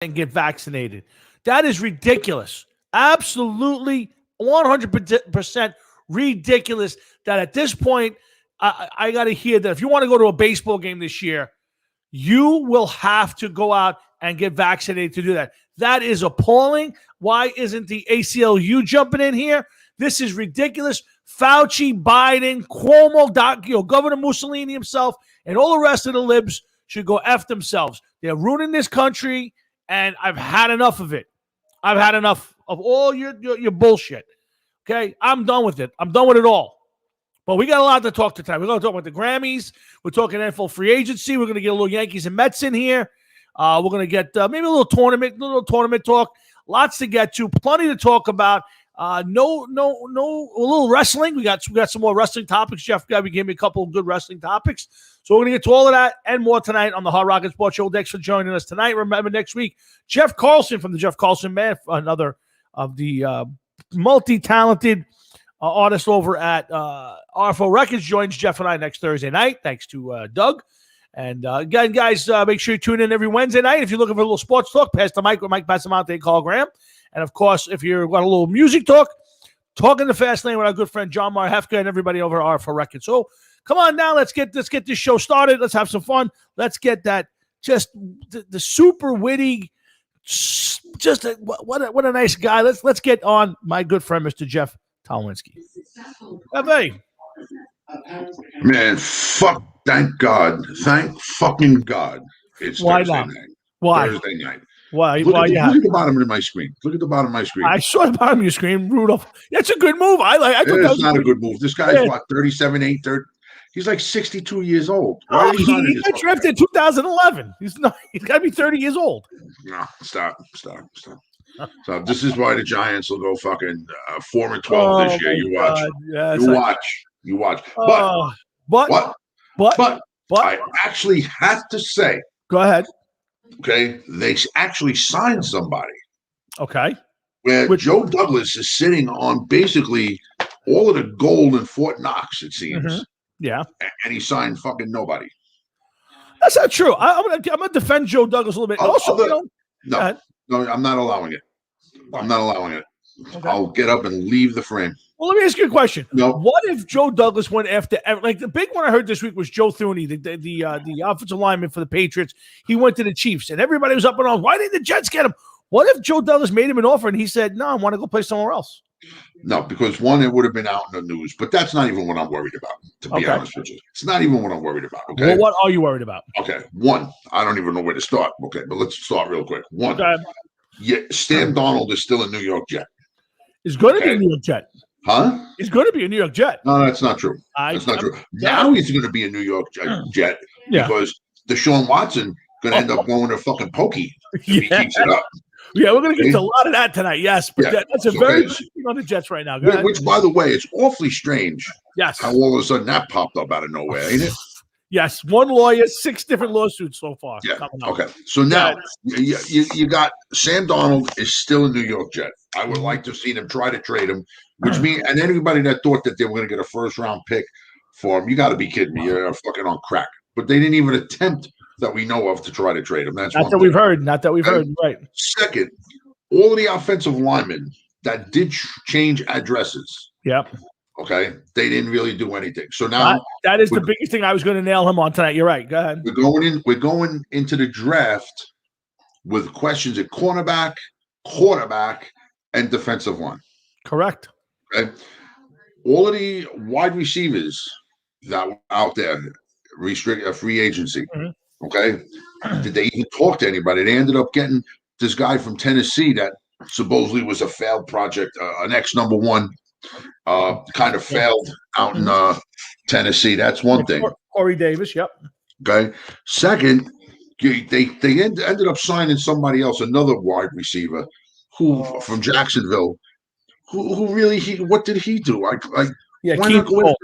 and get vaccinated. That is ridiculous. Absolutely 100% ridiculous that at this point, I got to hear that if you want to go to a baseball game this year, you will have to go out and get vaccinated to do that. That is appalling. Why isn't the ACLU jumping in here? This is ridiculous. Fauci, Biden, Cuomo, Governor Mussolini himself, and all the rest of the libs should go F themselves. They're ruining this country, and I've had enough of it. I've had enough of all your bullshit. Okay? I'm done with it. I'm done with it all. But we got a lot to talk to tonight. We're going to talk about the Grammys. We're talking NFL free agency. We're going to get a little Yankees and Mets in here. We're going to get maybe a little tournament talk. Lots to get to. Plenty to talk about. A little wrestling. We got some more wrestling topics. Jeff gave me a couple of good wrestling topics. So we're going to get to all of that and more tonight on the Hard Rock and Sports Show. Thanks for joining us tonight. Remember, next week, Jeff Carlson from the Jeff Carlson Band, another of the multi-talented artist over at RFO Records, joins Jeff and I next Thursday night. Thanks to Doug. And again, guys, make sure you tune in every Wednesday night. If you're looking for a little sports talk, pass the mic with Mike Passamonte, Carl Graham. And, of course, if you want a little music talk, talking the fast lane with our good friend John Marhefka and everybody over at RFO Records. So come on now, let's get this show started. Let's have some fun. Let's get that just the super witty, what a nice guy. Let's get on my good friend, Mr. Jeff Tolwinski. Hey. Man, thank God. Thank fucking God. It's Why Thursday not? night. Why? Thursday night. Why? Look at the bottom of my screen. Look at the bottom of my screen. I saw the bottom of your screen, Rudolph. That's a good move. I thought that was not a good move. This guy's what, 37, 8, 30. He's like 62 years old. Oh, he got drafted in 2011. He's got to be 30 years old. No, stop. So this is why the Giants will go fucking 4-12 this year. You watch. You watch. But I actually have to say. Go ahead. Okay, they actually signed somebody. Okay. Where Joe Douglas is sitting on basically all of the gold in Fort Knox, it seems. Mm-hmm. Yeah. And he signed fucking nobody. That's not true. I'm gonna defend Joe Douglas a little bit. No, I'm not allowing it. I'm not allowing it. Okay. I'll get up and leave the frame. Well, let me ask you a question. No. What if Joe Douglas went after, like the big one I heard this week was Joe Thuney, the offensive lineman for the Patriots. He went to the Chiefs, and everybody was up and on. Why didn't the Jets get him? What if Joe Douglas made him an offer and he said, "No, I want to go play somewhere else"? No, because one, it would have been out in the news, but that's not even what I'm worried about. To be honest with you, it's not even what I'm worried about. Okay. Well, what are you worried about? Okay. One, I don't even know where to start. Okay, but let's start real quick. One, Sam Darnold is still a New York Jet. He's going to be a New York Jet. Huh? He's going to be a New York Jet. No, that's not true. That's not true. Now he's going to be a New York Jet because Deshaun Watson going to end up going to fucking Pokey if he keeps it up. Yeah, we're going to get to a lot of that tonight. Yes, but that's a very good thing on the Jets right now. Which, by the way, it's awfully strange. Yes. How all of a sudden that popped up out of nowhere, ain't it? Yes, one lawyer, 6 different lawsuits so far. Yeah. Okay. So now you got Sam Darnold is still a New York Jet. I would like to see them try to trade him, which means, and anybody that thought that they were going to get a first-round pick for him, you got to be kidding me. You're fucking on crack. But they didn't even attempt that we know of to try to trade him. That's not that we've heard. Not that we've heard. Right. Second, all of the offensive linemen that did change addresses. Yep. Okay, they didn't really do anything. So now that is the biggest thing I was going to nail him on tonight. You're right. Go ahead. We're going into the draft with questions at cornerback, quarterback, and defensive line. Correct. Okay. All of the wide receivers that were out there, free agency. Mm-hmm. Okay. Did they even talk to anybody? They ended up getting this guy from Tennessee that supposedly was a failed project, an ex-number one. Kind of failed out in Tennessee. That's one thing. Corey Davis, yep. Okay. Second, they ended up signing somebody else, another wide receiver, who from Jacksonville, who really what did he do? Keenan Cole.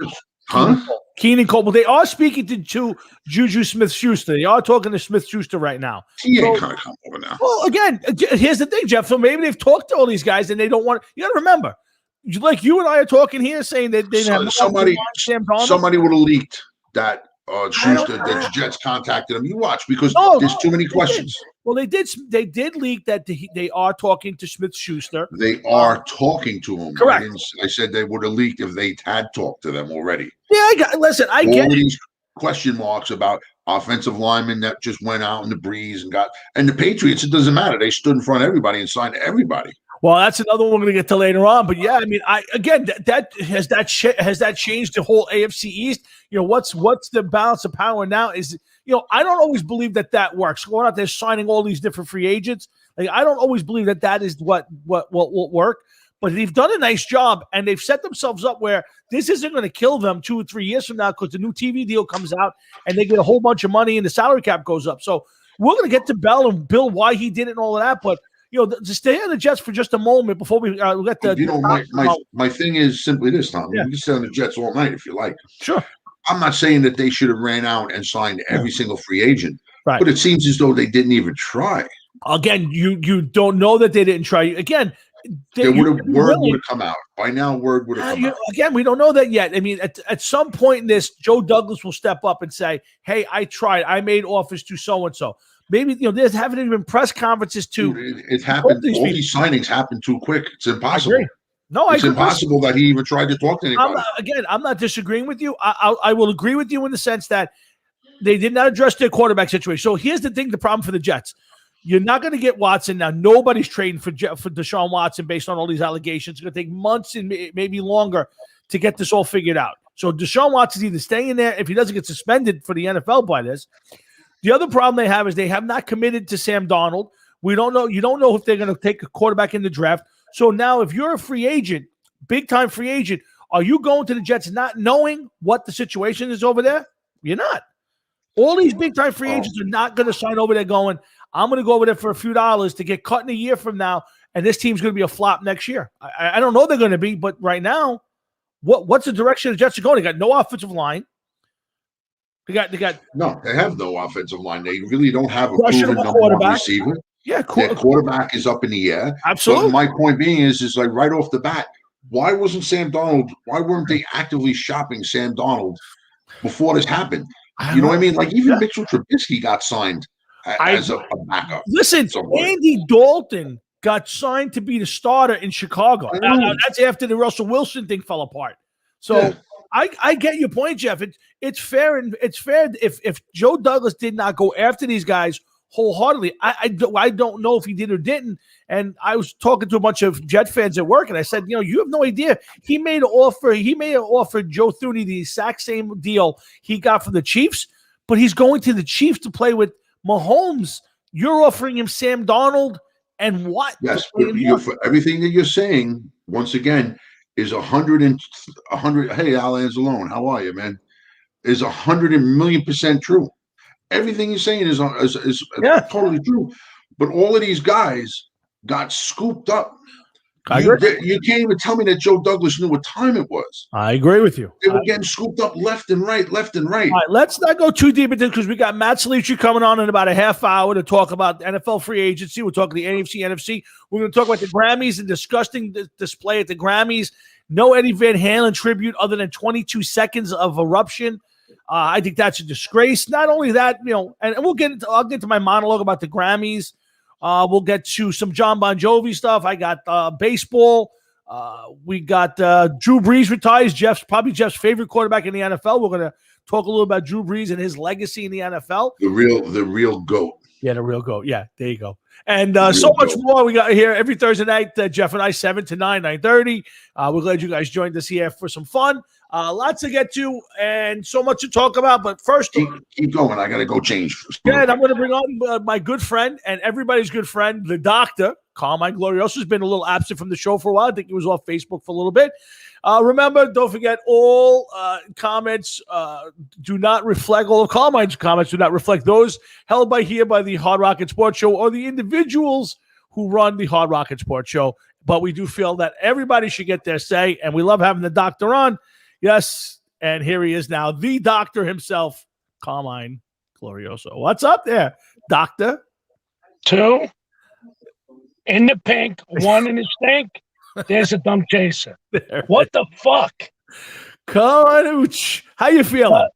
Keenan Cole. Well, they are speaking to Juju Smith-Schuster. They are talking to Smith-Schuster right now. He ain't gonna come over now. Well, again, here's the thing, Jeff. So maybe they've talked to all these guys and they don't want. You got to remember. Like you and I are talking here, saying that they have somebody would have leaked that Schuster, that the Jets contacted him. You watch because there's too many questions. Well, they did leak that they are talking to Smith-Schuster. They are talking to him. Correct. I said they would have leaked if they had talked to them already. Yeah, I get All it. these question marks about offensive linemen that just went out in the breeze and the Patriots, it doesn't matter. They stood in front of everybody and signed everybody. Well, that's another one we're going to get to later on. But yeah, I mean, has that changed the whole AFC East? What's the balance of power now? I don't always believe that works. Going out there signing all these different free agents, I don't always believe that is what will work. But they've done a nice job, and they've set themselves up where this isn't going to kill them 2 or 3 years from now because the new TV deal comes out and they get a whole bunch of money and the salary cap goes up. So we're going to get to Bill why he did it and all of that. But to stay on the Jets for just a moment before we get the. My thing is simply this, Tom. Yeah. You can stay on the Jets all night if you like. Sure. I'm not saying that they should have ran out and signed every single free agent, right? But it seems as though they didn't even try. Again, you don't know that they didn't try. Again, word would have come out by now. Word would have come out. Again, we don't know that yet. I mean, at some point in this, Joe Douglas will step up and say, "Hey, I tried. I made offers to so and so." Maybe there haven't even been press conferences to. Dude, it happened. All these signings happened too quick. It's impossible. It's impossible that he even tried to talk to anybody. I'm not disagreeing with you. I will agree with you in the sense that they did not address their quarterback situation. So here's the thing: the problem for the Jets. You're not going to get Watson now. Nobody's trading for Deshaun Watson based on all these allegations. It's going to take months and maybe longer to get this all figured out. So Deshaun Watson's either staying in there if he doesn't get suspended for the NFL by this. The other problem they have is they have not committed to Sam Darnold. We don't know. You don't know if they're going to take a quarterback in the draft. So now if you're a free agent, big-time free agent, are you going to the Jets not knowing what the situation is over there? You're not. All these big-time free agents are not going to sign over there going, I'm going to go over there for a few dollars to get cut in a year from now, and this team's going to be a flop next year. I don't know they're going to be, but right now, what's the direction the Jets are going? They got no offensive line. They have no offensive line. They really don't have a proven number one receiver. Yeah, Their quarterback is up in the air. Absolutely. But my point being is like right off the bat, why weren't they actively shopping Sam Darnold before this happened? You know what I mean? Like even Mitchell Trubisky got signed as a backup. Listen, Andy Dalton got signed to be the starter in Chicago. That's after the Russell Wilson thing fell apart. So I get your point, Jeff. It's fair if Joe Douglas did not go after these guys wholeheartedly. I don't know if he did or didn't. And I was talking to a bunch of Jet fans at work, and I said, you have no idea. He made an offer. He may have offered Joe Thuney the exact same deal he got from the Chiefs, but he's going to the Chiefs to play with Mahomes. You're offering him Sam Darnold and what? Yes, for everything that you're saying, once again, is 100. Hey, Al Anzalone, how are you, man? Is 100,000,000% true. Everything you're saying is totally true. But all of these guys got scooped up. You can't even tell me that Joe Douglas knew what time it was. I agree with you. They were getting scooped up left and right. All right, let's not go too deep into this because we got Matt Salici coming on in about a half hour to talk about NFL free agency. We're talking the AFC, NFC. We're going to talk about the Grammys and disgusting display at the Grammys. No Eddie Van Halen tribute other than 22 seconds of eruption. I think that's a disgrace. Not only that, and I'll get to my monologue about the Grammys. We'll get to some John Bon Jovi stuff. I got baseball. We got Drew Brees retires. Jeff's favorite quarterback in the NFL. We're going to talk a little about Drew Brees and his legacy in the NFL. The real GOAT. Yeah, the real GOAT. Yeah, there you go. And so much more we got here every Thursday night. Jeff and I, 7 to 9, 9:30. We're glad you guys joined us here for some fun. Lots to get to and so much to talk about. But first, keep going. I got to go change. Yeah, and I'm going to bring on my good friend and everybody's good friend, the doctor, Carmine Glorioso, has been a little absent from the show for a while. I think he was off Facebook for a little bit. Remember, don't forget, all comments do not reflect, all of Carmine's comments do not reflect those held by the Hard Rocket Sports Show or the individuals who run the Hard Rocket Sports Show. But we do feel that everybody should get their say, and we love having the doctor on. Yes, and here he is now, the doctor himself, Carmine Glorioso. What's up there, doctor? 2 in the pink, 1 in the stink. There's a dumb chaser. What the fuck? Carmine, how you feeling?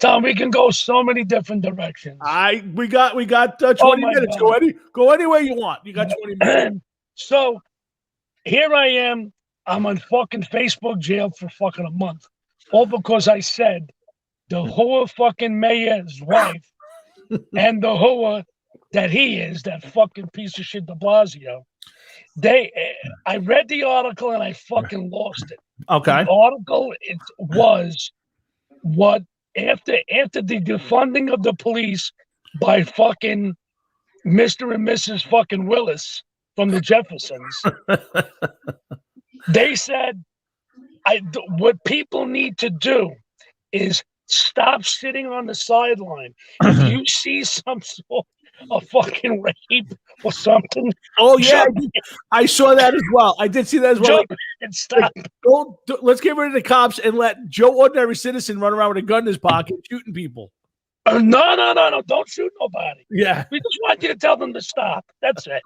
Tom, we can go so many different directions. We got 20 minutes. God. Go any way you want. You got 20 minutes. So here I am. I'm on fucking Facebook jail for fucking a month, all because I said the whore fucking mayor's wife and the whore that he is, that fucking piece of shit de Blasio. I read the article and I fucking lost it. Okay. The article was what after the defunding of the police by fucking Mr. and Mrs. fucking Willis from the Jeffersons. They said what people need to do is stop sitting on the sideline. If you see some sort of fucking rape or something. Oh, yeah. I saw that as well. I did see that as well. Jump and stop. Let's get rid of the cops and let Joe Ordinary Citizen run around with a gun in his pocket shooting people. No. Don't shoot nobody. Yeah. We just want you to tell them to stop. That's it.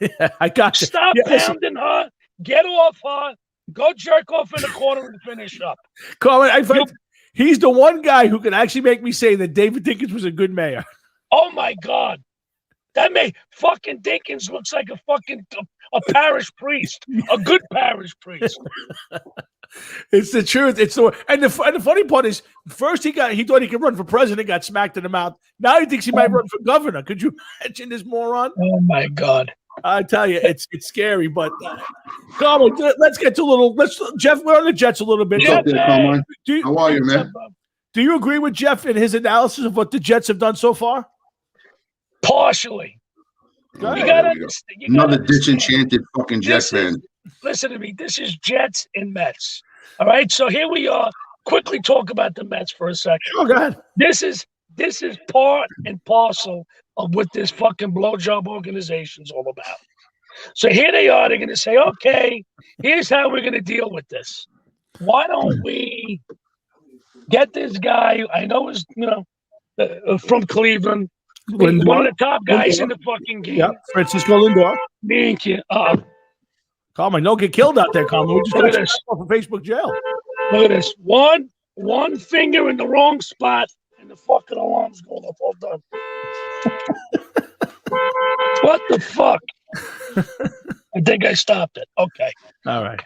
Yeah, I got you. Stop pounding her. Get off her. Go jerk off in the corner and finish up. Colin, he's the one guy who can actually make me say that David Dinkins was a good mayor. Oh, my God. That fucking Dinkins looks like a parish priest, a good parish priest. It's the truth. And the funny part is, first he thought he could run for president, got smacked in the mouth. Now he thinks he might run for governor. Could you imagine this moron? Oh my God! I tell you, it's scary. But come on, let's get to a little. Jeff, we're on the Jets a little bit. How are you, man? Do you agree with Jeff in his analysis of what the Jets have done so far? Partially. You gotta understand. Another disenchanted fucking Jets fan. Listen to me. This is Jets and Mets. All right. So here we are. Quickly talk about the Mets for a second. Oh, go ahead. This is part and parcel of what this fucking blowjob organization's all about. So here they are. They're going to say, okay, here's how we're going to deal with this. Why don't we get this guy? I know he's from Cleveland. Lindor. One of the top guys in the fucking game. Yep, Francisco Lindor. Thank you. Carmen, don't get killed out there, Carmen. We're just Look going at to off of Facebook jail. Look at this. One finger in the wrong spot, and the fucking alarm's going off. All done. What the fuck? I think I stopped it. Okay. All right.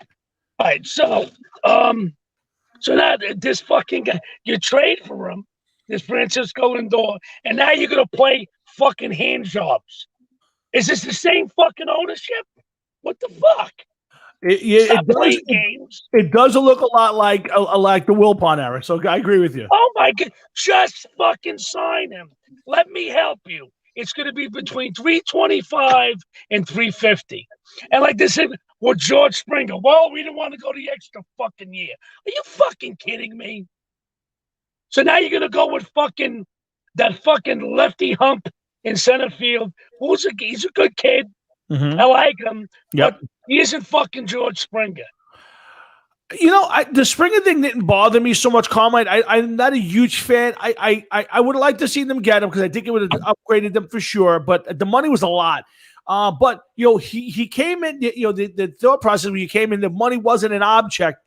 So now this fucking guy, you trade for him, this Francisco Lindor, and now you're gonna play fucking hand jobs. Is this the same fucking ownership? What the fuck? It does look a lot like the Wilpon era. So I agree with you. Oh my God! Just fucking sign him. Let me help you. It's going to be between $325 and $350. And like this is with George Springer. Well, we didn't want to go the extra fucking year. Are you fucking kidding me? So now you're going to go with that fucking lefty hump in center field. He's a good kid. Mm-hmm. I like him. Yep. But he isn't fucking George Springer. The Springer thing didn't bother me so much, Carmine. I'm not a huge fan. I would have liked to see them get him because I think it would have upgraded them for sure. But the money was a lot. But he came in. The thought process when he came in, the money wasn't an object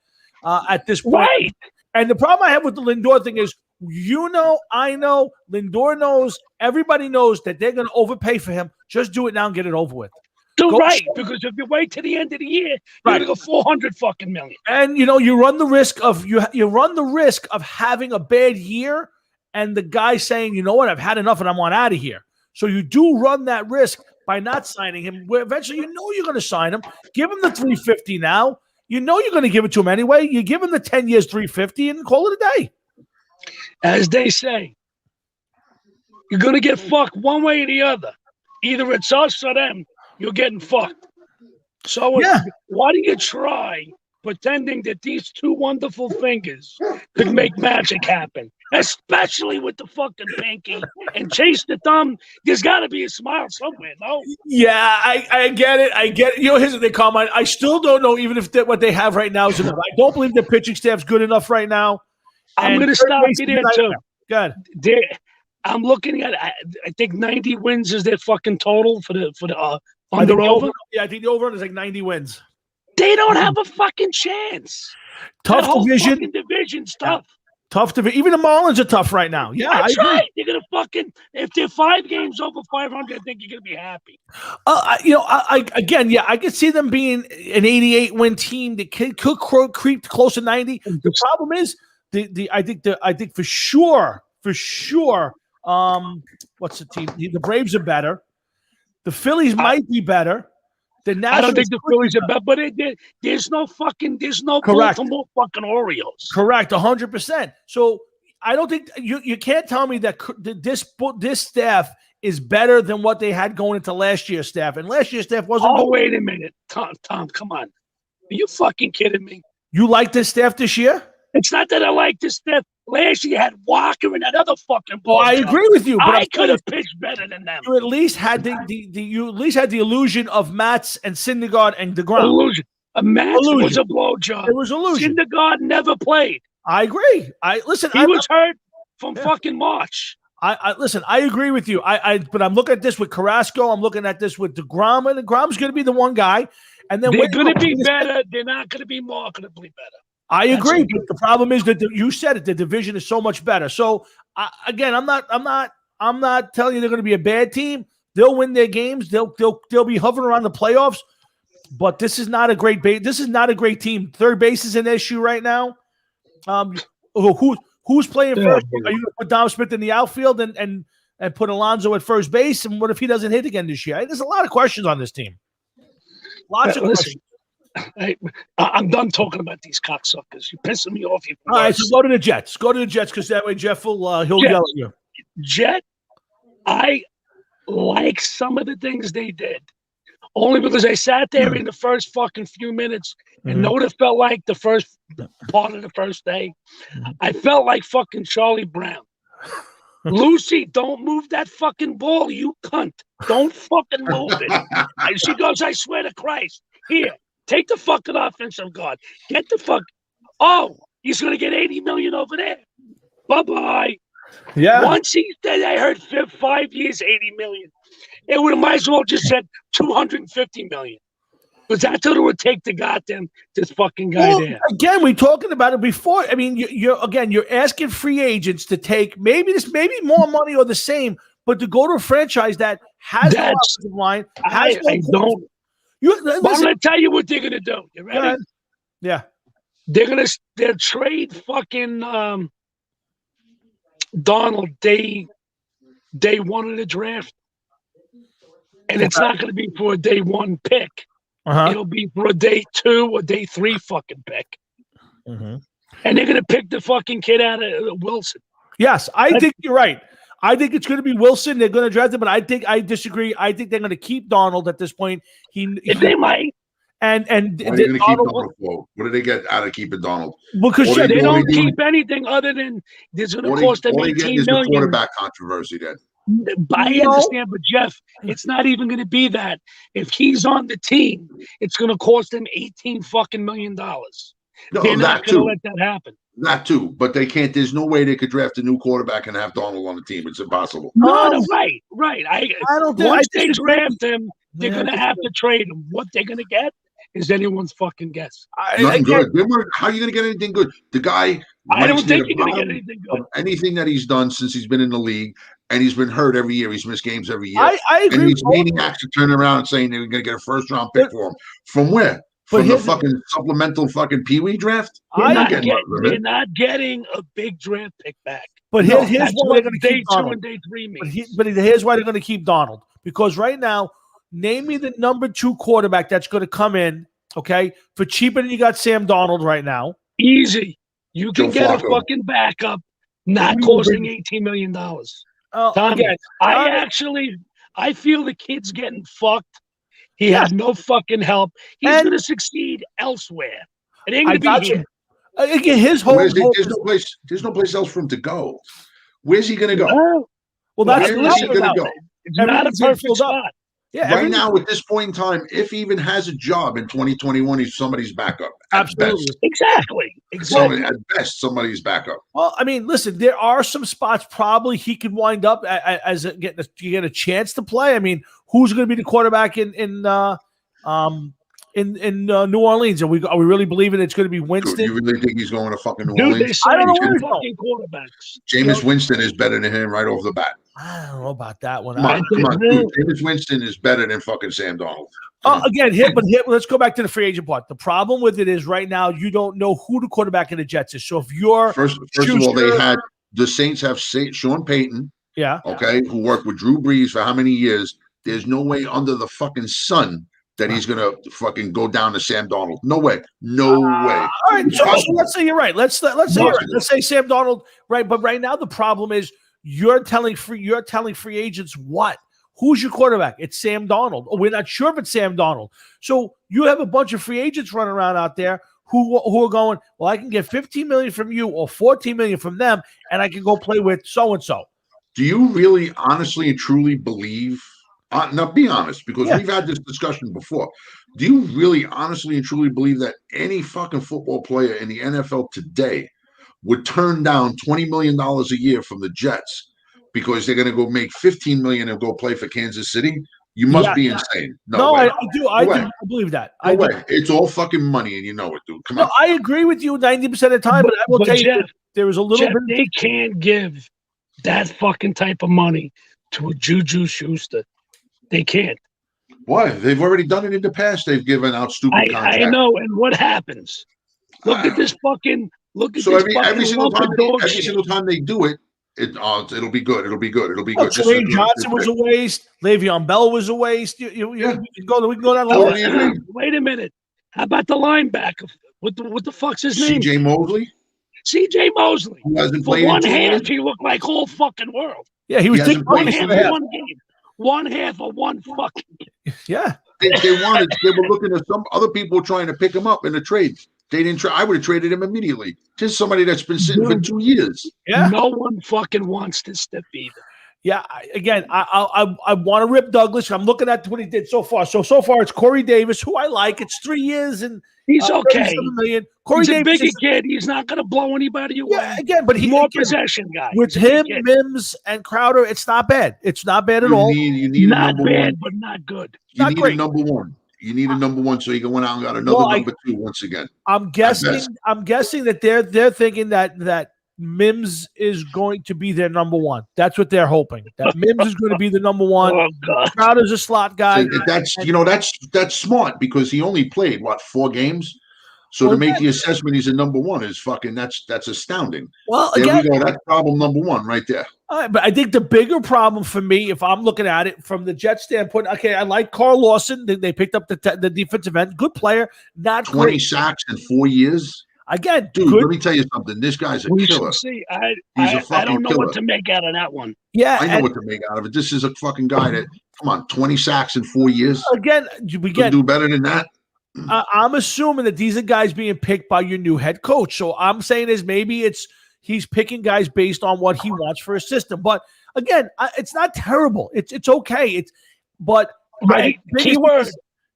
at this point. Right. And the problem I have with the Lindor thing is, I know, Lindor knows, everybody knows that they're going to overpay for him. Just do it now and get it over with. Right, because if you wait to the end of the year, you're going to go 400 fucking million. And you run the risk of having a bad year, and the guy saying, you know what, I've had enough and I'm on out of here. So you do run that risk by not signing him. Where eventually, you're going to sign him. Give him the $350 now. You're going to give it to him anyway. You give him the 10 years $350 and call it a day. As they say, you're going to get fucked one way or the other. Either it's us or them. You're getting fucked. So why do you try pretending that these two wonderful fingers could make magic happen? Especially with the fucking pinky and chase the thumb. There's got to be a smile somewhere, no? Yeah, I get it. Here's what they call mine. I still don't know even if what they have right now is enough. I don't believe their pitching staff's good enough right now. I'm going to stop you there, too. Good. I'm looking at, I think 90 wins is their fucking total for the under over. Yeah, I think the over is like 90 wins. They don't have a fucking chance. Tough division. Division's tough. Tough to even the Marlins are tough right now. Yeah, That's I agree. right. You're gonna fucking if they're 5 games over 500, I think you're gonna be happy. I could see them being an 88 win team that could creep close to 90. The problem is I think for sure. What's the team? The Braves are better. The Phillies might be better. The Nationals, I don't think the Phillies are better, but there's no Correct. Baltimore fucking Orioles. Correct, 100%. So I don't think you can't tell me that this staff is better than what they had going into last year's staff, and last year's staff wasn't. Oh, wait a minute, Tom, come on, are you fucking kidding me? You like this staff this year? It's not that I like this staff. Last year you had Walker and that other fucking. Oh, I agree with you. But I could have pitched better than them. You at least had the illusion of Mats and Syndergaard and DeGrom. Illusion. Mats was a blowjob. It was illusion. Syndergaard never played. I agree. He was hurt from fucking March. Listen. I agree with you. But I'm looking at this with Carrasco. I'm looking at this with DeGrom, and DeGrom's going to be the one guy. And then they're going to be better. They're not going to be marketably better. I agree, but the problem is that you said it. The division is so much better. So again, I'm not telling you they're going to be a bad team. They'll win their games. They'll be hovering around the playoffs. But this is not a great This is not a great team. Third base is an issue right now. Who's playing first? Are you going to put Dom Smith in the outfield and put Alonso at first base? And what if he doesn't hit again this year? There's a lot of questions on this team. Lots of questions. I'm done talking about these cocksuckers. You're pissing me off. All right, so go to the Jets. Go to the Jets because that way Jeff will he'll yell at you. Jet, I like some of the things they did. Only because I sat there in the first fucking few minutes and know what it felt like the first part of the first day. I felt like fucking Charlie Brown. Lucy, don't move that fucking ball, you cunt. Don't fucking move it. And she goes, I swear to Christ. Here. Take the fucking offensive guard. Get the fuck. Oh, he's going to get $80 million over there. Bye-bye. Yeah. Once he said, I heard 5 years, $80 million. It would have might as well just said $250 million. Because that's what it would take to goddamn this fucking guy there. Again, we talking about it before. I mean, you're asking free agents to take maybe more money or the same, but to go to a franchise that has an offensive line. I don't. I'm going to tell you what they're going to do. You ready? Yeah. They'll trade fucking Donald day 1 of the draft. And it's not going to be for a day 1 pick. It'll be for a day 2 or day 3 fucking pick. And they're going to pick the fucking kid out of Wilson. Yes, I think you're right. I think it's going to be Wilson. They're going to draft him, but I disagree. I think they're going to keep Donald at this point. They might. And why are they going to keep Donald for? What do they get out of keeping Donald? Because they don't keep anything other than there's going to cost them $18 million. The quarterback controversy then. I understand, but Jeff, it's not even going to be that. If he's on the team, it's going to cost them $18 fucking million. No, they're not going to let that happen. That too, but they can't. There's no way they could draft a new quarterback and have Donald on the team. It's impossible. No, right. I don't think once they draft him, they're going to have to trade him. What they're going to get is anyone's fucking guess. Nothing good. How are you going to get anything good? The guy. I don't think you're going to get anything good. Anything that he's done since he's been in the league, and he's been hurt every year. He's missed games every year. I agree. And these maniacs are turning around and saying they're going to get a first-round pick for him. From where? From the fucking supplemental fucking Pee-wee draft? They're not getting a big draft pick back. But here's why they're going to keep keep Donald. And day 3 means. But here's why they're going to keep Donald. Because right now, name me the number 2 quarterback that's going to come in, okay, for cheaper than you got Sam Donald right now. Easy. You can get a fucking backup not costing $18 million. Tommy, I feel the kid's getting fucked. He has no fucking help. He's going to succeed elsewhere. It ain't going to be here. Again, his whole there's no place else for him to go. Where's he going to go? Well, that's where is he going to go? It's not a perfect spot. Yeah, right now, at this point in time, if he even has a job in 2021, he's somebody's backup. Absolutely. Exactly. At best, somebody's backup. Well, I mean, listen, there are some spots probably he could wind up as get a chance to play. I mean, who's going to be the quarterback in in New Orleans? Are we really believing it's going to be Dude, Winston? you really think he's going to fucking New Dude, they Orleans? I don't know signed where two he's going. fucking quarterbacks. Jameis Winston is better than him right off the bat. I don't know about that one. Come on, dude. Jameis Winston is better than fucking Sam Darnold. Again, let's go back to the free agent part. The problem with it is right now you don't know who the quarterback of the Jets is. So if you're first of all, the Saints have Sean Payton, okay, who worked with Drew Brees for how many years? There's no way under the fucking sun that he's gonna fucking go down to Sam Darnold. No way. No way. All right, so let's say you're right. Let's say you're right. Let's say Sam Darnold, right? But right now the problem is you're telling free agents what? Who's your quarterback? It's Sam Darnold. Oh, we're not sure if it's Sam Darnold. So you have a bunch of free agents running around out there who are going, well, I can get $15 million from you or $14 million from them, and I can go play with so and so. Do you really honestly and truly believe? Now, be honest, because we've had this discussion before. Do you really honestly and truly believe that any fucking football player in the NFL today would turn down $20 million a year from the Jets because they're going to go make $15 million and go play for Kansas City? You must be insane. No, I do. I believe that. No way. It's all fucking money, and you know it, dude. Come on. I agree with you 90% of the time, but I will tell you, there was a little bit. They can't give that fucking type of money to a Juju Schuster. They can't. Why? They've already done it in the past. They've given out stupid contracts. I know. And what happens? Look at this fucking. Every single time they do it, it'll be good. It'll be good. It'll be good. Kareem Johnson was a waste. Le'Veon Bell was a waste. We can go down the list. Wait a minute. How about the linebacker? What the fuck's his name? C.J. Mosley. C.J. Mosley. Who hasn't played one half. He looked like whole fucking world. Yeah, he was one half of one game. One half of one fucking game. Yeah. They were looking at some other people trying to pick him up in the trade. They didn't try. I would have traded him immediately. Just somebody that's been sitting for 2 years. Yeah. No one fucking wants to step either. Yeah. I want to rip Douglas. I'm looking at what he did so far. So far it's Corey Davis, who I like. It's 3 years and he's okay. Million. Corey Davis is a bigger kid. He's not going to blow anybody away. Yeah, again, but he's more possession guy. With him, Mims, and Crowder, it's not bad. It's not bad at all. You need not a number bad, one. but not good. You need a number one. You need a number one, so you can went out and got another number two once again. I'm guessing that they're thinking that Mims is going to be their number one. That's what they're hoping. That Mims is going to be the number one. Oh, God. Crowder's a slot guy. So that's smart because he only played 4 games. So to make the assessment he's a number one is fucking that's astounding. Well, there again, we go. That's problem number one right there. But I think the bigger problem for me, if I'm looking at it from the Jets standpoint, okay, I like Carl Lawson. They picked up the defensive end, good player, not 20 great. sacks in 4 years. Again, dude, let me tell you something. This guy's a killer. See, I don't know what to make out of that one. Yeah, I know what to make out of it. This is a fucking guy that, come on, 20 sacks in 4 years. Again, we could do better than that. I'm assuming that these are guys being picked by your new head coach. So I'm saying is maybe he's picking guys based on what he wants for his system. But again, it's not terrible. It's okay. But right. Keyword.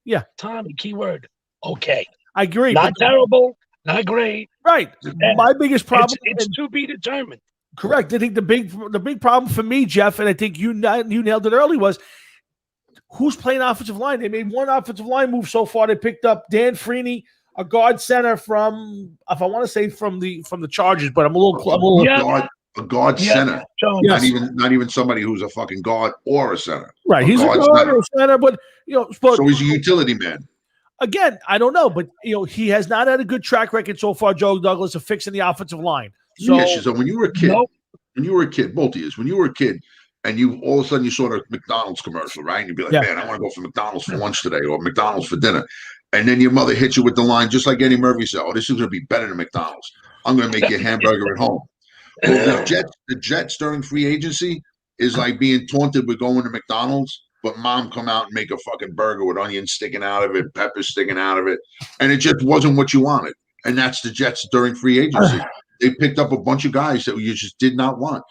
Yeah. Tommy, keyword. Okay. I agree. Not terrible. Not great. Right. My biggest problem. It's to be determined. Correct. I think the big problem for me, Jeff, and I think you nailed it early, was who's playing offensive line. They made one offensive line move so far. They picked up Dan Freeney, a guard center from, if I want to say from the Chargers, but I'm a little a guard center. Yes. Not even somebody who's a fucking guard or a center. Right. He's a guard or a center, but so he's a utility man. Again, I don't know, but he has not had a good track record so far, Joe Douglas, of fixing the offensive line. So when you were a kid, both of you, when you were a kid, and you all of a sudden you saw the McDonald's commercial, right? And you'd be like, man, I want to go for McDonald's for lunch today or McDonald's for dinner. And then your mother hits you with the line, just like Eddie Murphy said, oh, this is going to be better than McDonald's. I'm going to make you a hamburger at home. Well, the Jets during free agency is like being taunted with going to McDonald's, but mom come out and make a fucking burger with onions sticking out of it, peppers sticking out of it. And it just wasn't what you wanted. And that's the Jets during free agency. They picked up a bunch of guys that you just did not want.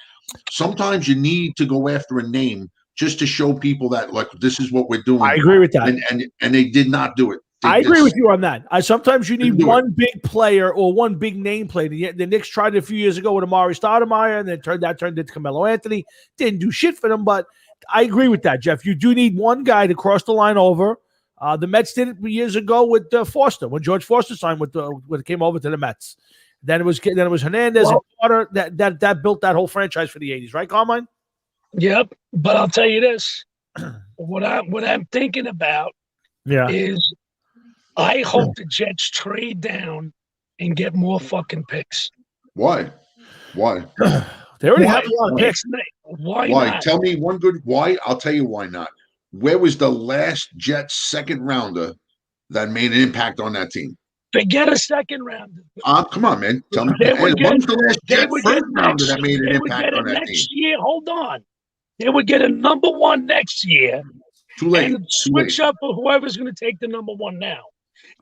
Sometimes you need to go after a name just to show people that, like, this is what we're doing. I agree with that. And they did not do it. I agree with you on that. Sometimes you need one big player or one big name player. The Knicks tried it a few years ago with Amari Stoudemire, and then turned into Carmelo Anthony. Didn't do shit for them, but I agree with that, Jeff. You do need one guy to cross the line over. The Mets did it years ago with Foster when George Foster signed when it came over to the Mets. Then it was Hernandez and Carter that built that whole franchise for the '80s, right, Carmine? Yep. But I'll tell you this: what I'm thinking about is I hope the Jets trade down and get more fucking picks. Why? They already have a lot of picks. Why not? Tell me one good why. I'll tell you why not. Where was the last Jets second rounder that made an impact on that team? Forget a second rounder. Come on, man. Tell me. When was the last Jets first rounder that made an impact on that team? Next year, hold on. They would get a number one next year. Too late. And switch up for whoever's going to take the number one now.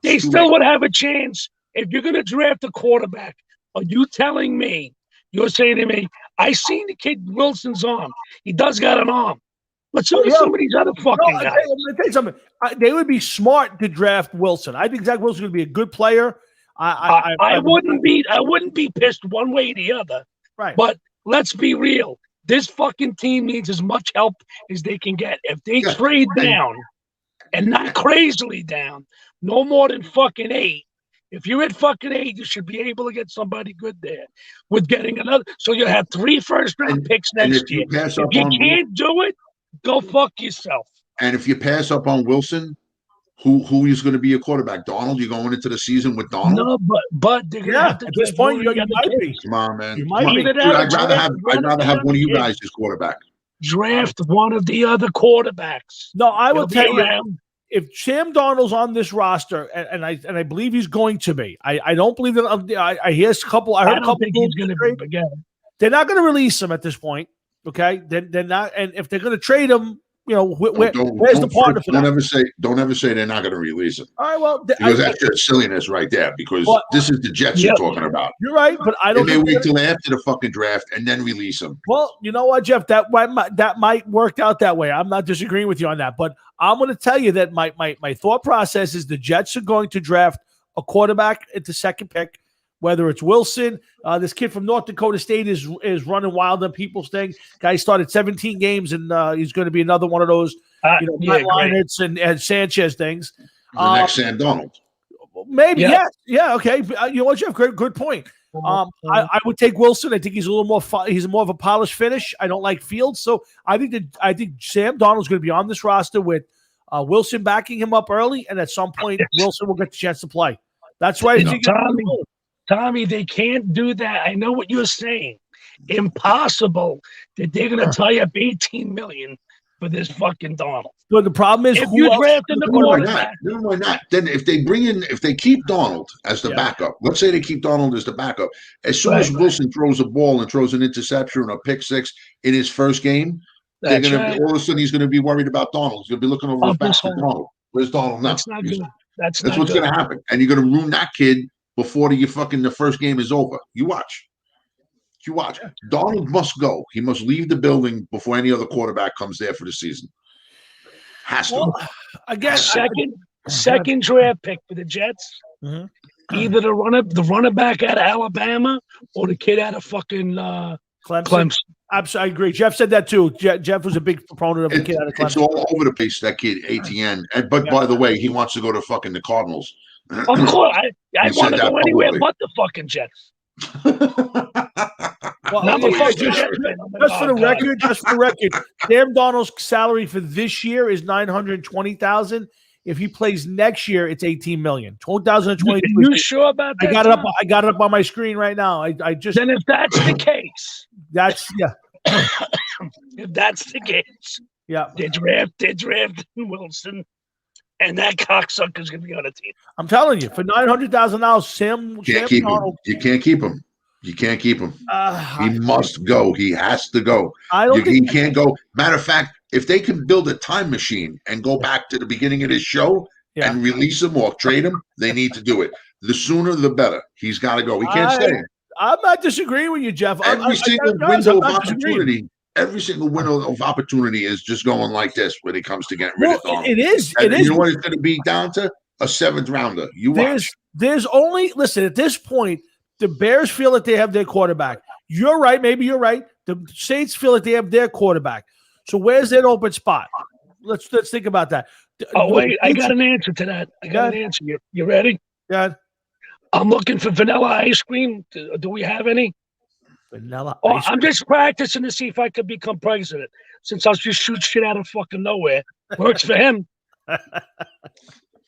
They still would have a chance if you're going to draft a quarterback. Are you telling me? You're saying to me, I seen the kid Wilson's arm. He does got an arm. But so do some of these other fucking guys. I'll tell you something. They would be smart to draft Wilson. I think Zach Wilson would be a good player. I wouldn't be pissed one way or the other. Right. But let's be real. This fucking team needs as much help as they can get. If they trade down and not crazily down, no more than fucking 8. If you're at fucking 8, you should be able to get somebody good there with getting another. So you'll have 3 first-round picks next year. If you can't do it, go fuck yourself. And if you pass up on Wilson, who is going to be your quarterback? Donald? You're going into the season with Donald? No, but they're going to have to. At this point, you might be. Come on, man. You might be. Dude, I'd rather have one of you guys as quarterback. Draft one of the other quarterbacks. No, I will tell you. If Sam Darnold's on this roster, and I believe he's going to be, I don't believe that. I hear a couple. I heard a couple. He's going to be again. They're not going to release him at this point. Okay, they're not. And if they're going to trade him, where's the partner for that? Don't ever say they're not going to release him. All right, well, because that's just silliness right there. Because this is the Jets you're talking about. You're right, but I don't. They may wait till after the fucking draft and then release him. Well, you know what, Jeff? That might work out that way. I'm not disagreeing with you on that, but I'm going to tell you that my thought process is the Jets are going to draft a quarterback at the second pick. Whether it's Wilson, this kid from North Dakota State is running wild on people's thing. Guy started 17 games, and he's going to be another one of those, Liners and Sanchez things. The next Sam Darnold. Maybe, yeah, okay. You know what, Jeff? Good point. I would take Wilson. I think he's a little more. He's more of a polished finish. I don't like Fields, so I think Sam Darnold's going to be on this roster with Wilson backing him up early, and at some point Wilson will get the chance to play. That's why I think. Tommy, they can't do that. I know what you're saying. Impossible that they're going to tie up $18 million for this fucking Donald. But the problem is, if you draft in the quarterback, why not? Then if they keep Donald as the backup, let's say they keep Donald as the backup. As soon as Wilson throws a ball and throws an interception or a pick six in his first game, they're going to all of a sudden he's going to be worried about Donald. He's going to be looking over his back to Donald. Where's Donald now? That's not good. That's what's going to happen, and you're going to ruin that kid before the first game is over. You watch. Donald must go. He must leave the building before any other quarterback comes there for the season. Has to. I guess second draft pick for the Jets. Mm-hmm. Either the running back out of Alabama or the kid out of fucking Clemson. I agree. Jeff said that too. Jeff was a big proponent of the kid out of Clemson. It's all over the place, that kid, ATN. But by the way, he wants to go to fucking the Cardinals. Of course, I want to go anywhere but the fucking Jets. Well, just for the record, Sam Darnold's salary for this year is $920,000. If he plays next year, it's $18 million. 2022. You sure about that? I got it up on my screen right now. I just. Then if that's the case, if that's the case, they draft Wilson. And that cocksucker's going to be on the team. I'm telling you, for $900,000, Sam Darnold. You can't keep him. You can't keep him. He must go. He has to go. He can't go. Matter of fact, if they can build a time machine and go back to the beginning of this show and release him or trade him, they need to do it. The sooner, the better. He's got to go. He can't stay. I'm not disagreeing with you, Jeff. Every single window of opportunity. Every single window of opportunity is just going like this when it comes to getting rid of Donald. It is. You know what it's going to be down to? A 7th rounder. There's only, listen, at this point, the Bears feel that they have their quarterback. You're right. Maybe you're right. The Saints feel that they have their quarterback. So where's that open spot? Let's think about that. Oh, wait, I got an answer to that. I got an answer. You ready? Yeah. I'm looking for vanilla ice cream. Do we have any? Vanilla ice cream. I'm just practicing to see if I could become president, since I'll just shoot shit out of fucking nowhere. Works for him.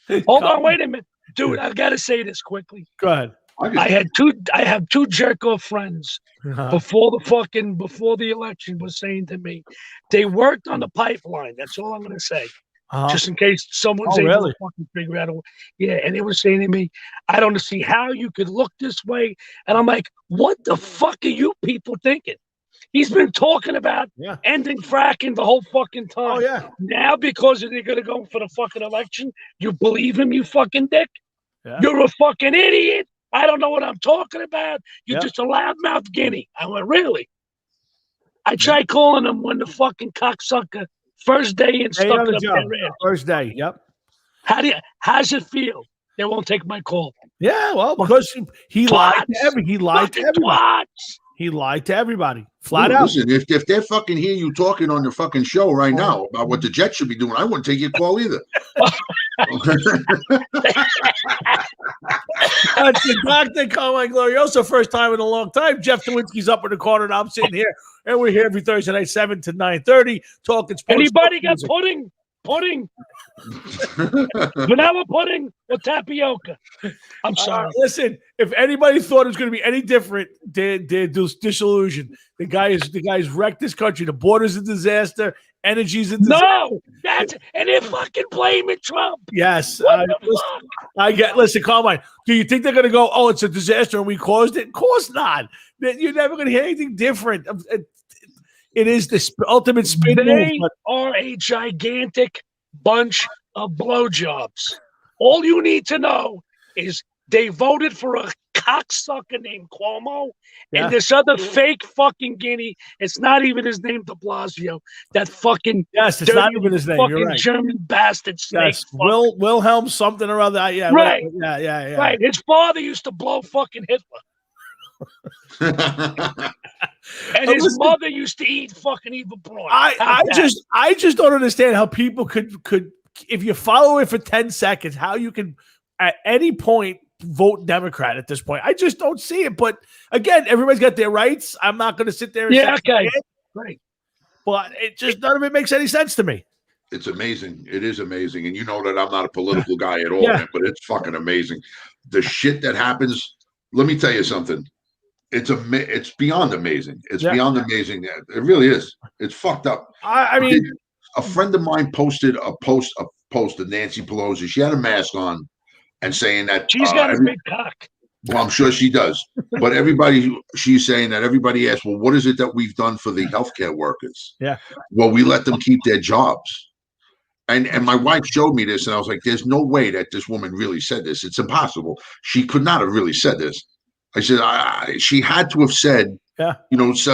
Hold on, wait a minute. Dude, I've got to say this quickly. Go ahead. I have two jerk off friends before the election was saying to me, they worked on the pipeline. That's all I'm gonna say. Just in case someone's able to fucking figure out and they were saying to me, I don't see how you could look this way. And I'm like, what the fuck are you people thinking? He's been talking about ending fracking the whole fucking time. Oh, yeah. Now, because they're going to go for the fucking election, you believe him, you fucking dick? Yeah. You're a fucking idiot. I don't know what I'm talking about. You're just a loudmouth guinea. I went, really? I tried calling him when the fucking cocksucker first day and stuck it up their ass. First day, yep. How's it feel? They won't take my call. Yeah, well, because he lied to everybody. He lied to everybody. He lied to everybody. Flat out. Listen, if they're fucking hear you talking on the fucking show right now about what the Jets should be doing, I wouldn't take your call either. That's the Dr. Carmine Glorioso. First time in a long time. Jeff Nowinski's up in the corner, and I'm sitting here. And we're here every Thursday night, 7 to 9:30, talking sports. Anybody got pudding? Pudding? Vanilla pudding or tapioca? I'm sorry. Listen, if anybody thought it was going to be any different, they're disillusioned. The guy's wrecked this country. The border's a disaster. Energy's a disaster. No, and they're fucking blaming Trump. Yes. Listen, Carmine, do you think they're going to go, oh, it's a disaster and we caused it? Of course not. You're never going to hear anything different. It is the ultimate spin move. They are a gigantic bunch of blowjobs. All you need to know is they voted for a cocksucker named Cuomo and this other fake fucking guinea. It's not even his name, De Blasio. That fucking it's not even his name. You're right. German bastard snake. Yes, Wilhelm something or other. Yeah, right. Yeah. Right. His father used to blow fucking Hitler. And his mother used to eat fucking evil prawn. I just don't understand how people could if you follow it for 10 seconds, how you can at any point vote Democrat at this point. I just don't see it. But again, everybody's got their rights. I'm not going to sit there and say okay. Right. But none of it makes any sense to me. It's amazing. It is amazing. And you know that I'm not a political guy at all, man, but it's fucking amazing. The shit that happens, let me tell you something. It's beyond amazing. It's beyond amazing. It really is. It's fucked up. I mean, a friend of mine posted a post of Nancy Pelosi. She had a mask on and saying that she's got a big cock. Well, I'm sure she does. But she's saying that everybody asks, well, what is it that we've done for the healthcare workers? Yeah. Well, we let them keep their jobs. And my wife showed me this, and I was like, there's no way that this woman really said this. It's impossible. She could not have really said this. I said, she had to have said,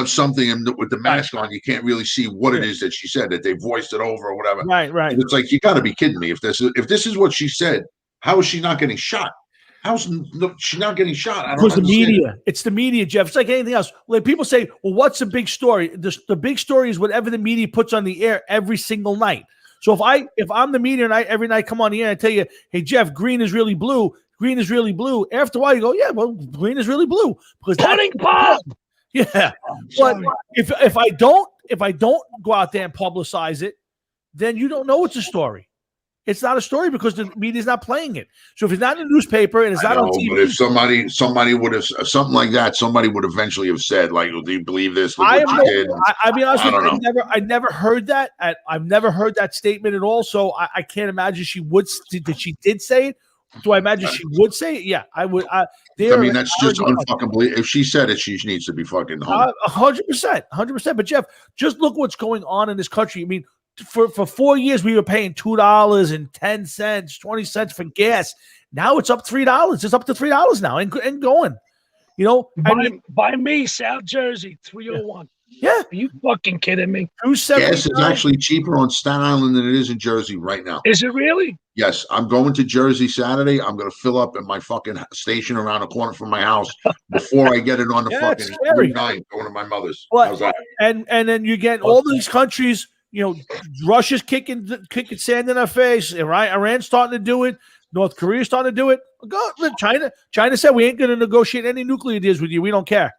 something with the mask on. You can't really see what it is that she said, that they voiced it over or whatever. Right. And it's like, you got to be kidding me. If this is what she said, how is she not getting shot? How's she not getting shot? Because the media. It's the media, Jeff. It's like anything else. Like people say, well, what's the big story? The big story is whatever the media puts on the air every single night. So if I'm the media and I every night come on the air and I tell you, hey, Jeff, green is really blue. Green is really blue. After a while, you go, yeah, well, green is really blue. Pudding pop. Yeah. But if I don't go out there and publicize it, then you don't know it's a story. It's not a story because the media's not playing it. So if it's not in the newspaper and it's not on TV. But if somebody would have something like that, somebody would eventually have said, like, well, do you believe this? Look what you did. I mean, honestly, I never heard that. I've never heard that statement at all. So I can't imagine she did say it. Do I imagine she would say it? Yeah, I would. I mean, that's just unfucking believable. If she said it, she needs to be fucking hung. 100%. But Jeff, just look what's going on in this country. I mean, for 4 years we were paying $2.10, 20 cents for gas. Now it's up $3. It's up to $3 now and going. You know, by me, South Jersey, 301. Yeah. Are you fucking kidding me? Gas is actually cheaper on Staten Island than it is in Jersey right now. Is it really? Yes. I'm going to Jersey Saturday. I'm going to fill up at my fucking station around the corner from my house before I get it on the fucking Route 9 going to my mother's. And then you get all these countries Russia's kicking sand in our face. Iran's starting to do it. North Korea's starting to do it. China said we ain't going to negotiate any nuclear deals with you. We don't care.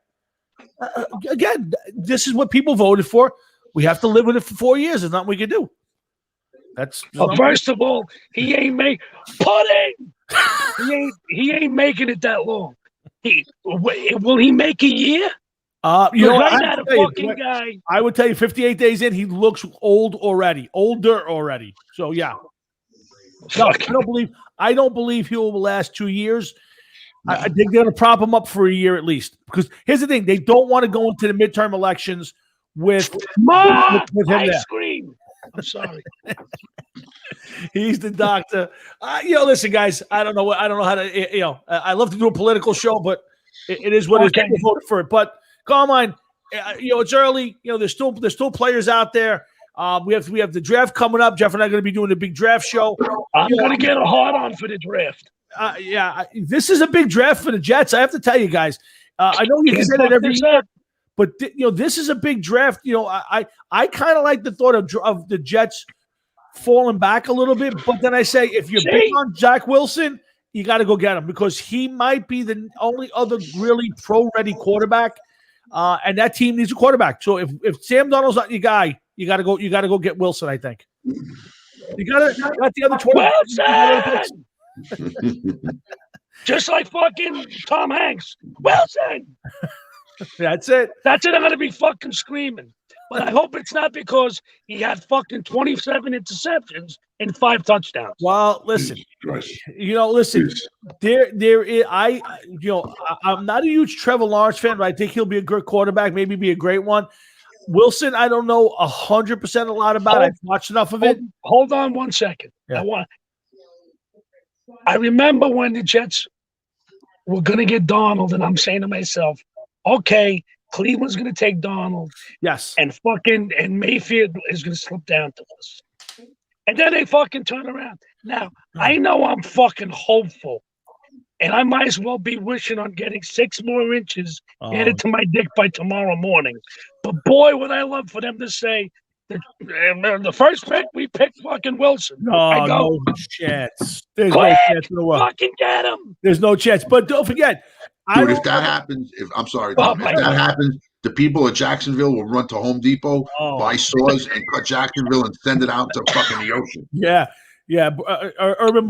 Again, this is what people voted for. We have to live with it for 4 years. There's nothing we can do. First of all, he ain't pudding. He ain't making it that long. Will he make a year? Guy. I would tell you, 58 days in, he looks older already. So yeah, no, I don't believe he will last 2 years. I think they're going to prop him up for a year at least. Because here's the thing: they don't want to go into the midterm elections with him there. Cream. I'm sorry. He's the doctor. Listen, guys. I don't know how to. I love to do a political show, but it is what it is. People voted for it. But Carmine, it's early. There's still players out there. We have the draft coming up. Jeff and I are going to be doing a big draft show. I'm going to get a hard on for the draft. This is a big draft for the Jets. I have to tell you guys. I know you say that every year, but this is a big draft. I kind of like the thought of the Jets falling back a little bit, but then I say if you're big on Zach Wilson, you got to go get him because he might be the only other really pro-ready quarterback, and that team needs a quarterback. So if Sam Darnold's not your guy, you got to go get Wilson. I think you got the other 20. Wilson, just like fucking Tom Hanks. Wilson. That's it. I'm gonna be fucking screaming. But I hope it's not because he had fucking 27 interceptions and 5 touchdowns. Well, listen. There is. I'm not a huge Trevor Lawrence fan, but I think he'll be a good quarterback, maybe be a great one. Wilson, I don't know 100% a lot about. I've watched enough of it. Hold on 1 second. Yeah. I remember when the Jets were going to get Donald, and I'm saying to myself, okay, Cleveland's going to take Donald. Yes. And Mayfield is going to slip down to us. And then they fucking turn around. Now, I know I'm fucking hopeful, and I might as well be wishing on getting 6 more inches added to my dick by tomorrow morning. But boy, would I love for them to say, the first pick, we picked fucking Wilson. No chance. There's no chance in the world. Fucking get him. There's no chance. But don't forget. Dude, if that happens, if that happens, the people at Jacksonville will run to Home Depot, buy saws, and cut Jacksonville and send it out to fucking the ocean. Yeah. Urban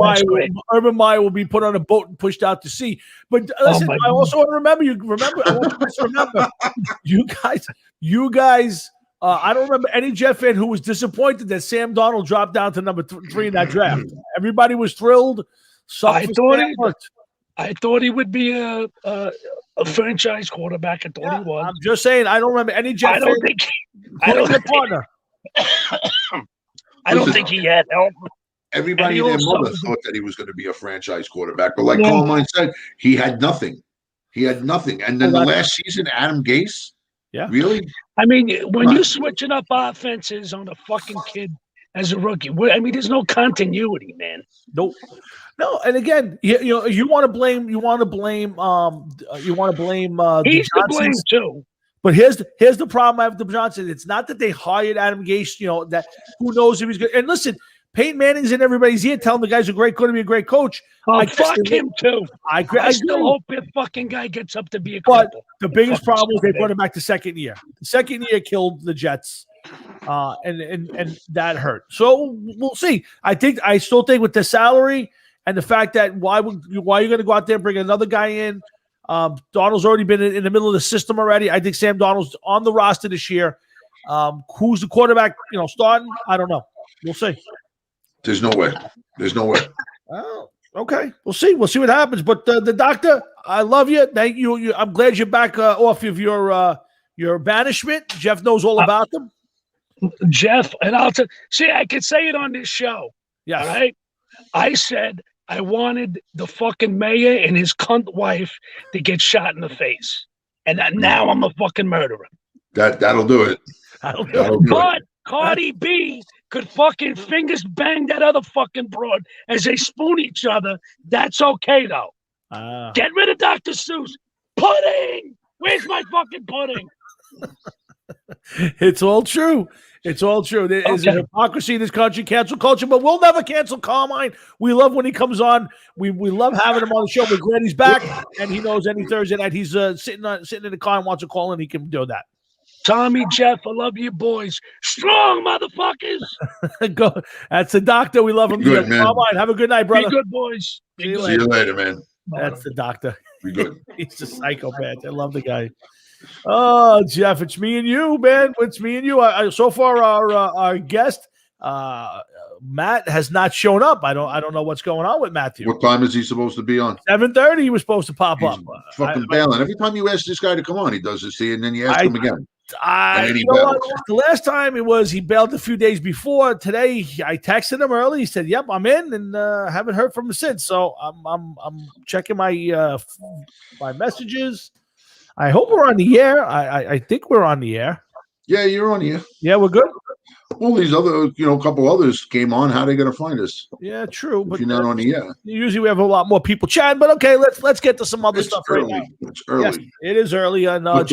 Meyer will be put on a boat and pushed out to sea. But listen, I also want to remember I want you to remember, you guys. I don't remember any Jet fan who was disappointed that Sam Darnold dropped down to number 3 in that draft. Everybody was thrilled. I thought he would be a franchise quarterback. I thought he was. I'm just saying, I don't remember any Jet fan. I don't think he had help. Everybody and their mother thought that he was going to be a franchise quarterback. But like Carmine said, he had nothing. And then the last season, Adam Gase. Yeah. Really? I mean, when you're switching up offenses on a fucking kid as a rookie, I mean, there's no continuity, man. Nope. No, and again, you want to blame. He's to blame too. But here's the problem I have with the Johnson. It's not that they hired Adam Gase. That who knows if he's good. And listen, Peyton Manning's in everybody's ear telling the guy's going to be a great coach. Fuck him too. I still hope that fucking guy gets up to be a coach. But the biggest problem is they brought him back the second year. The second year killed the Jets, and that hurt. So we'll see. I still think with the salary and the fact that why are you going to go out there and bring another guy in? Donald's already been in the middle of the system already. I think Sam Donald's on the roster this year. Who's the quarterback? Starting? I don't know. We'll see. There's no way. Oh, okay. We'll see. We'll see what happens. But the doctor, I love you. Thank you. I'm glad you're back off of your banishment. Jeff knows all about them. Jeff, and I can say it on this show. Yeah. All right. I said I wanted the fucking mayor and his cunt wife to get shot in the face, and now I'm a fucking murderer. That'll do it. But Cardi B could fucking fingers bang that other fucking broad as they spoon each other. That's okay, though. Get rid of Dr. Seuss. Pudding! Where's my fucking pudding? It's all true. It's all true. There is a hypocrisy in this country, cancel culture, but we'll never cancel Carmine. We love when he comes on. We love having him on the show. We're glad he's back, and he knows any Thursday night he's sitting in the car and wants to call in. He can do that. Tommy, Jeff, I love you boys. Strong motherfuckers. Go. That's the doctor. We love him. Good, man. Carmine, have a good night, brother. Be good, boys. See you later, man. That's the doctor. Be good. He's a psychopath. I love the guy. Oh, Jeff, it's me and you, man. It's me and you. So far, our guest, Matt, has not shown up. I don't know what's going on with Matthew. What time is he supposed to be on? 7:30. He was supposed to pop up. Fucking bailing. Every time you ask this guy to come on, he does this here, and then you ask him again. The last time he bailed a few days before. Today, I texted him early. He said, "Yep, I'm in," and haven't heard from him since. So I'm checking my my messages. I hope we're on the air. I think we're on the air. Yeah, you're on here. Yeah, we're good. All these other, a couple others came on. How are they going to find us? Yeah, true. But you're not on the air. Usually we have a lot more people chatting. But okay, let's get to some other stuff early. right now. It's early. Yes, it is early. And I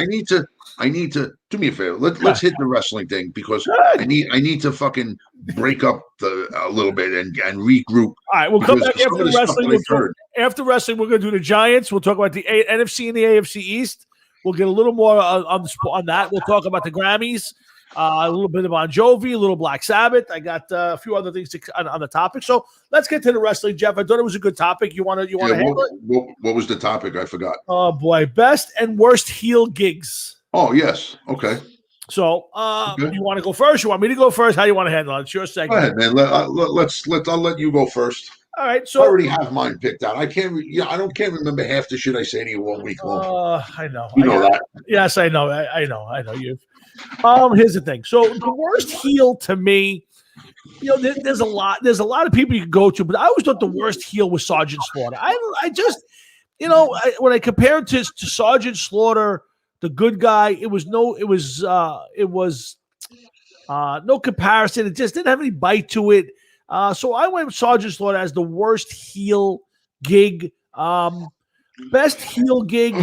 need to do me a favor. Let's hit the wrestling thing because I need to fucking break up a little bit and regroup. All right, we'll come back after the wrestling. After wrestling, we're going to do the Giants. We'll talk about the NFC and the AFC East. We'll get a little more on that. We'll talk about the Grammys, a little bit of Bon Jovi, a little Black Sabbath. I got a few other things on the topic. So let's get to the wrestling, Jeff. I thought it was a good topic. You want to handle it? What was the topic? I forgot. Oh boy, best and worst heel gigs. Oh yes, okay. So you want to go first? You want me to go first? How do you want to handle it? It's your segment. Go ahead, man. I'll let you go first. All right, so I already have mine picked out. I can't remember half the shit I say to you all week long. I know. You know that. Yes, I know. I know you. Here's the thing. So the worst heel to me, there's a lot of people you can go to, but I always thought the worst heel was Sergeant Slaughter. I just, when I compare it to Sergeant Slaughter, the good guy, it was no comparison. It just didn't have any bite to it. So I went with Sergeant Slaughter as the worst heel gig. Best heel gig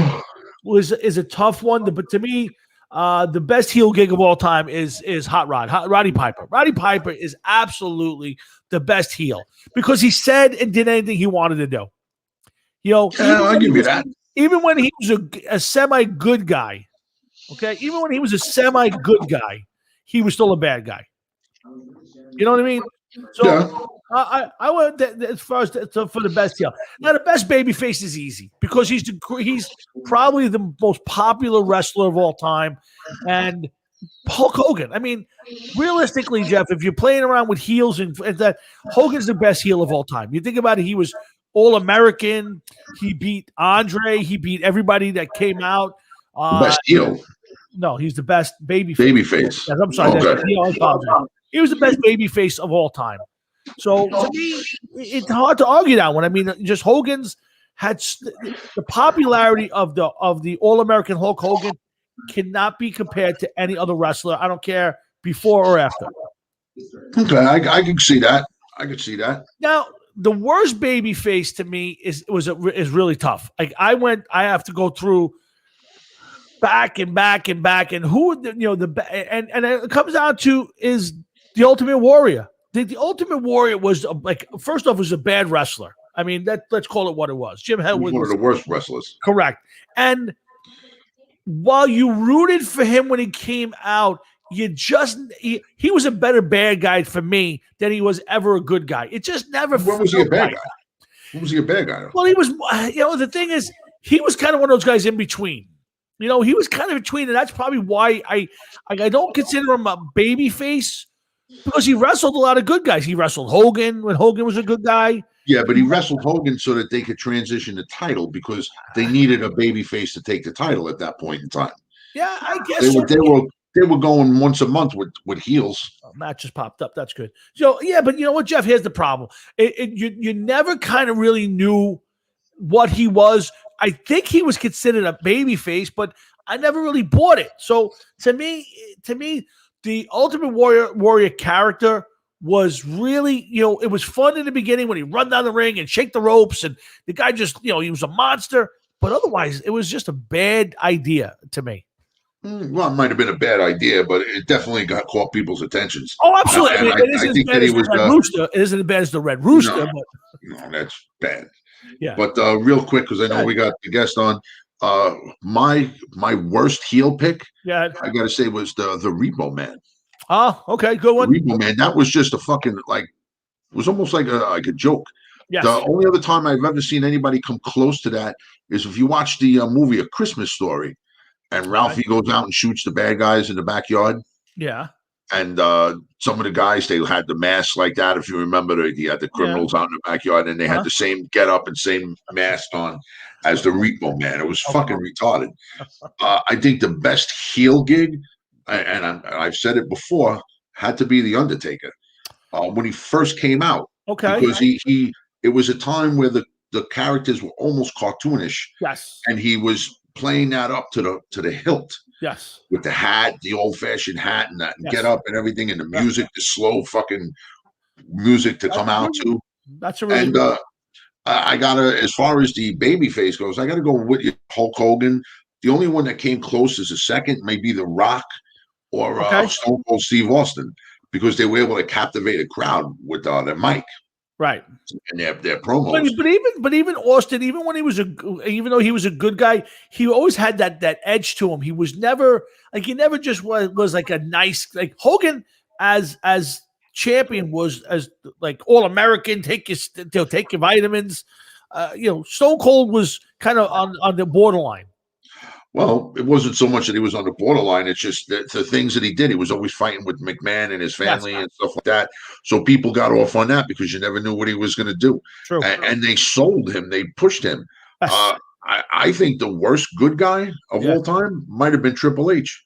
is a tough one, but to me, the best heel gig of all time is Roddy Piper. Roddy Piper is absolutely the best heel because he said and did anything he wanted to do. I'll give you that. Even when he was a semi-good guy, okay? Even when he was a semi-good guy, he was still a bad guy. You know what I mean? So yeah. I went as far as for the best heel. Now, the best babyface is easy because he's probably the most popular wrestler of all time. And Hulk Hogan. I mean, realistically, Jeff, if you're playing around with heels and that, Hogan's the best heel of all time. You think about it, he was All-American. He beat Andre. He beat everybody that came out. Best heel. No, he's the best babyface. Babyface. I'm sorry. Okay. He was the best babyface of all time. So to me, it's hard to argue that one. I mean, just Hogan's had the popularity of the All-American Hulk Hogan cannot be compared to any other wrestler. I don't care before or after. Okay, I can see that. I can see that. Now, the worst babyface to me is really tough. Like I have to go through back and who and it comes down to is the Ultimate Warrior. The Ultimate Warrior was first off was a bad wrestler. I mean let's call it what it was. Jim Head was one of the worst wrestlers. Correct. And while you rooted for him when he came out, he was a better bad guy for me than he was ever a good guy. It just never. When was he a bad guy? When was he a bad guy? Well, he was. The thing is, he was kind of one of those guys in between. He was kind of between, and that's probably why I don't consider him a baby face because he wrestled a lot of good guys. He wrestled Hogan when Hogan was a good guy. Yeah, but he wrestled Hogan so that they could transition the title because they needed a baby face to take the title at that point in time. Yeah, I guess they were going once a month with heels. Matt just popped up. That's good. So yeah, but you know what, Jeff? Here's the problem. You never kind of really knew what he was. I think he was considered a baby face, but I never really bought it. So to me, the Ultimate Warrior character was really, it was fun in the beginning when he run down the ring and shake the ropes, and the guy just, he was a monster. But otherwise, it was just a bad idea to me. Well, it might have been a bad idea, but it definitely caught people's attentions. Oh, absolutely. And I think that he was. It isn't as bad as the Red Rooster, but no, that's bad. Yeah. But real quick, because I know we got the guest on. My worst heel pick, I got to say, was the Repo Man. Oh, okay, good one. The Repo Man. That was just a fucking it was almost like a joke. Yes. The only other time I've ever seen anybody come close to that is if you watch the movie A Christmas Story, and Ralphie goes out and shoots the bad guys in the backyard. Yeah. And some of the guys, they had the masks like that. If you remember, he had the criminals out in the backyard, and they had the same get up and same mask on as the Repo Man. It was fucking retarded. I think the best heel gig, and I've said it before, had to be The Undertaker when he first came out. Okay. Because it was a time where the characters were almost cartoonish. Yes. And he was playing that up to the hilt. Yes. With the hat, the old-fashioned hat, and that get up and everything, and the music, the slow fucking music to come out to. That's a really good. I gotta, as far as the baby face goes, I gotta go with you, Hulk Hogan. The only one that came close as a second may be The Rock or Stone Cold Steve Austin, because they were able to captivate a crowd with their mic. Right. And their promos. But even Austin, even though he was a good guy, he always had that edge to him. He was never just was like a nice, like Hogan as champion was as like all American, take your vitamins. Stone Cold was kind of on the borderline. Well, it wasn't so much that he was on the borderline. It's just the things that he did. He was always fighting with McMahon and his family and stuff like that. So people got off on that because you never knew what he was going to do. True. And they sold him. They pushed him. Yes. I think the worst good guy of all time might have been Triple H.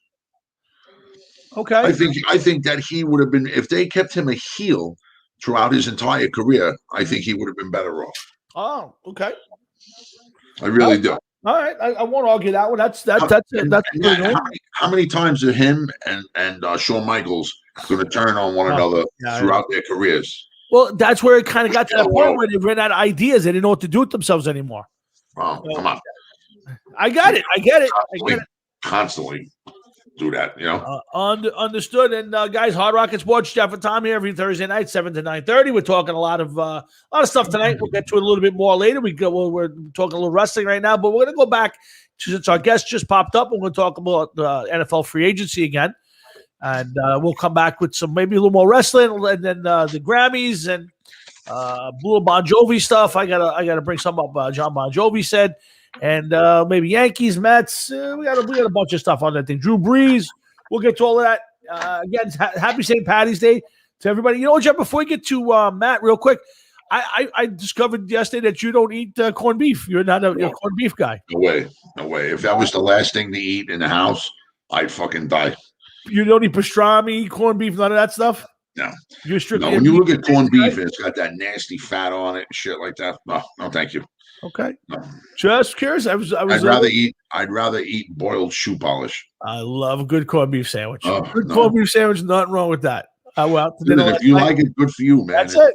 Okay. I think that he would have been, if they kept him a heel throughout his entire career, I think he would have been better off. Oh, okay. I really do. All right, I won't argue that one. That's how many times are him and Shawn Michaels going to turn on one another throughout their careers? Well, that's where it kind of got to that point where they ran out of ideas. They didn't know what to do with themselves anymore. Oh, come on! I get it. Constantly do that, Understood. And guys, Hard Rocket Sports, Jeff and Tom here every Thursday night, 7 to 9:30. We're talking a lot of stuff tonight. We'll get to it a little bit more later. We're talking a little wrestling right now, but we're going to go back since our guest just popped up. We're going to talk about NFL free agency again, and we'll come back with maybe a little more wrestling, and then the Grammys and Blue Bon Jovi stuff. I gotta bring some up. John Bon Jovi said. And maybe Yankees, Mets. We got a bunch of stuff on that thing. Drew Brees. We'll get to all of that. Again, happy St. Patty's Day to everybody. You know what, Jeff? Before we get to Matt, real quick, I discovered yesterday that you don't eat corned beef. You're not a corned beef guy. No way. If that was the last thing to eat in the house, I'd fucking die. You don't eat pastrami, corned beef, none of that stuff? No. You're strictly when you look at corned beef and it's got that nasty fat on it and shit like that, no, thank you. Okay. No. Just curious. I'd rather eat boiled shoe polish. I love a good corned beef sandwich. Corned beef sandwich, nothing wrong with that. If you like it, good for you, man. That's it.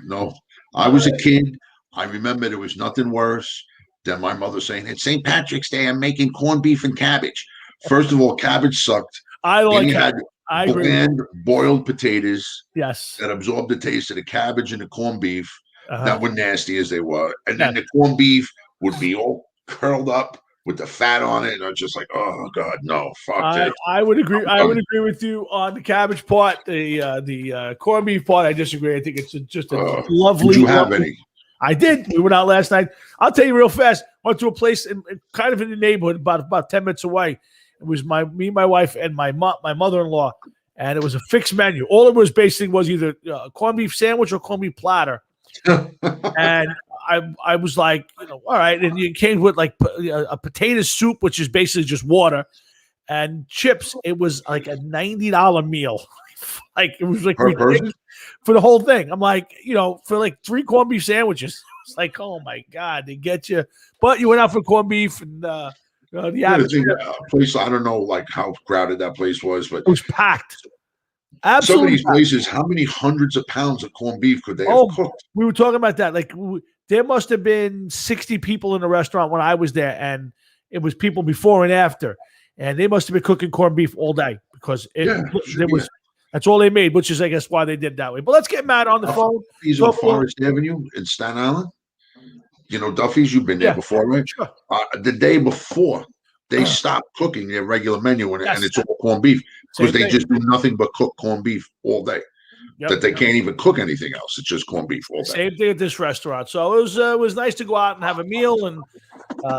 No, I was a kid. I remember there was nothing worse than my mother saying, "It's St. Patrick's Day. I'm making corned beef and cabbage." First of all, cabbage sucked. I like it. I agree. Bland boiled potatoes. Yes. That absorbed the taste of the cabbage and the corned beef. That were nasty as they were. And then the corned beef would be all curled up with the fat on it. And I was just like, oh, God, no. Fuck that. I would agree. I would agree with you on the cabbage part. The corned beef part, I disagree. I think it's just a lovely. Did you have any? I did. We went out last night. I'll tell you real fast. Went to a place kind of in the neighborhood, about 10 minutes away. It was me, my wife, and my mother-in-law. And it was a fixed menu. All it was basically was either a corned beef sandwich or corned beef platter. And I was like, all right. And it came with like a potato soup, which is basically just water, and chips. It was like a $90 meal. Like it was like for the whole thing. I'm like, for like 3 corned beef sandwiches. It's like, oh my God, they get you. But you went out for corned beef and the place. I don't know like how crowded that place was, but it was packed. Absolutely. Some of these places, how many hundreds of pounds of corned beef could they have cooked? We were talking about that. Like there must have been 60 people in the restaurant when I was there, and it was people before and after, and they must have been cooking corned beef all day because that's all they made, which is, I guess, why they did it that way. But let's get Matt on the phone. He's on Forest Avenue in Staten Island. You know, Duffy's, you've been there before, right? Sure. The day before, they stopped cooking their regular menu, and it's all corned beef because they just do nothing but cook corned beef all day. Yep. That they can't even cook anything else. It's just corned beef all day. Same thing at this restaurant. So it was nice to go out and have a meal, and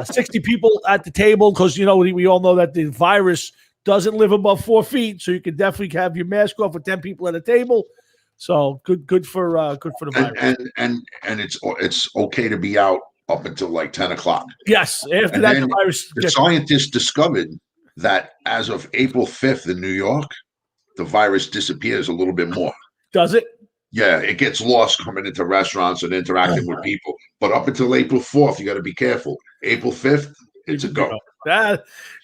60 people at the table because, you know, we all know that the virus doesn't live above 4 feet, so you can definitely have your mask off with 10 people at a table. So good for the virus. And it's okay to be out up until like 10 o'clock. Yes, after that, the virus. The scientists discovered that as of April 5th in New York, the virus disappears a little bit more. Does it? Yeah, it gets lost coming into restaurants and interacting with people. But up until April 4th, you got to be careful. April 5th, it's a go. You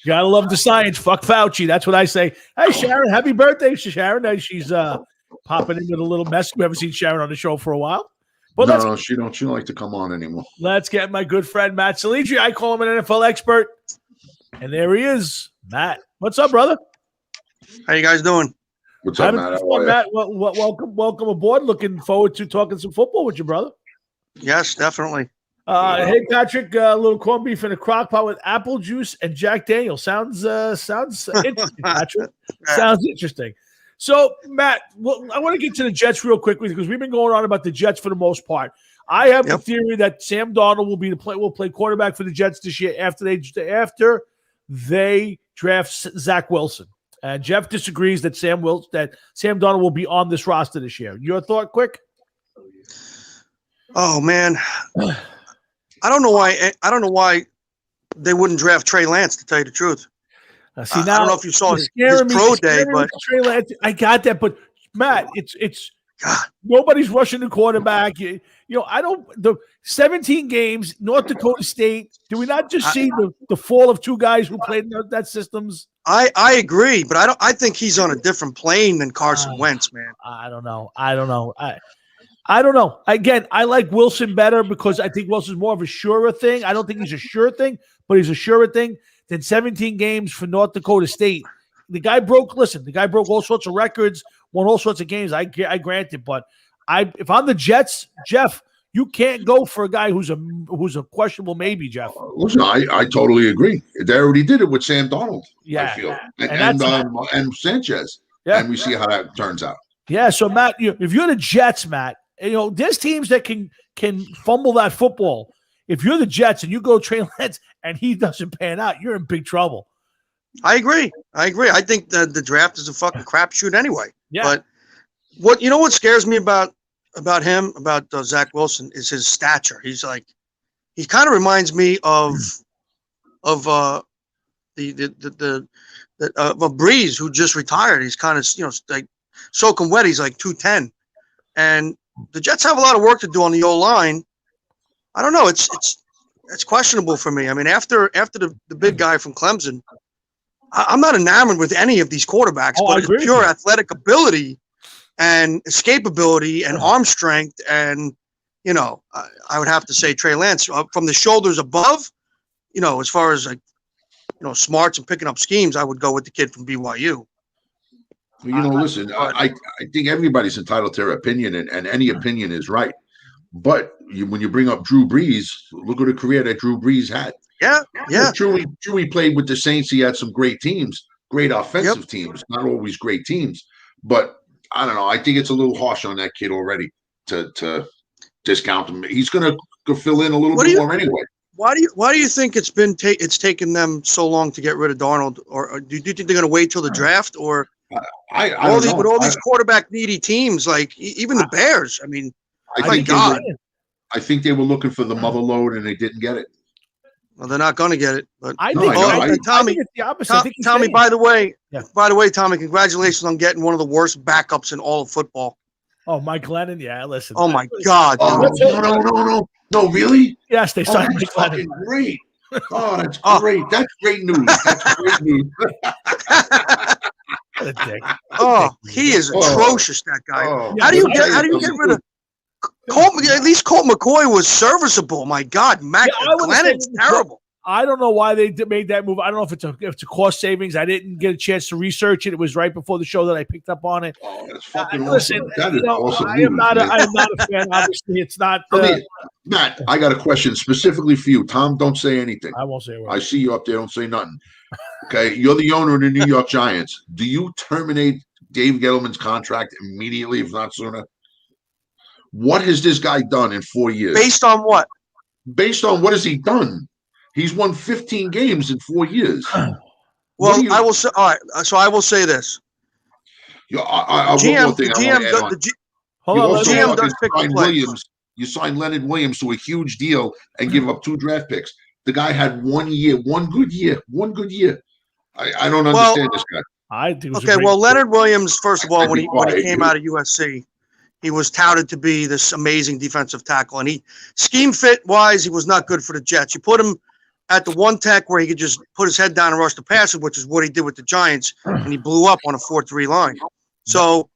gotta love the science. Fuck Fauci. That's what I say. Hey, Sharon, happy birthday, Sharon. She's popping in with a little mess. We haven't seen Sharon on the show for a while. But no, she don't like to come on anymore. Let's get my good friend Matt Salidri. I call him an NFL expert. And there he is. Matt. What's up, brother? How you guys doing? What's up, Matt? Matt, welcome aboard. Looking forward to talking some football with you, brother. Yes, definitely. Hey, Patrick, a little corned beef in a crock pot with apple juice and Jack Daniels. Sounds interesting, Patrick. Sounds interesting. So, Matt, I want to get to the Jets real quickly because we've been going on about the Jets for the most part. I have the theory that Sam Darnold will play quarterback for the Jets this year after they draft Zach Wilson. And Jeff disagrees that Sam Darnold will be on this roster this year. Your thought, quick? Oh man, I don't know why they wouldn't draft Trey Lance. To tell you the truth, now, I don't know if you saw his pro day, but Trey Lance, I got that. But Matt, it's nobody's rushing the quarterback. You know, the 17 games, North Dakota State. Do we not just see the fall of two guys who played in that systems? I agree, but I think he's on a different plane than Carson Wentz, man. I don't know. I don't know. Again, I like Wilson better because I think Wilson's more of a surer thing. I don't think he's a sure thing, but he's a surer thing than 17 games for North Dakota State. The guy broke all sorts of records, won all sorts of games. I grant it, but if I'm the Jets, Jeff, you can't go for a guy who's a questionable maybe, Jeff. Listen, I totally agree. They already did it with Sam Darnold, I feel, and Sanchez. Yeah. And we see how that turns out. Yeah, so Matt, if you're the Jets, Matt, there's teams that can fumble that football. If you're the Jets and you go Trey Lance and he doesn't pan out, you're in big trouble. I agree. I think the draft is a fucking crapshoot anyway. Yeah. But what scares me about Zach Wilson is his stature. He kind of reminds me of Breeze, who just retired. He's kind of like soaking wet. He's like 210, and the Jets have a lot of work to do on the O-line. I don't know. It's questionable for me. I mean, after the big guy from Clemson, I'm not enamored with any of these quarterbacks, but it's pure athletic ability and escapability and arm strength. And, I would have to say Trey Lance from the shoulders above, as far as smarts and picking up schemes, I would go with the kid from BYU. Listen, I think everybody's entitled to their opinion, and any opinion is right. But when you bring up Drew Brees, look at the career that Drew Brees had. Yeah. Drew played with the Saints. He had some great teams, great offensive teams, not always great teams. But I don't know. I think it's a little harsh on that kid already to discount him. He's going to fill in a little bit more anyway. Why do you think it's taken them so long to get rid of Darnold? Or do you think they're going to wait till the draft? Or with all these quarterback needy teams, like even the Bears? I mean, I think they were looking for the mother load and they didn't get it. Well, they're not going to get it. But I think Tommy, it's the opposite. Tommy, by the way, Tommy, congratulations on getting one of the worst backups in all of football. Oh, Mike Lennon, yeah. Listen. Oh my God. No, really? Yes, they signed Mike Lennon. Great. Oh, that's great. That's great news. That's great news. Oh, he is atrocious. That guy. How do you get rid of? At least Colt McCoy was serviceable. My God, Glennon's terrible. I don't know why they made that move. I don't know if it's a cost savings. I didn't get a chance to research it. It was right before the show that I picked up on it. Oh, that's fucking listen, awesome. That is awesome. I am not a fan. Obviously, it's not. Matt, I got a question specifically for you. Tom, don't say anything. I won't say a word. I see you up there. Don't say nothing. Okay, you're the owner of the New York Giants. Do you terminate Dave Gettleman's contract immediately, if not sooner? What has this guy done in 4 years? Based on what? Based on what has he done? He's won 15 games in 4 years. Well, I will say. All right, so I will say this. One more thing GM does pick the players. You signed Leonard Williams to a huge deal and give up 2 draft picks. The guy had 1 year, one good year. I don't understand this guy. Leonard Williams, first of all, when he came out of USC, he was touted to be this amazing defensive tackle, and scheme fit wise, he was not good for the Jets. You put him at the one tech where he could just put his head down and rush the passer, which is what he did with the Giants, and he blew up on a 4-3 line. So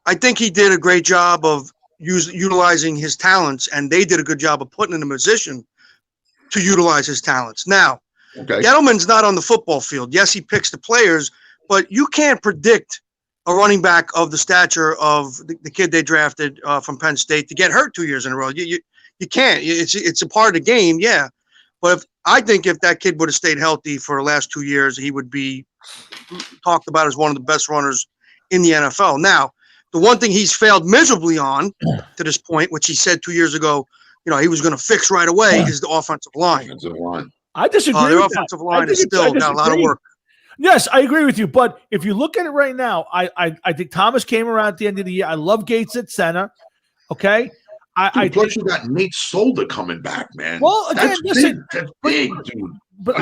I think he did a great job of utilizing his talents, and they did a good job of putting him in a position to utilize his talents. Now, Gettleman's not on the football field. Yes, he picks the players, but you can't predict a running back of the stature of the kid they drafted from Penn State to get hurt 2 years in a row. You can't. It's a part of the game, yeah. But I think if that kid would have stayed healthy for the last 2 years, he would be talked about as one of the best runners in the NFL. Now, the one thing he's failed miserably on to this point, which he said 2 years ago, he was going to fix right away, is the offensive line. I disagree. The offensive line is still got a lot of work. Yes, I agree with you. But if you look at it right now, I think Thomas came around at the end of the year. I love Gates at center. Okay. Plus you got Nate Solder coming back, man. Well, again, listen, that's big, dude. But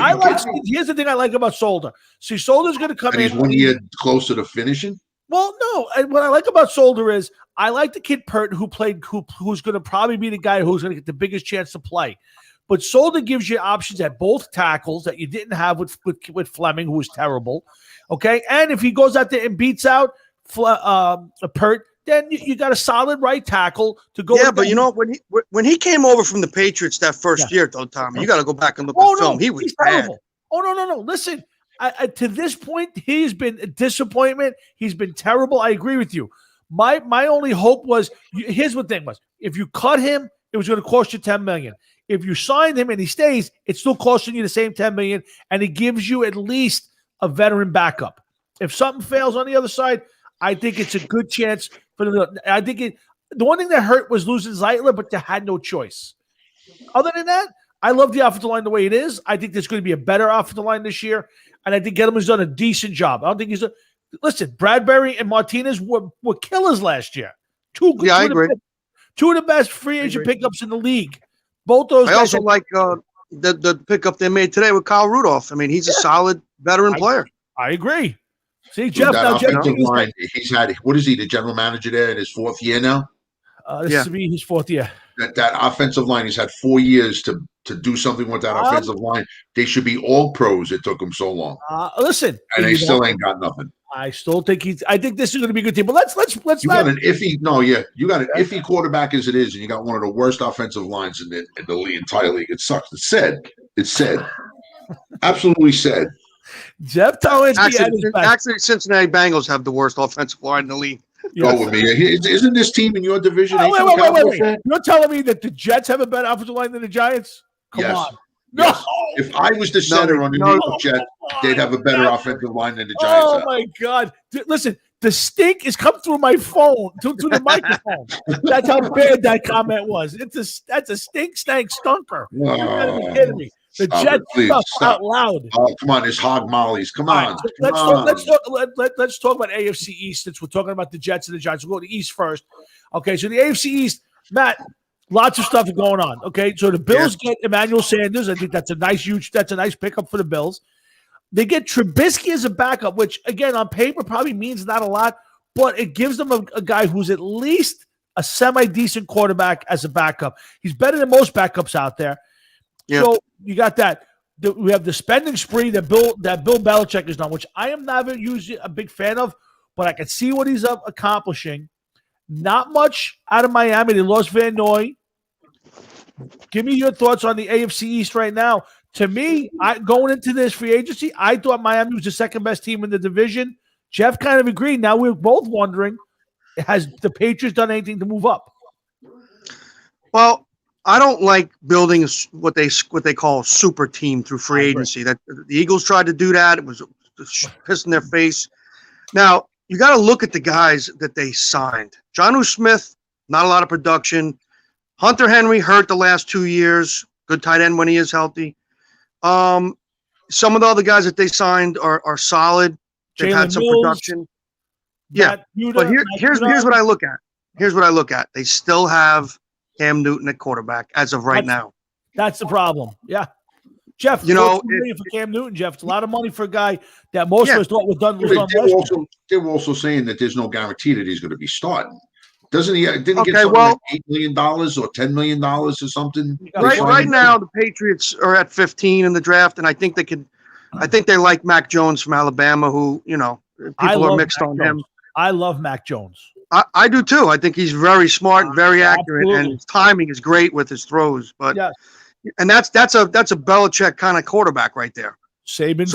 here's the thing I like about Solder. See, Solder's going to come in. He's 1 year closer to finishing. Well, no. And what I like about Solder is I like the kid Pert who's going to probably be the guy who's going to get the biggest chance to play. But Solder gives you options at both tackles that you didn't have with Fleming, who was terrible. Okay, and if he goes out there and beats out Pert, then you got a solid right tackle to go. Yeah, but when he came over from the Patriots that first year, though, Tommy, you got to go back and look at film. He was bad. Terrible. Oh no! Listen, to this point, he's been a disappointment. He's been terrible. I agree with you. My only hope was here's what the thing was: if you cut him, it was going to cost you $10 million. If you sign him and he stays, it's still costing you the same $10 million, and it gives you at least a veteran backup. If something fails on the other side, I think it's a good chance for the. I think the one thing that hurt was losing Zeitler, but they had no choice. Other than that, I love the offensive line the way it is. I think there's going to be a better offensive line this year, and I think Gettleman's done a decent job. I don't think listen, Bradbury and Martinez were killers last year. I agree. Two of the best free agent pickups in the league. Both those. I also like the pickup they made today with Kyle Rudolph. I mean, he's a solid veteran player. I agree. See, Jeff. Line, he's had. What is he? The general manager there in his 4th year now. This will be his 4th year. That offensive line, he's had 4 years to do something with that offensive line. They should be all pros. It took them so long. Listen, and they still ain't got nothing. I still think I think this is going to be a good team. But let's. You got an iffy. No, yeah, you got an iffy quarterback as it is, and you got one of the worst offensive lines in the league, entire league. It sucks. It's sad. Absolutely sad. Jeff Towns. Actually, Cincinnati Bengals have the worst offensive line in the league. Yes. Go with me. Isn't this team in your division? Wait. You're telling me that the Jets have a better offensive line than the Giants? Come on. Yes. No. If I was the center on the New York Jets, they'd have a better offensive line than the Giants have. Oh, my God. Listen, the stink is come through my phone, to the microphone. That's how bad that comment was. That's a stank stunker. You gotta be kidding me. The Jets stuff out loud. Oh, come on, there's hog mollies. Come on. Let's talk about AFC East since we're talking about the Jets and the Giants. We'll go to East first. Okay, so the AFC East, Matt, lots of stuff going on. Okay, so the Bills get Emmanuel Sanders. I think that's a nice pickup for the Bills. They get Trubisky as a backup, which again on paper probably means not a lot, but it gives them a guy who's at least a semi-decent quarterback as a backup. He's better than most backups out there. Yeah. So you got that. We have the spending spree that Bill Belichick has done, which I am not usually a big fan of, but I can see what he's accomplishing. Not much out of Miami. They lost Van Noy. Give me your thoughts on the AFC East right now. To me, going into this free agency, I thought Miami was the second best team in the division. Jeff kind of agreed. Now we're both wondering, has the Patriots done anything to move up? Well, I don't like building what they call a super team through free agency. That the Eagles tried to do that. It was piss in their face. Now, you got to look at the guys that they signed. Jonnu Smith, not a lot of production. Hunter Henry hurt the last 2 years. Good tight end when he is healthy. Some of the other guys that they signed are solid. They've had some production. Yeah, but here's what I look at. Here's what I look at. They still have Cam Newton at quarterback as of right now. That's the problem. Yeah. Jeff, you know, for Cam Newton, Jeff, it's a lot of money for a guy that most of us thought was done. They were also saying that there's no guarantee that he's going to be starting. Doesn't he? Didn't get something like $8 million or $10 million or something. Right now, the Patriots are at 15 in the draft, and I think they could. I think they like Mac Jones from Alabama, who people are mixed on him. I love Mac Jones. I do too. I think he's very smart and very accurate, and his timing is great with his throws. But and that's a Belichick kind of quarterback right there. Saban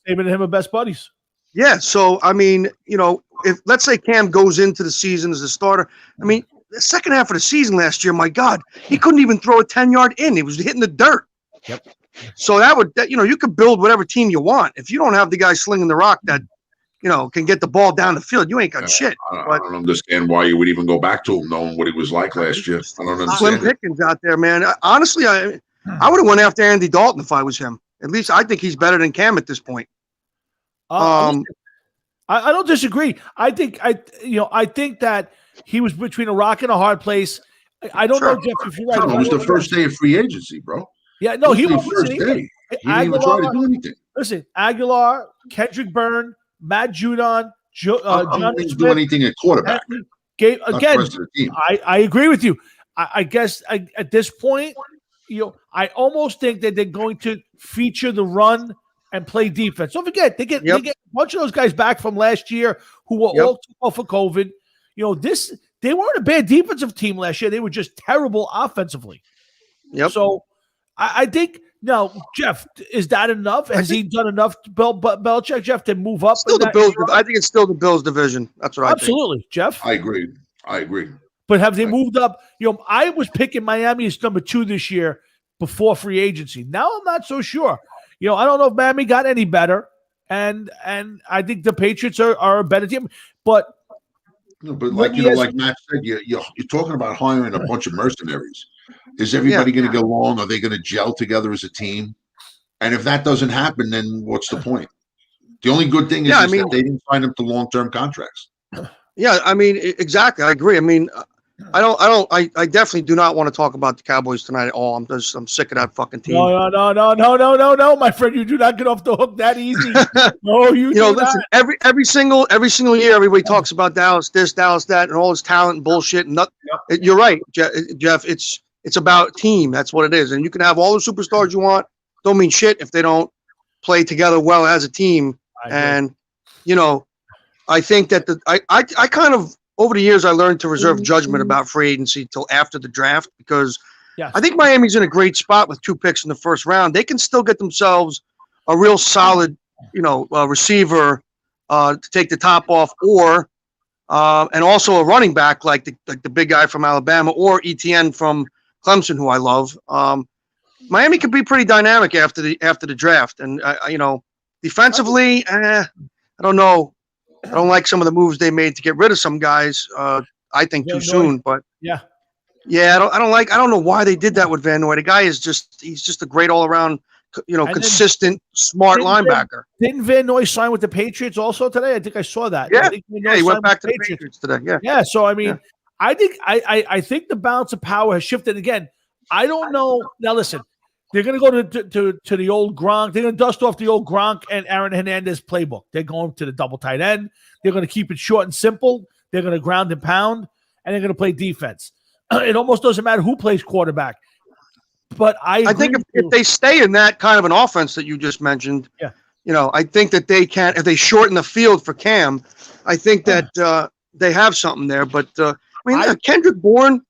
and him are best buddies. Yeah. So I mean, if let's say Cam goes into the season as a starter, I mean, the second half of the season last year, my God, he couldn't even throw a 10-yard in. He was hitting the dirt. Yep. So you could build whatever team you want. If you don't have the guy slinging the rock that can get the ball down the field, you ain't got shit. I don't understand why you would even go back to him, knowing what he was like last year. I don't understand. Slim Pickens out there, man. Honestly, I would have went after Andy Dalton if I was him. At least I think he's better than Cam at this point. I don't disagree. I think that he was between a rock and a hard place. I don't know, Jeff, if you're right. It was the first day of free agency, bro. Yeah, no, he was the first day. He didn't even try to do anything. Listen, Aguilar, Kendrick Byrne, Matt Judon, John didn't do anything at quarterback. I agree with you. I guess at this point, I almost think that they're going to feature the run and play defense. Don't forget, they get a bunch of those guys back from last year who were all too off for COVID. They weren't a bad defensive team last year. They were just terrible offensively. Yep. So I think now, Jeff, is that enough? Has he done enough, Belichick, Jeff, to move up? Still the Bills. I think it's still the Bills division. That's what I think. Absolutely, Jeff. I agree. But have they moved up? I was picking Miami as number 2 this year before free agency. Now I'm not so sure. I don't know if Miami got any better, and I think the Patriots are a better team. But like Matt said, you're talking about hiring a bunch of mercenaries. Is everybody going to get along? Are they going to gel together as a team? And if that doesn't happen, then what's the point? The only good thing is that they didn't sign them to long-term contracts. Yeah, I mean, exactly. I agree. I mean, I definitely do not want to talk about the Cowboys tonight at all. I'm sick of that fucking team. No, my friend, you do not get off the hook that easy. No, you do listen, not. every single year, everybody talks about Dallas this, Dallas that, and all this talent and bullshit. And you're right, Jeff. It's about team. That's what it is. And you can have all the superstars you want. Don't mean shit if they don't play together well as a team. And I think that I kind of over the years I learned to reserve judgment about free agency till after the draft because I think Miami's in a great spot with 2 picks in the first round. They can still get themselves a real solid, receiver to take the top off, or and also a running back like the big guy from Alabama or Etienne from Clemson, who I love. Miami could be pretty dynamic after the draft, and defensively, I don't know. I don't like some of the moves they made to get rid of some guys. I think too soon, but I don't know why they did that with Van Noy. The guy he's just a great all around, consistent, smart linebacker. Didn't Van Noy sign with the Patriots also today? I think I saw that. Yeah, he went back to the Patriots today. Yeah. So I mean, I think the balance of power has shifted again. I don't know. Now listen, they're going to go to the old Gronk. They're going to dust off the old Gronk and Aaron Hernandez playbook. They're going to the double tight end. They're going to keep it short and simple. They're going to ground and pound, and they're going to play defense. It almost doesn't matter who plays quarterback. But I think if they stay in that kind of an offense that you just mentioned, I think that they can. If they shorten the field for Cam, I think that they have something there. But I mean, Kendrick Bourne,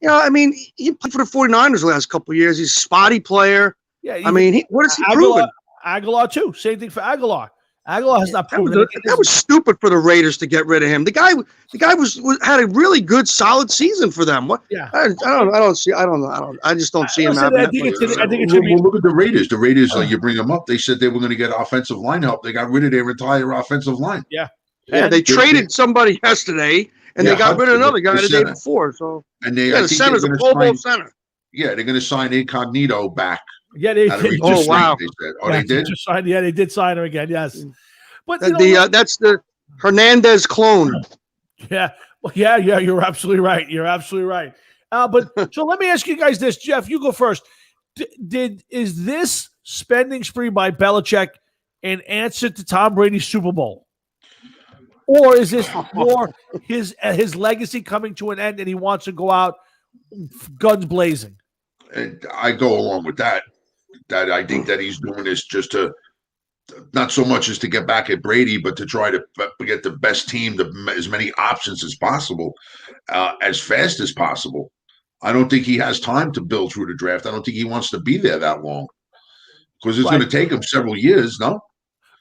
I mean, he played for the 49ers the last couple of years. He's a spotty player. Yeah, I mean, what has he proven? Aguilar too. Same thing for Aguilar. Aguilar has not proven that was stupid for the Raiders to get rid of him. The guy had a really good, solid season for them. What? Yeah, I just don't see him having. I think it's look at the Raiders. The Raiders, you bring them up. They said they were going to get offensive line help. They got rid of their entire offensive line. Yeah, they traded somebody yesterday, and they got rid of another guy the day before. So the center's a Pro Bowl center. Yeah, they're going to sign Incognito back. Yeah, they did. Wow! They said. They did. They did sign her again. Yes, but that's the Hernandez clone. Yeah, you're absolutely right. You're absolutely right. But so let me ask you guys this, Jeff. You go first. Is this spending spree by Belichick an answer to Tom Brady's Super Bowl, or is this more his legacy coming to an end and he wants to go out guns blazing? And I go along with that. That I think that he's doing this just to, not so much as to get back at Brady, but to try to get the best team, as many options as possible, as fast as possible. I don't think he has time to build through the draft. I don't think he wants to be there that long because it's going to take him several years, no?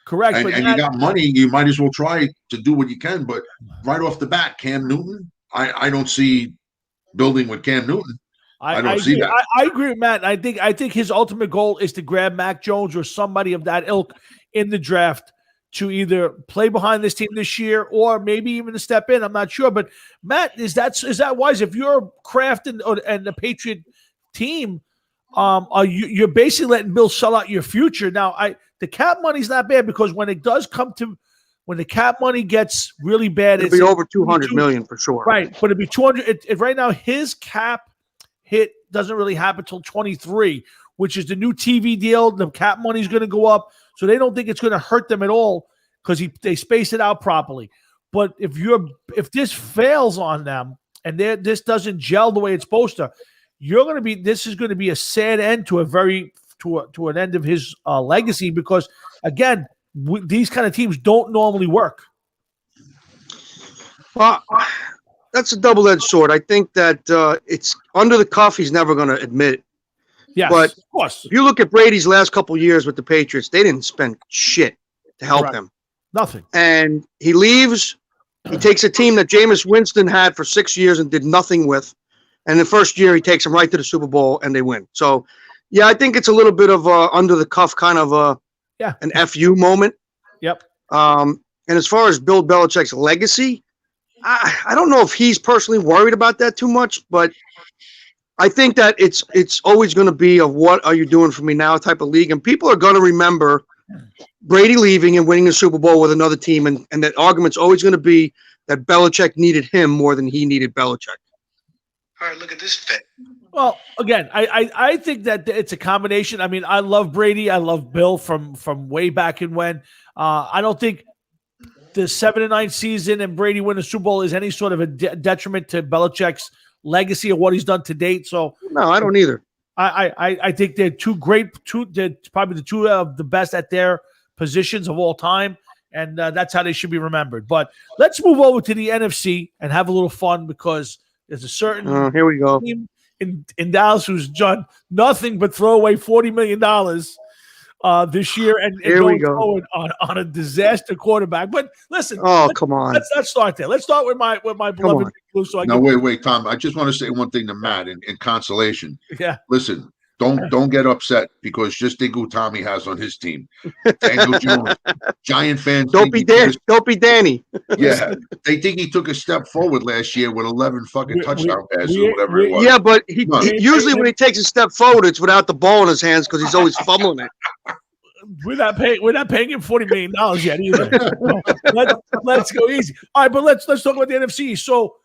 Correct. And you got money, you might as well try to do what you can. But right off the bat, Cam Newton, I don't see building with Cam Newton. I don't see that. I agree with Matt. I think his ultimate goal is to grab Mac Jones or somebody of that ilk in the draft to either play behind this team this year or maybe even to step in. I'm not sure, but Matt, is that wise? If you're Kraft and the Patriot team, you're basically letting Bill sell out your future. Now, the cap money's not bad because when the cap money gets really bad, it'll be over $200 million for sure. Right, but it'd be 200. If right now his cap hit doesn't really happen until 23, which is the new TV deal. The cap money is going to go up, so they don't think it's going to hurt them at all because they space it out properly. But if this fails on them and this doesn't gel the way it's supposed to, this is going to be a sad end to to an end of his legacy because again, these kind of teams don't normally work. Well, that's a double-edged sword. I think that it's under the cuff. He's never going to admit it. Yes, but of course. If you look at Brady's last couple of years with the Patriots, they didn't spend shit to help him. Nothing. And he leaves. He takes a team that Jameis Winston had for 6 years and did nothing with. And the first year, he takes them right to the Super Bowl, and they win. So, yeah, I think it's a little bit of under the cuff kind of an FU moment. Yep. And as far as Bill Belichick's legacy, I don't know if he's personally worried about that too much, but I think that it's always going to be a what are you doing for me now type of league. And people are going to remember Brady leaving and winning a Super Bowl with another team. And that argument's always going to be that Belichick needed him more than he needed Belichick. All right, look at this fit. Well, again, I think that it's a combination. I mean, I love Brady. I love Bill from way back in when. I don't think the 7-9 season and Brady win a Super Bowl is any sort of a detriment to Belichick's legacy of what he's done to date. So no, I don't either. I think they're they're probably the two of the best at their positions of all time, and that's how they should be remembered. But let's move over to the NFC and have a little fun because there's a certain here we go team in Dallas who's done nothing but throw away $40 million this year and going forward on a disaster quarterback. But listen, come on. Let's start there. Let's start with my beloved Blue. So wait, Tom. I just want to say one thing to Matt in consolation. Yeah. Listen, don't get upset because just think who Tommy has on his team. Daniel Jones. Giant fans. Don't be Danny. Yeah. They think he took a step forward last year with 11 fucking touchdown passes or whatever it was. Yeah, but he usually when he takes a step forward, it's without the ball in his hands because he's always fumbling it. We're not paying him $40 million yet either. Let's go easy. All right, but let's talk about the NFC. So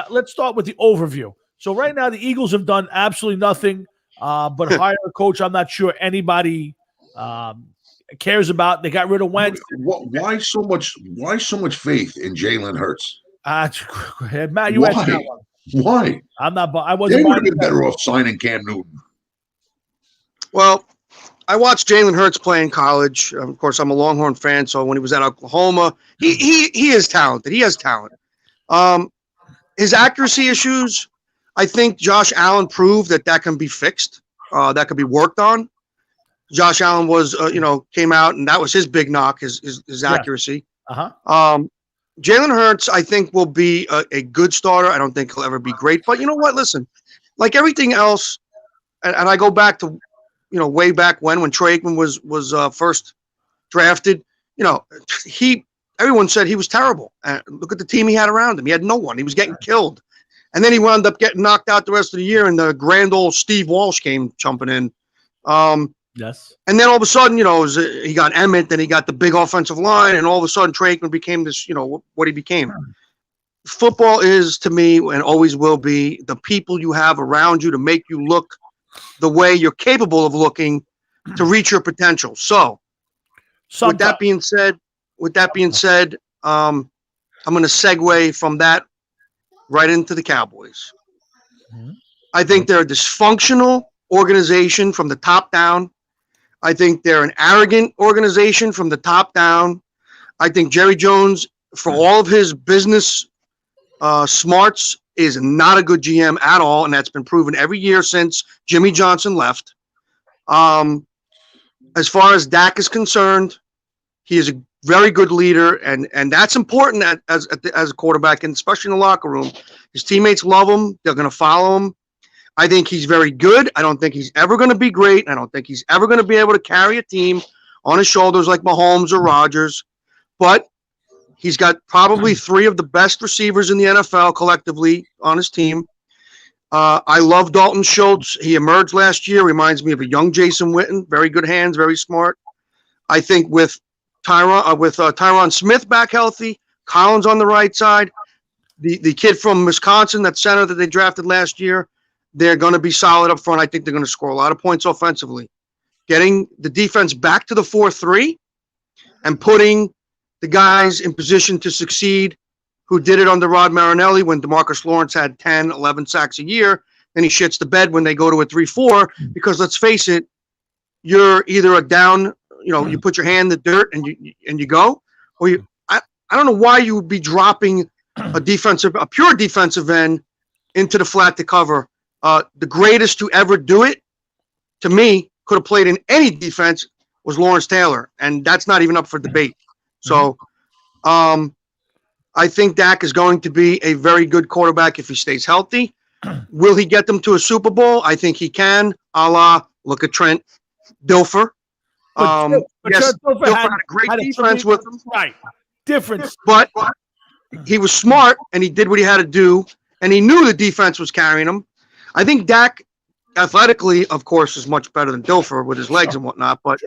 let's start with the overview. So right now the Eagles have done absolutely nothing but hire a coach I'm not sure anybody cares about. They got rid of Wentz. Why so much faith in Jalen Hurts? Matt, you asked that one. Why? I wasn't. They would have been better off signing Cam Newton. Well, I watched Jalen Hurts play in college. Of course, I'm a Longhorn fan, so when he was at Oklahoma, he is talented. He has talent. his accuracy issues, I think Josh Allen proved that can be fixed, that could be worked on. Josh Allen was, came out, and that was his big knock, his accuracy. Jalen Hurts, I think, will be a good starter. I don't think he'll ever be great. But you know what? Listen, like everything else, and I go back to, way back when Troy Aikman was first drafted, everyone said he was terrible. Look at the team he had around him. He had no one. He was getting killed. And then he wound up getting knocked out the rest of the year, and the grand old Steve Walsh came jumping in. Yes. And then all of a sudden, he got Emmett, then he got the big offensive line, and all of a sudden Troy Aikman became this, what he became. Football is, to me, and always will be, the people you have around you to make you look the way you're capable of looking to reach your potential. So, with that being said, I'm going to segue from that right into the Cowboys. I think they're a dysfunctional organization from the top down. I think they're an arrogant organization from the top down. I think Jerry Jones, for all of his business smarts, is not a good GM at all, and that's been proven every year since Jimmy Johnson left. As far as Dak is concerned, he is a very good leader, and that's important as a quarterback, and especially in the locker room. His teammates love him. They're going to follow him. I think he's very good. I don't think he's ever going to be great. I don't think he's ever going to be able to carry a team on his shoulders like Mahomes or Rodgers. But he's got probably three of the best receivers in the NFL collectively on his team. I love Dalton Schultz. He emerged last year. Reminds me of a young Jason Witten. Very good hands, very smart. I think with Tyron Smith back healthy, Collins on the right side, the kid from Wisconsin, that center that they drafted last year, they're going to be solid up front. I think they're going to score a lot of points offensively. Getting the defense back to the 4-3 and putting the guys in position to succeed who did it under Rod Marinelli when DeMarcus Lawrence had 10, 11 sacks a year. Then he shits the bed when they go to a 3-4 because, let's face it, you're either a down, you put your hand in the dirt and you go, or I don't know why you would be dropping a pure defensive end into the flat to cover. The greatest to ever do it, to me, could have played in any defense, was Lawrence Taylor, and that's not even up for debate. So I think Dak is going to be a very good quarterback if he stays healthy. Will he get them to a Super Bowl? I think he can, a la, look at Trent Dilfer. Yes, Dilfer had a great defense with him. Right. Difference. But he was smart, and he did what he had to do, and he knew the defense was carrying him. I think Dak, athletically, of course, is much better than Dilfer with his legs and whatnot, but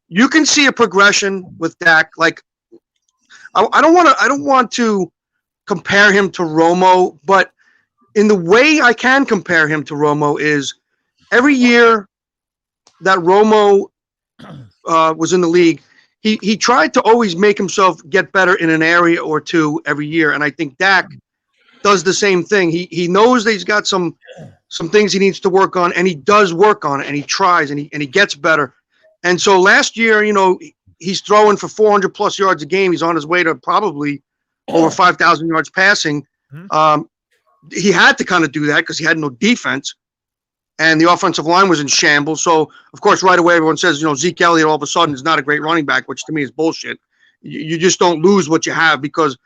you can see a progression with Dak. Like, I don't want to compare him to Romo, but in the way I can compare him to Romo is every year that Romo was in the league, he tried to always make himself get better in an area or two every year, and I think Dak does the same thing. He knows that he's got some things he needs to work on, and he does work on it, and he tries, and he gets better. And so last year, he's throwing for 400 plus yards a game. He's on his way to probably over 5,000 yards passing. He had to kind of do that because he had no defense, and the offensive line was in shambles. So, of course, right away everyone says, Zeke Elliott all of a sudden is not a great running back, which to me is bullshit. You just don't lose what you have because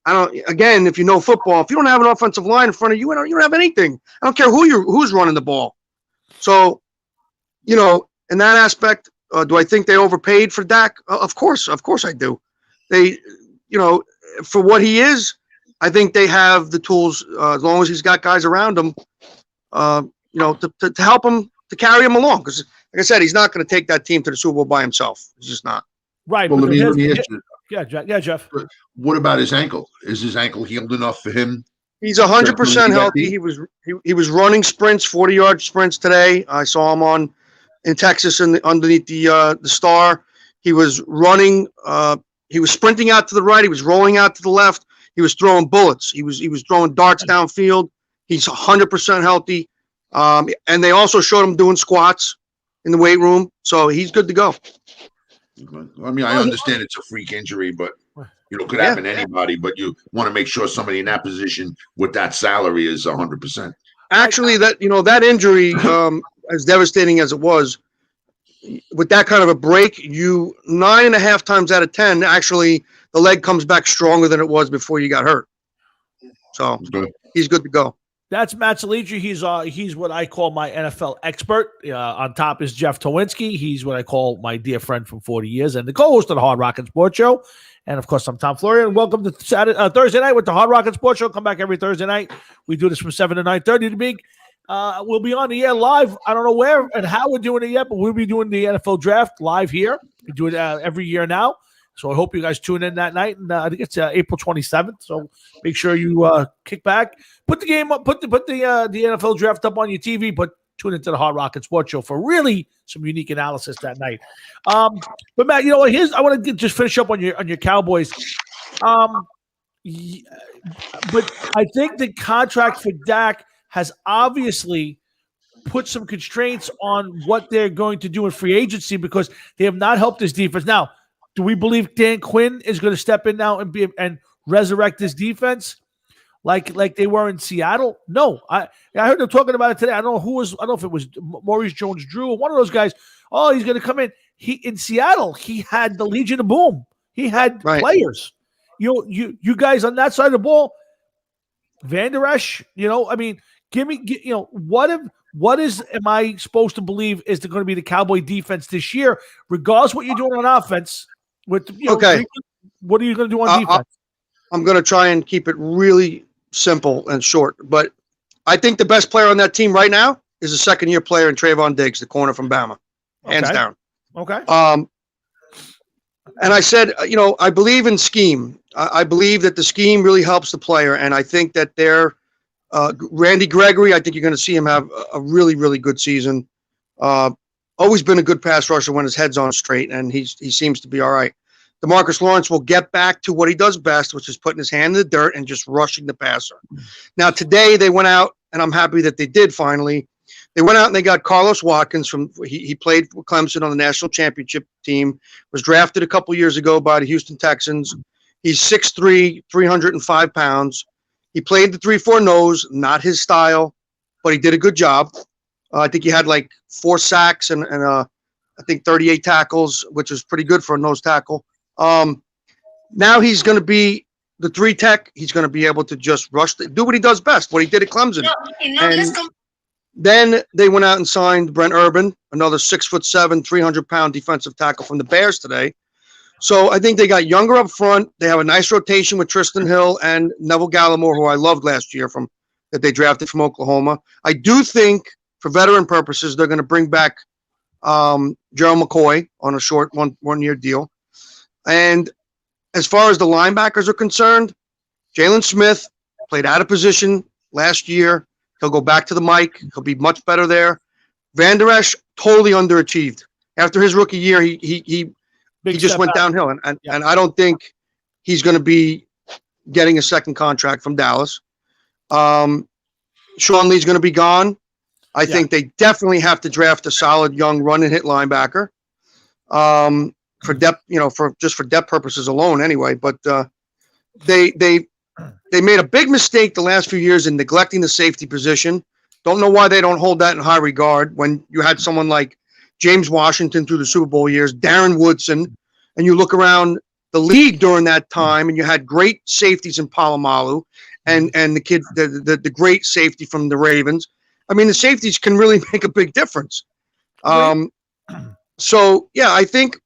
if you know football, if you don't have an offensive line in front of you, you don't have anything. I don't care who's running the ball. So, in that aspect, do I think they overpaid for Dak? Of course I do. They, for what he is, I think they have the tools as long as he's got guys around him, to help him, to carry him along. Because, like I said, he's not going to take that team to the Super Bowl by himself. He's just not. Right. Well, Yeah, Jeff. What about his ankle? Is his ankle healed enough for him? He's 100% healthy. He was running sprints, 40-yard sprints today. I saw him in Texas underneath the Star. He was running. He was sprinting out to the right. He was rolling out to the left. He was throwing bullets. He was throwing darts downfield. He's 100% healthy. And they also showed him doing squats in the weight room, so he's good to go. I mean, I understand it's a freak injury, but Could happen to anybody, but you want to make sure somebody in that position with that salary is 100%. Actually, that injury, as devastating as it was, with that kind of a break, 9.5 times out of 10, actually, the leg comes back stronger than it was before you got hurt. So he's good to go. That's Matt Salici. He's what I call my NFL expert. On top is Jeff Towinski. He's what I call my dear friend from 40 years and the co-host of the Hard Rock and Sports Show. And, of course, I'm Tom Florian. Welcome to Thursday night with the Hard Rock and Sports Show. Come back every Thursday night. We do this from 7 to 9:30 to be. We'll be on the air live. I don't know where and how we're doing it yet, but we'll be doing the NFL draft live here. We do it every year now. So I hope you guys tune in that night. And I think it's April 27th. So make sure you kick back. Put the game up. Put the NFL draft up on your TV. But tune into the Hard Rock and Sports Show for really some unique analysis that night. But Matt, I want to just finish up on your Cowboys. But I think the contract for Dak has obviously put some constraints on what they're going to do in free agency because they have not helped this defense. Now, do we believe Dan Quinn is going to step in now and resurrect this defense like they were in Seattle? No. I heard them talking about it today. I don't know if it was Maurice Jones-Drew or one of those guys. Oh, he's going to come in. In Seattle, he had the Legion of Boom. He had players. You guys on that side of the ball, Van Der Esch, am I supposed to believe is going to be the Cowboy defense this year, regardless of what you're doing on offense? What are you going to do on defense? I'm going to try and keep it really simple and short, but I think the best player on that team right now is a second-year player in Trayvon Diggs, the corner from Bama, hands down. Okay. And I said, I believe in scheme. I believe that the scheme really helps the player, and I think that Randy Gregory, I think you're going to see him have a really, really good season. Always been a good pass rusher when his head's on straight, and he seems to be all right. DeMarcus Lawrence will get back to what he does best, which is putting his hand in the dirt and just rushing the passer. Now, today they went out, and I'm happy that they did finally. They went out and they got Carlos Watkins he played for Clemson on the national championship team, was drafted a couple years ago by the Houston Texans. He's 6'3", 305 pounds. He played the 3-4 nose, not his style, but he did a good job. I think he had like 4 sacks and I think 38 tackles, which is pretty good for a nose tackle. Now he's going to be the 3 tech. He's going to be able to just do what he does best, what he did at Clemson. Then they went out and signed Brent Urban, another 6'7", 300-pound defensive tackle from the Bears today. So I think they got younger up front. They have a nice rotation with Tristan Hill and Neville Gallimore, who I loved last year that they drafted from Oklahoma. I do think, for veteran purposes, they're going to bring back Gerald McCoy on a short one-year deal. And as far as the linebackers are concerned, Jalen Smith played out of position last year. He'll go back to the mic. He'll be much better there. Van Der Esch totally underachieved. After his rookie year, he just went downhill. And I don't think he's going to be getting a second contract from Dallas. Sean Lee's going to be gone. I think they definitely have to draft a solid young run and hit linebacker. For depth, for depth purposes alone anyway. But they made a big mistake the last few years in neglecting the safety position. Don't know why they don't hold that in high regard when you had someone like James Washington through the Super Bowl years, Darren Woodson, and you look around the league during that time and you had great safeties in Palomalu and the kid, the great safety from the Ravens. I mean, the safeties can really make a big difference. So, yeah, I think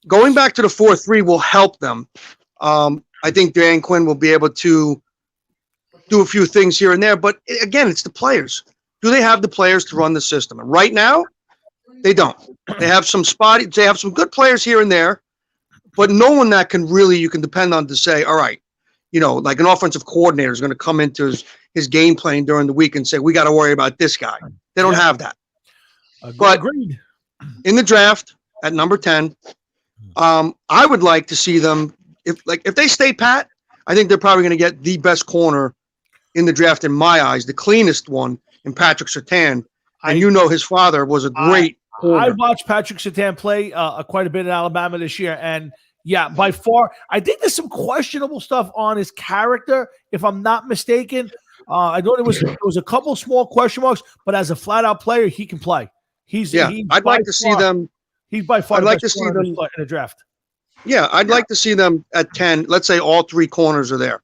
going back to the 4-3 will help them. I think Dan Quinn will be able to do a few things here and there. But, again, it's the players. Do they have the players to run the system? And right now, they don't. They have some good players here and there, but no one that you can depend on to say, all right, like an offensive coordinator is going to come into his game plan during the week and say, we got to worry about this guy. They don't have that. But in the draft at number 10, I would like to see them, if they stay pat, I think they're probably going to get the best corner in the draft in my eyes, the cleanest one in Patrick Surtain. And his father was a great corner. I watched Patrick Surtain play quite a bit in Alabama this year, and Yeah, by far. I think there's some questionable stuff on his character, if I'm not mistaken. I know there was a couple small question marks, but as a flat out player, he can play. He's I'd like to see them. He's by far I'd the like best to see corner them in the draft. Yeah, I'd like to see them at 10. Let's say all three corners are there.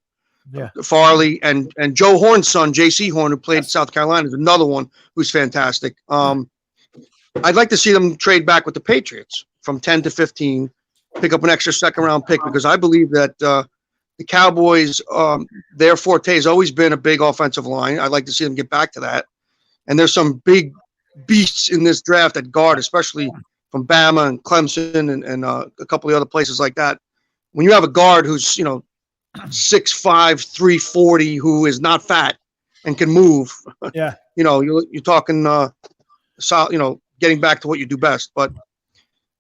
Yeah. Farley and Joe Horn's son, J.C. Horn, who played South Carolina, is another one who's fantastic. I'd like to see them trade back with the Patriots from 10 to 15, pick up an extra second-round pick, because I believe that the Cowboys, their forte has always been a big offensive line. I'd like to see them get back to that. And there's some big beasts in this draft at guard, especially from Bama and Clemson and a couple of other places like that. When you have a guard who's, 6'5", 340, who is not fat and can move, yeah, you're talking, getting back to what you do best. But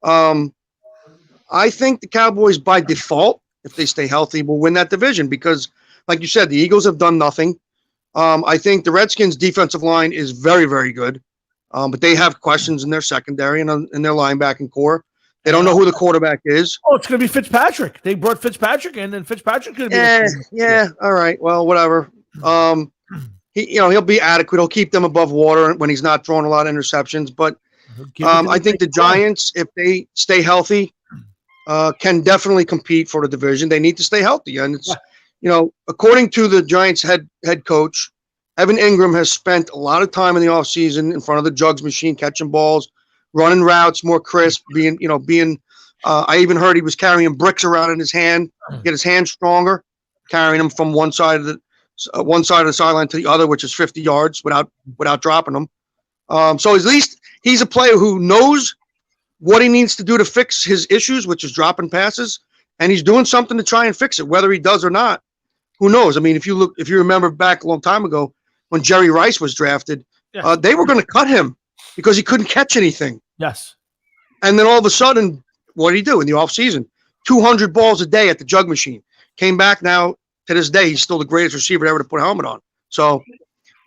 I think the Cowboys, by default, if they stay healthy, will win that division because, like you said, the Eagles have done nothing. I think the Redskins' defensive line is very, very good, but they have questions in their secondary and in their linebacking core. They don't know who the quarterback is. Oh, it's going to be Fitzpatrick. They brought Fitzpatrick in, and Fitzpatrick's going to be. Yeah. All right. Well, whatever. He'll be adequate. He'll keep them above water when he's not throwing a lot of interceptions. But I think the Giants, if they stay healthy, can definitely compete for the division. They need to stay healthy, and it's according to the Giants head coach, Evan Ingram has spent a lot of time in the offseason in front of the jugs machine, catching balls, running routes more crisp, I even heard he was carrying bricks around in his hand, get his hand stronger, carrying them from one side of the sideline to the other, which is 50 yards without dropping them. So at least he's a player who knows what he needs to do to fix his issues, which is dropping passes, and he's doing something to try and fix it. Whether he does or not, who knows? I mean, if you remember back a long time ago when Jerry Rice was drafted, they were going to cut him because he couldn't catch anything. Yes. And then all of a sudden, what did he do in the offseason? 200 balls a day at the jug machine. Came back now to this day, he's still the greatest receiver ever to put a helmet on. So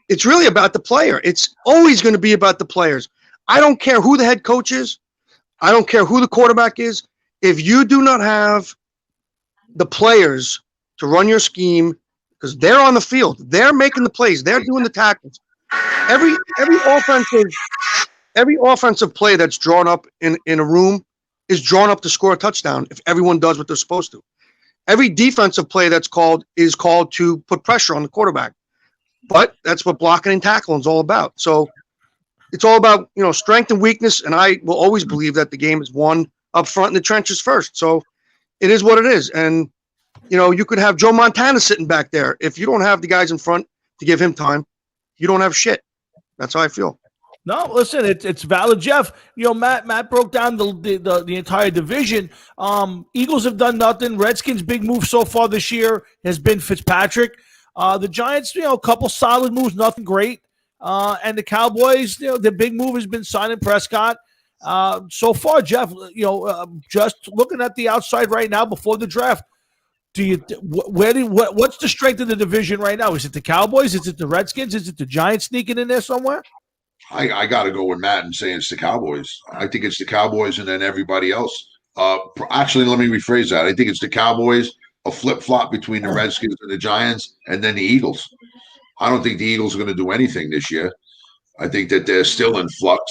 it's really about the player. It's always going to be about the players. I don't care who the head coach is. I don't care who the quarterback is. If you do not have the players to run your scheme, because they're on the field, they're making the plays, they're doing the tackles. Every offensive play that's drawn up in a room is drawn up to score a touchdown if everyone does what they're supposed to. Every defensive play that's called is called to put pressure on the quarterback. But that's what blocking and tackling is all about. So it's all about, strength and weakness, and I will always believe that the game is won up front in the trenches first. So it is what it is. And, you could have Joe Montana sitting back there. If you don't have the guys in front to give him time, you don't have shit. That's how I feel. No, listen, it's valid, Jeff. Matt broke down the entire division. Eagles have done nothing. Redskins' big move so far this year has been Fitzpatrick. The Giants, a couple solid moves, nothing great. And the Cowboys, the big move has been signing Prescott. So far, Jeff, just looking at the outside right now before the draft, what's the strength of the division right now? Is it the Cowboys? Is it the Redskins? Is it the Giants sneaking in there somewhere? I got to go with Matt and say it's the Cowboys. I think it's the Cowboys and then everybody else. Actually, let me rephrase that. I think it's the Cowboys, a flip-flop between the Redskins and the Giants, and then the Eagles. I don't think the Eagles are going to do anything this year. I think that they're still in flux.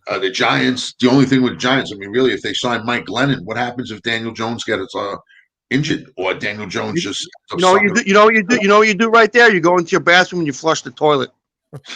The Giants, the only thing with the Giants, I mean, really, if they sign Mike Glennon, what happens if Daniel Jones gets injured or Daniel Jones just you know what you do right there? You go into your bathroom and you flush the toilet.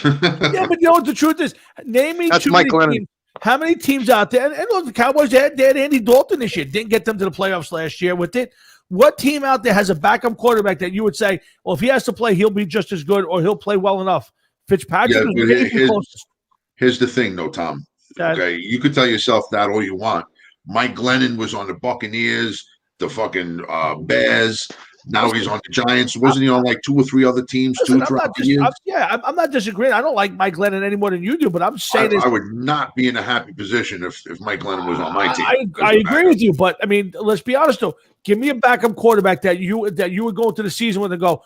Yeah, but what the truth is? Name me That's Mike Glennon. Teams. How many teams out there? And look, the Cowboys, they had Andy Dalton this year. Didn't get them to the playoffs last year with it. What team out there has a backup quarterback that you would say, well, if he has to play, he'll be just as good or he'll play well enough? Fitzpatrick is maybe closest. Here's the thing, though, Tom. Okay, you could tell yourself that all you want. Mike Glennon was on the Buccaneers, the fucking Bears. Now he's on the Giants. Wasn't he on like 2 or 3 other teams throughout the years? I'm not disagreeing. I don't like Mike Glennon any more than you do, but I'm saying I would not be in a happy position if Mike Glennon was on my team. I agree with you, but I mean, let's be honest though. Give me a backup quarterback that you would go into the season with and go,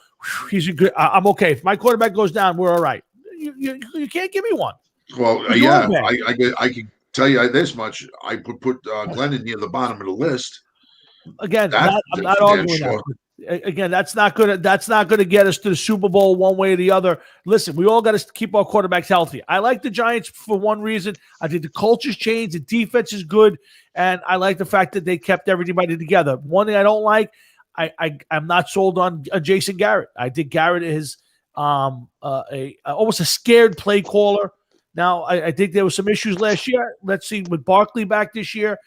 he's a good. I'm okay. If my quarterback goes down, we're all right. You can't give me one. Well, yeah, I can tell you this much. I would put Glennon near the bottom of the list. Again, I'm not arguing that. Again, that's not gonna get us to the Super Bowl one way or the other. Listen, we all got to keep our quarterbacks healthy. I like the Giants for one reason. I think the culture's changed, the defense is good, and I like the fact that they kept everybody together. One thing I don't like, I'm not sold on Jason Garrett. I think Garrett is almost a scared play caller. Now, I think there were some issues last year. Let's see with Barkley back this year.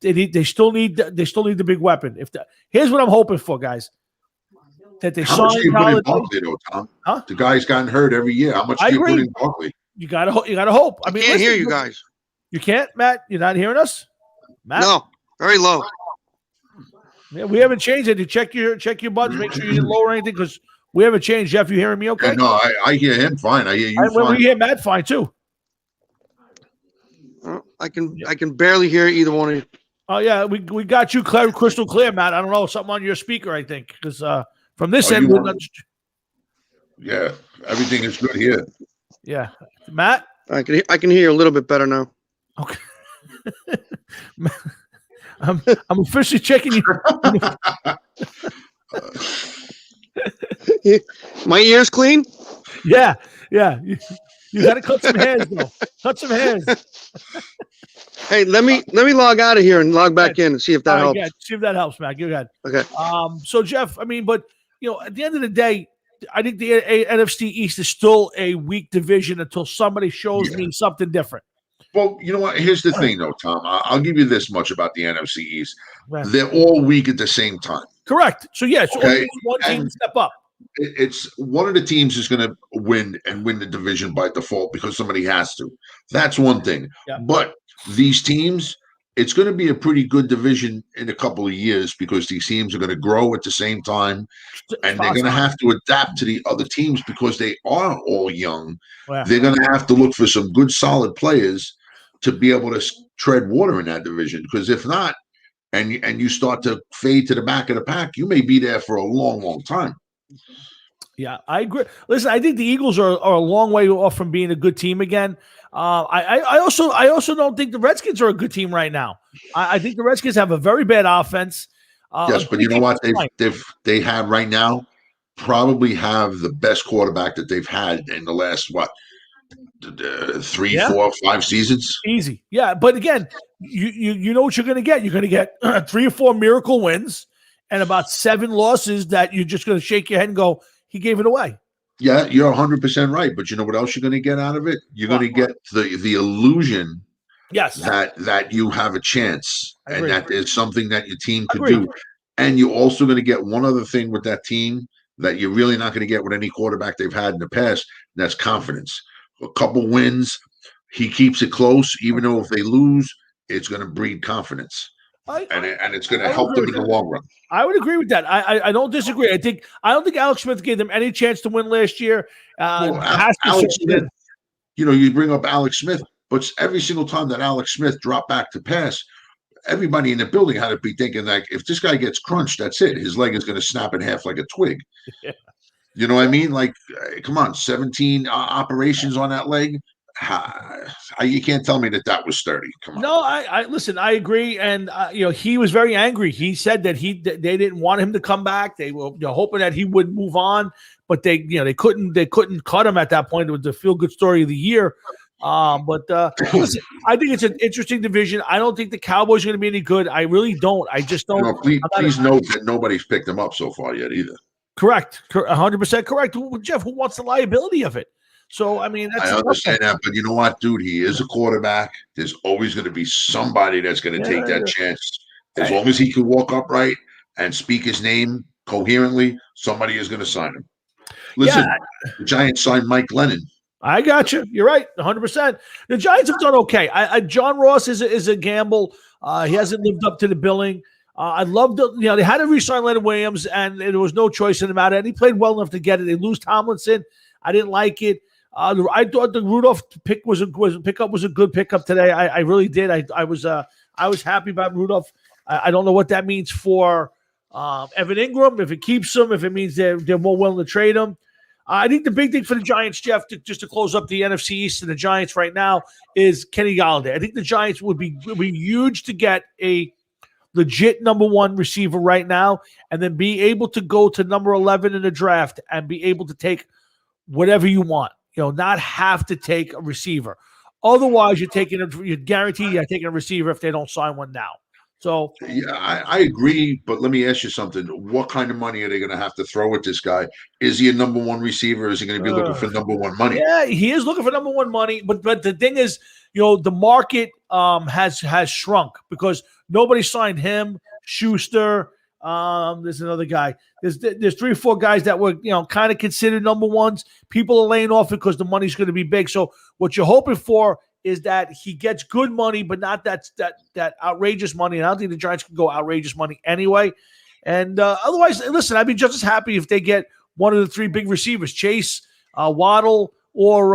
They still need the big weapon. Here's what I'm hoping for, guys. That they How much do you put in Barkley, though, Tom? Huh? The guy's gotten hurt every year. How much do you put in Barkley? You gotta hope. I mean, can't hear you guys. You can't, Matt. You're not hearing us, Matt. No, very low. Yeah, we haven't changed it. You check your buttons. Make sure you didn't lower anything because we haven't changed. Jeff, you hearing me? Okay. Yeah, no, I hear him fine. I hear you fine. We hear Matt fine too. I can barely hear either one of you. Oh yeah, we got you clear, crystal clear, Matt. I don't know, something on your speaker, I think, because from this end, yeah, everything is good here. Yeah, Matt, I can hear you a little bit better now. Okay, I'm officially checking you. My ears clean? Yeah. You got to cut some hairs, though. Cut some hairs. Hey, let me log out of here and log back in and see if that helps. Yeah, see if that helps, Matt. Go ahead. Okay. So Jeff, I mean, but at the end of the day, I think the NFC East is still a weak division until somebody shows me something different. Well, you know what? Here's the thing, though, Tom. I'll give you this much about the NFC East. Right. They're all weak at the same time. Correct. So, yes, one team step up. It's one of the teams is going to win the division by default because somebody has to. That's one thing. Yeah. But these teams, it's going to be a pretty good division in a couple of years because these teams are going to grow at the same time, and they're going to have to adapt to the other teams because they are all young. Yeah. They're going to have to look for some good, solid players to be able to tread water in that division. Because if not, and you start to fade to the back of the pack, you may be there for a long, long time. Yeah, I agree. Listen, I think the Eagles are a long way off from being a good team again. I also don't think the Redskins are a good team right now. I think the Redskins have a very bad offense. Yes, but you know what? They have right now probably have the best quarterback that they've had in the last 3, 4, 5 seasons. Easy, yeah. But again, you know what you're going to get. You're going to get 3 or 4 miracle wins and about 7 losses that you're just going to shake your head and go, he gave it away. Yeah, you're 100% right. But you know what else you're going to get out of it? You're going to get the illusion that you have a chance and that there's something that your team could do. And you're also going to get one other thing with that team that you're really not going to get with any quarterback they've had in the past, and that's confidence. A couple wins, he keeps it close, even though if they lose, it's going to breed confidence. And it's going to help them in the long run. I would agree with that. I don't disagree. I don't think Alex Smith gave them any chance to win last year. Alex Smith, you bring up Alex Smith, but every single time that Alex Smith dropped back to pass, everybody in the building had to be thinking that if this guy gets crunched, that's it. His leg is going to snap in half like a twig. Yeah. You know what I mean? Like, come on, 17 operations on that leg. You can't tell me that was sturdy. Come on. No, I listen. I agree, and he was very angry. He said that they didn't want him to come back. They were hoping that he would move on, but they couldn't cut him at that point. It was the feel good story of the year. Listen, I think it's an interesting division. I don't think the Cowboys are going to be any good. I really don't. I just don't. Please note that nobody's picked them up so far yet either. Correct. 100% correct. Jeff, who wants the liability of it? So, I mean, I understand that, but you know what, dude? He is a quarterback. There's always going to be somebody that's going to take that chance. As long as he can walk upright and speak his name coherently, somebody is going to sign him. Listen, the Giants signed Mike Lennon. I got you. You're right, 100%. The Giants have done okay. John Ross is a gamble. He hasn't lived up to the billing. I loved they had to re-sign Leonard Williams, and there was no choice in the matter. And he played well enough to get it. They lose Tomlinson. I didn't like it. I thought the Rudolph pick was a good pickup today. I really did. I was happy about Rudolph. I don't know what that means for Evan Ingram. If it keeps him, if it means they're more willing to trade him. I think the big thing for the Giants, Jeff, just to close up the NFC East and the Giants right now, is Kenny Golladay. I think the Giants would be huge to get a legit number one receiver right now, and then be able to go to number 11 in the draft and be able to take whatever you want. Not have to take a receiver. Otherwise, you're guaranteed you're taking a receiver if they don't sign one now. So yeah, I agree, but let me ask you something. What kind of money are they going to have to throw at this guy? Is he a number one receiver? Is he going to be looking for number one money? Yeah, he is looking for number one money. But the thing is, the market has shrunk because nobody signed him. Schuster. There's another guy. There's 3 or 4 guys that were kind of considered number ones. People are laying off because the money's going to be big. So what you're hoping for is that he gets good money, but not that outrageous money. And I don't think the Giants can go outrageous money anyway. And otherwise, listen, I'd be just as happy if they get one of the 3 big receivers, Chase, Waddle, or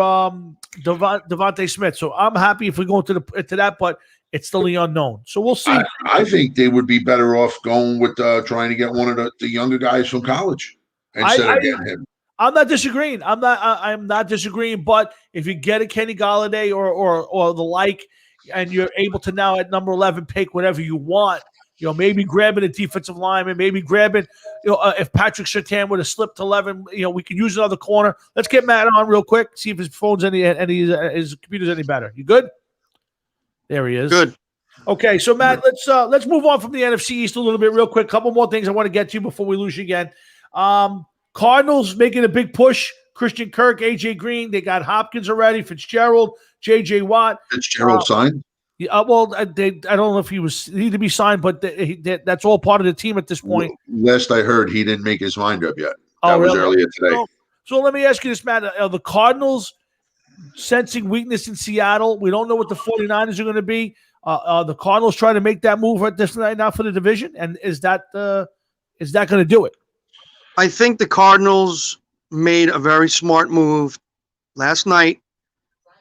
Devontae Smith. So I'm happy if we go into that, but it's still the unknown. So we'll see. I think they would be better off going with trying to get one of the younger guys from college instead of getting him. I'm not disagreeing. I'm not disagreeing. But if you get a Kenny Golladay or the like, and you're able to now at number 11 pick whatever you want, maybe grabbing a defensive lineman, maybe grabbing, if Patrick Surtain would have slipped to 11, we could use another corner. Let's get Matt on real quick. See if his phone's his computer's any better. You good? There he is. Good. Okay, so Matt, let's move on from the NFC East a little bit real quick. Couple more things I want to get to before we lose you again. Cardinals making a big push. Christian Kirk, AJ Green. They got Hopkins already. Fitzgerald, JJ Watt. Fitzgerald signed? Yeah, well, I don't know if he need to be signed, but that's all part of the team at this point. Last I heard, he didn't make his mind up yet. That was earlier today. So let me ask you this, Matt. Are the Cardinals sensing weakness in Seattle? We don't know what the 49ers are going to be. The Cardinals trying to make that move right this night now for the division, and is that going to do it? I think the Cardinals made a very smart move last night,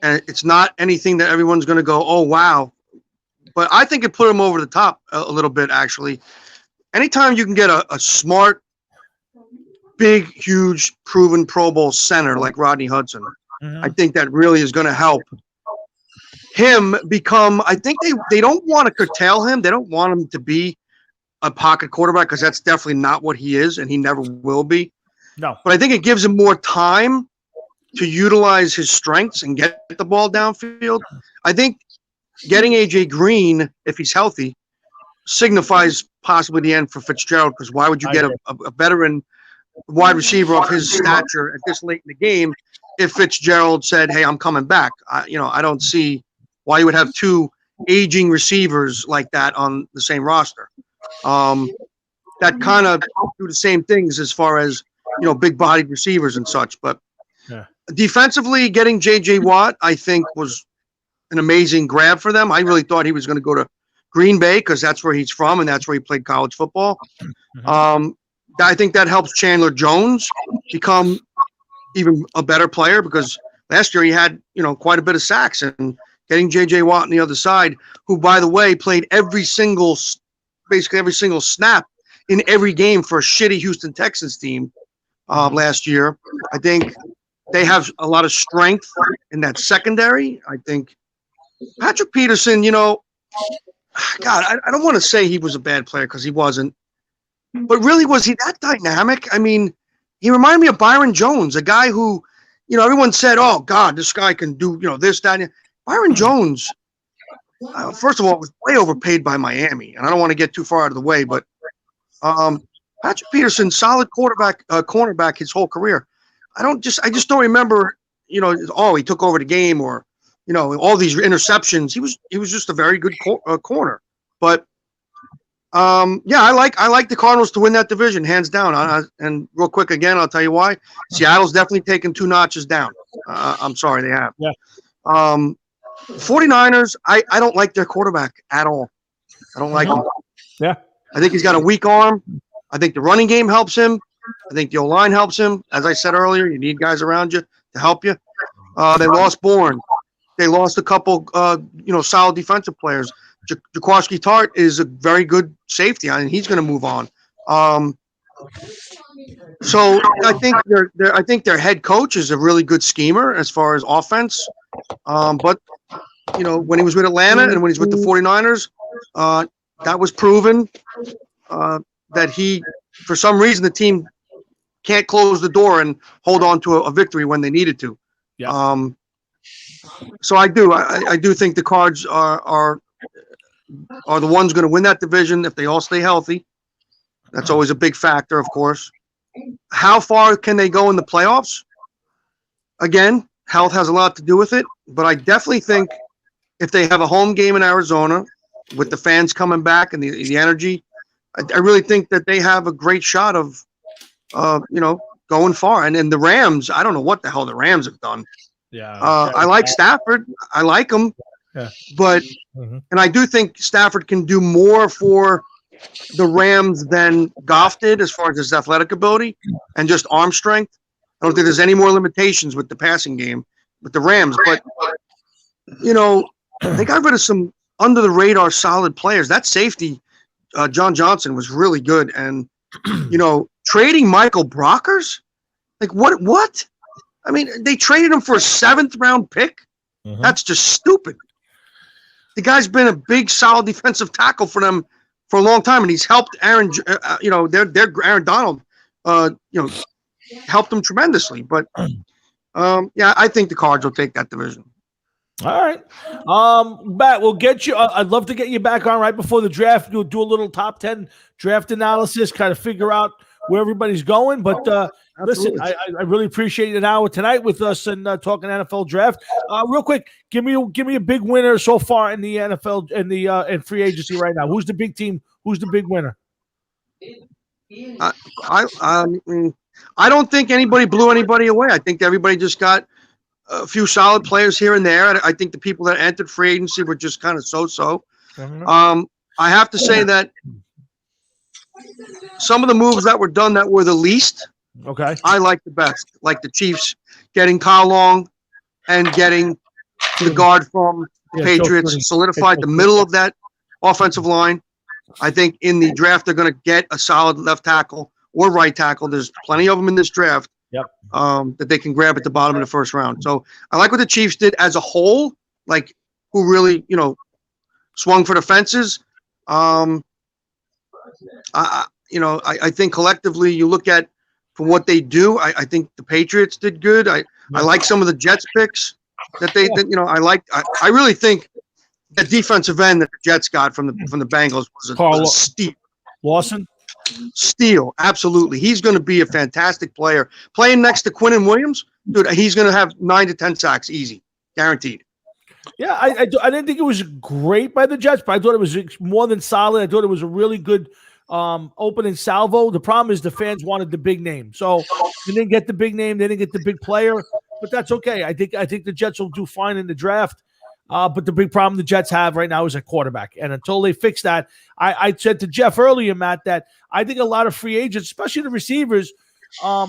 and it's not anything that everyone's going to go, oh, wow. But I think it put them over the top a little bit, actually. Anytime you can get a smart, big, huge, proven Pro Bowl center like Rodney Hudson, I think that really is going to help him become – I think they don't want to curtail him. They don't want him to be a pocket quarterback because that's definitely not what he is, and he never will be. No. But I think it gives him more time to utilize his strengths and get the ball downfield. I think getting AJ Green, if he's healthy, signifies possibly the end for Fitzgerald, because why would you get a veteran wide receiver of his stature at this late in the game if Fitzgerald said, hey, I'm coming back? I don't see why you would have 2 aging receivers like that on the same roster. That kind of do the same things as far as, big-bodied receivers and such. But defensively, getting J.J. Watt, I think, was an amazing grab for them. I really thought he was going to go to Green Bay because that's where he's from and that's where he played college football. I think that helps Chandler Jones become even a better player because last year he had, quite a bit of sacks, and getting J.J. Watt on the other side, who, by the way, played basically every single snap in every game for a shitty Houston Texans team last year. I think they have a lot of strength in that secondary. I think Patrick Peterson, God, I don't want to say he was a bad player because he wasn't. But really, was he that dynamic? I mean, he reminded me of Byron Jones, a guy who, everyone said, oh, God, this guy can do, this, that. And Byron Jones, first of all, was way overpaid by Miami. And I don't want to get too far out of the way, but Patrick Peterson, solid cornerback his whole career. I just don't remember, he took over the game or, all these interceptions. He was just a very good corner. But I like the Cardinals to win that division, hands down. And real quick again, I'll tell you why. Seattle's definitely taken 2 notches down. I'm sorry, they have. Yeah. 49ers, I don't like their quarterback at all. I don't like him. Yeah. I think he's got a weak arm. I think the running game helps him. I think the O-line helps him. As I said earlier, you need guys around you to help you. They lost Bourne. They lost a couple, solid defensive players. Jaquaski Tart is a very good safety, and he's going to move on. So I think their head coach is a really good schemer as far as offense. But when he was with Atlanta and when he's with the 49ers, that was proven that he, for some reason, the team can't close the door and hold on to a victory when they needed to. Yeah. So I do think the Cards are the ones going to win that division if they all stay healthy. That's always a big factor, of course. How far can they go in the playoffs? Again, health has a lot to do with it, but I definitely think if they have a home game in Arizona with the fans coming back and the energy, I really think that they have a great shot of, going far. And then the Rams, I don't know what the hell the Rams have done. Yeah. I like Stafford. I like him. Yeah. But, and I do think Stafford can do more for the Rams than Goff did as far as his athletic ability and just arm strength. I don't think there's any more limitations with the passing game with the Rams. But, they got rid of some under-the-radar solid players. That safety, John Johnson, was really good. And, trading Michael Brockers? Like, what? I mean, they traded him for a 7th-round pick? That's just stupid. The guy's been a big, solid defensive tackle for them for a long time, and he's helped Aaron, their Aaron Donald, helped them tremendously. But, I think the Cards will take that division. All right. Matt, we'll get you. I'd love to get you back on right before the draft. We'll do a little top 10 draft analysis, kind of figure out where everybody's going. But listen, I really appreciate an hour tonight with us and talking NFL draft. Real quick, give me a big winner so far in the NFL and in free agency right now. Who's the big team? Who's the big winner? I don't think anybody blew anybody away. I think everybody just got a few solid players here and there. I think the people that entered free agency were just kind of so-so. I have to say that some of the moves that were done that were the least, I like the best. Like the Chiefs getting Kyle Long and getting the guard from the Patriots, solidified the middle of that offensive line. I think in the draft they're going to get a solid left tackle or right tackle. There's plenty of them in this draft. That they can grab at the bottom of the first round. So I like what the Chiefs did as a whole, like who really, swung for the fences. I think collectively you look at for what they do, I think the Patriots did good. I like some of the Jets picks that I really think the defensive end that the Jets got from the Bengals was a steep. Lawson? Steal, absolutely. He's going to be a fantastic player. Playing next to Quinnen Williams, dude, he's going to have 9 to 10 sacks, easy, guaranteed. Yeah, I didn't think it was great by the Jets, but I thought it was more than solid. I thought it was a really good opening salvo. The problem is the fans wanted the big name, so they didn't get the big name. They didn't get the big player, but that's okay. I think the Jets will do fine in the draft. But the big problem the Jets have right now is at quarterback. And until they fix that, I said to Jeff earlier, Matt, that I think a lot of free agents, especially the receivers, are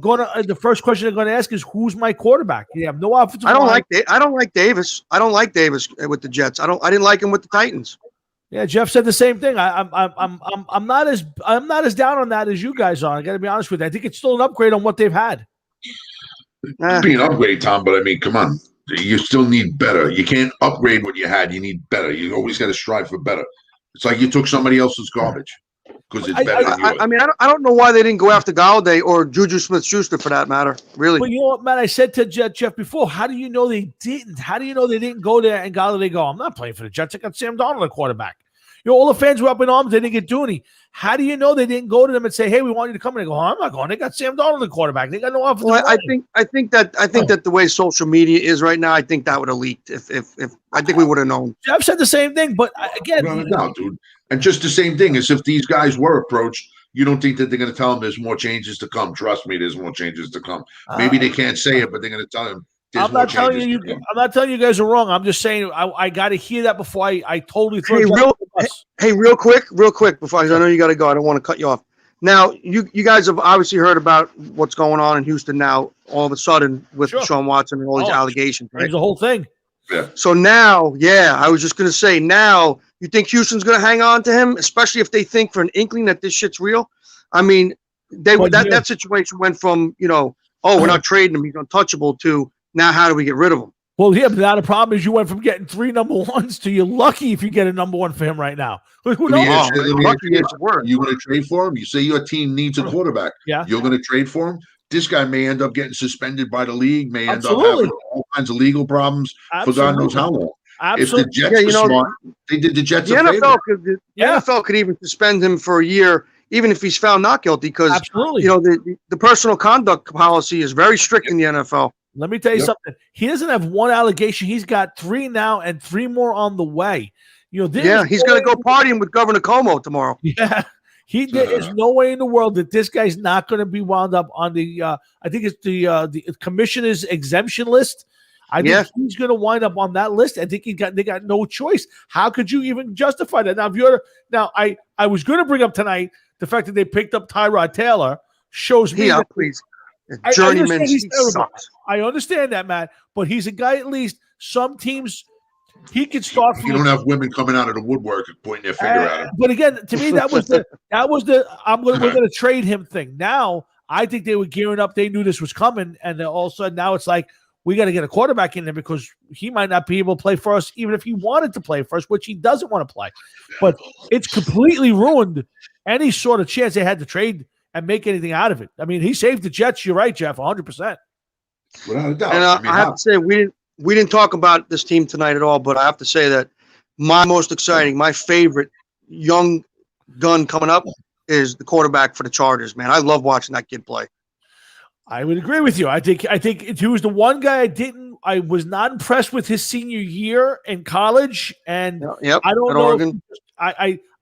going to the first question they're going to ask is, who's my quarterback? You have no offensive line. I don't like Davis. I don't like Davis with the Jets. I didn't like him with the Titans. Yeah, Jeff said the same thing. I'm not as down on that as you guys are. I got to be honest with you. I think it's still an upgrade on what they've had. It'd be an upgrade, Tom, but I mean, come on. You still need better. You can't upgrade what you had. You need better. You always got to strive for better. It's like you took somebody else's garbage because it's better than yours. I mean, I don't know why they didn't go after Galladay or Juju Smith-Schuster for that matter. Really. But you know what, Matt? I said to Jeff before, how do you know they didn't? How do you know they didn't go there and Galladay go, I'm not playing for the Jets. I got Sam Darnold at quarterback. All the fans were up in arms. They didn't get Dooney. How do you know they didn't go to them and say, "Hey, we want you to come"? And they go, "I'm not going." They got Sam Darnold at quarterback. They got no offensive line. I think that the way social media is right now, I think that would have leaked. If I think we would have known. Jeff said the same thing, but again, no, dude. And just the same thing as if these guys were approached. You don't think that they're going to tell them there's more changes to come? Trust me, there's more changes to come. Maybe they can't say it, but they're going to tell them. I'm not telling you. I'm not telling you guys are wrong. I'm just saying I got to hear that before I totally throw. Real quick, before I know you got to go. I don't want to cut you off. Now, you guys have obviously heard about what's going on in Houston now. All of a sudden, with Deshaun Watson and all these allegations, right? The whole thing. Yeah. So now, I was just going to say, now you think Houston's going to hang on to him, especially if they think for an inkling that this shit's real. I mean, that situation went from we're not trading him, he's untouchable, to now how do we get rid of him? Well, yeah, but now the problem is you went from getting 3 number ones to you're lucky if you get a number one for him right now. Who Let me knows? ask you- let me ask Lucky you is the word. You going to trade for him? You say your team needs a quarterback. Yeah. You're going to trade for him? This guy may end up getting suspended by the league, may end up Absolutely. having all kinds of legal problems for God knows how long. Absolutely. If the Jets were smart, they did the Jets The a favor. the NFL could even suspend him for a year, even if he's found not guilty, because Absolutely. the personal conduct policy is very strict in the NFL. Let me tell you something. He doesn't have 1 allegation. He's got 3 now and 3 more on the way. He's going to go partying with Governor Cuomo tomorrow. Yeah. There is no way in the world that this guy's not going to be wound up on the I think it's the commissioner's exemption list. I think he's going to wind up on that list. I think they got no choice. How could you even justify that? Now, I was going to bring up tonight the fact that they picked up Tyrod Taylor shows me that please. Journeyman, I understand that, Matt, but he's a guy at least some teams he could start. You don't have women coming out of the woodwork and pointing their finger at him. But again, to me, that was the we're going to trade him thing. Now, I think they were gearing up. They knew this was coming, and then all of a sudden now it's like we got to get a quarterback in there because he might not be able to play for us, even if he wanted to play for us, which he doesn't want to play. But it's completely ruined any sort of chance they had to trade and make anything out of it. I mean, he saved the Jets. You're right, Jeff, 100%. Without a doubt. And I have to say, we didn't talk about this team tonight at all, but I have to say that my most exciting, my favorite young gun coming up is the quarterback for the Chargers, man. I love watching that kid play. I would agree with you. I think he was the one guy I was not impressed with his senior year in college. And I don't know.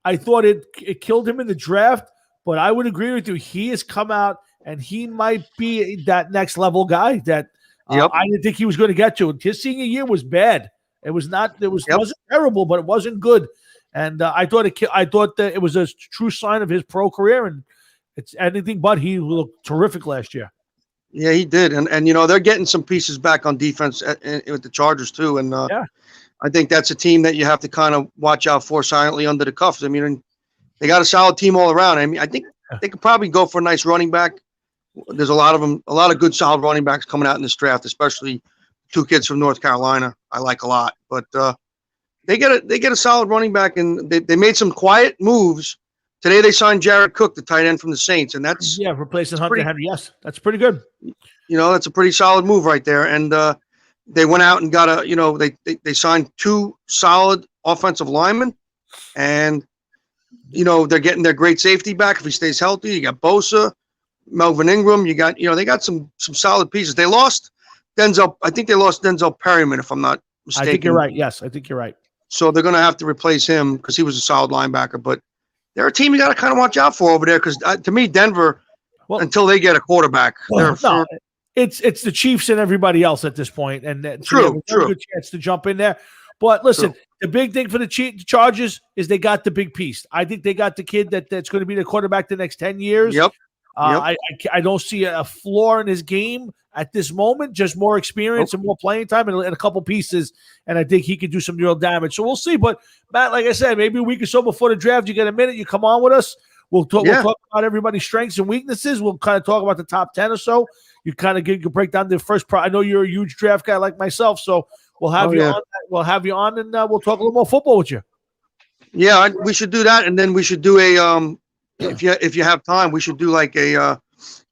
I thought it killed him in the draft. But I would agree with you. He has come out, and he might be that next level guy that I didn't think he was going to get to. His senior year was bad. It was not. It wasn't terrible, but it wasn't good. And I thought that it was a true sign of his pro career, and it's anything but. He looked terrific last year. Yeah, he did, and they're getting some pieces back on defense with the Chargers too. And I think that's a team that you have to kind of watch out for silently under the cuffs. I mean. They got a solid team all around. I mean, I think they could probably go for a nice running back. There's a lot of them, a lot of good, solid running backs coming out in this draft, especially 2 kids from North Carolina. I like a lot, but they get a solid running back, and they made some quiet moves. Today they signed Jared Cook, the tight end from the Saints, and that's replacing Hunter Henry. Yes, that's pretty good. That's a pretty solid move right there. And they went out and got they signed 2 solid offensive linemen, and they're getting their great safety back if he stays healthy. You got Bosa, Melvin Ingram. You got, they got some solid pieces. They lost Denzel. I think they lost Denzel Perryman, if I'm not mistaken. I think you're right. Yes, I think you're right. So they're going to have to replace him because he was a solid linebacker. But they're a team you got to kind of watch out for over there because to me, Denver, until they get a quarterback, it's the Chiefs and everybody else at this point, and true. Good chance to jump in there. But listen, the big thing for the Chargers is they got the big piece. I think they got the kid that's going to be the quarterback the next 10 years. Yep. I don't see a flaw in his game at this moment, just more experience and more playing time and a couple pieces, and I think he could do some real damage. So we'll see. But, Matt, like I said, maybe a week or so before the draft, you get a minute, you come on with us. We'll talk about everybody's strengths and weaknesses. We'll kind of talk about the top 10 or so. You kind of you break down the first I know you're a huge draft guy like myself, so we'll have you on. We'll have you on, and we'll talk a little more football with you. Yeah, we should do that, and then we should do a if you have time, we should do like a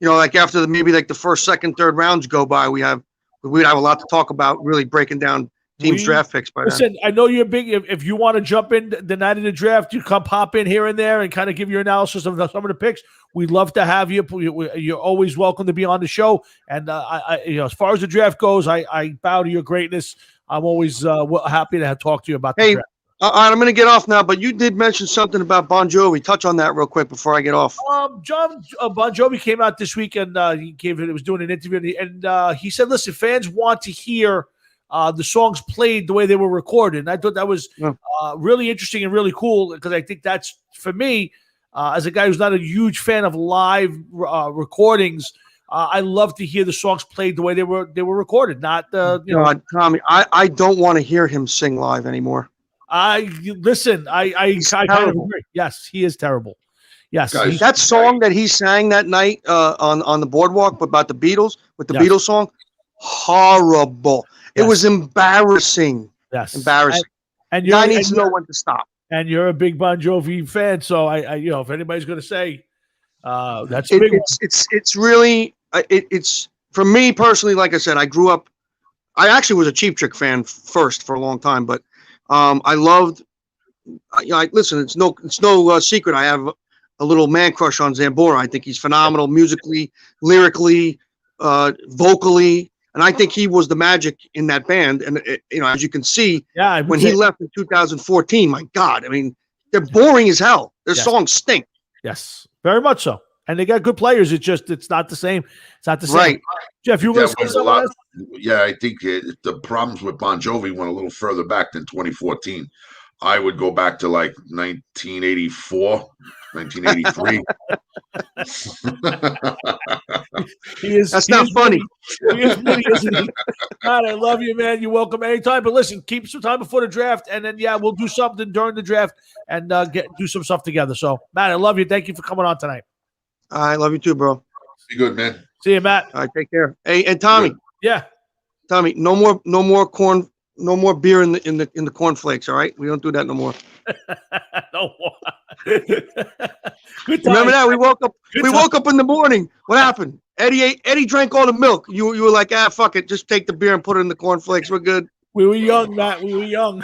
like after maybe the first, second, third rounds go by, we'd have a lot to talk about, really breaking down teams' draft picks by then. I know you're big. If you want to jump in the night of the draft, you come pop in here and there and kind of give your analysis of some of the picks. We'd love to have you. You're always welcome to be on the show. And as far as the draft goes, I bow to your greatness. I'm always happy to talk to you about the draft. I'm going to get off now, but you did mention something about Bon Jovi. Touch on that real quick before I get off. Bon Jovi came out this week and he was doing an interview, and he said, listen, fans want to hear the songs played the way they were recorded. And I thought that was really interesting and really cool because I think that's, for me, as a guy who's not a huge fan of live recordings, I love to hear the songs played the way they were recorded. Not Tommy, I don't want to hear him sing live anymore. I kind of agree. Yes, he is terrible. Yes, that song that he sang that night on the boardwalk about the Beatles with the Beatles song. horrible. It Yes. was embarrassing. Yes. Embarrassing. And Guy needs to know when to stop. And you're a big Bon Jovi fan, so I if anybody's going to say that's a It, big one. it's really it's for me personally. Like I said, I grew up. I actually was a Cheap Trick fan first for a long time, but I loved. Listen, it's no secret. I have a little man crush on Zambora. I think he's phenomenal musically, lyrically, vocally, and I think he was the magic in that band. And as you can see, when he left in 2014, my God, I mean, they're boring as hell. Their songs stink. Yes, very much so. And they got good players. It's not the same. It's not the same. Right. Jeff, you were going to say something else? Yeah, I think the problems with Bon Jovi went a little further back than 2014. I would go back to like 1984, 1983. That's not funny. He is funny, isn't he? God, I love you, man. You're welcome anytime. But listen, keep some time before the draft, and then we'll do something during the draft and do some stuff together. So, Matt, I love you. Thank you for coming on tonight. I love you too, bro. Be good, man. See you, Matt. All right, take care. Hey, and Tommy. Yeah. Tommy, no more corn. No more beer in the cornflakes. All right, we don't do that no more. No more. Good Remember that we woke up in the morning. What happened? Eddie drank all the milk. You were like, fuck it, just take the beer and put it in the cornflakes. We're good. We were young, Matt. We were young.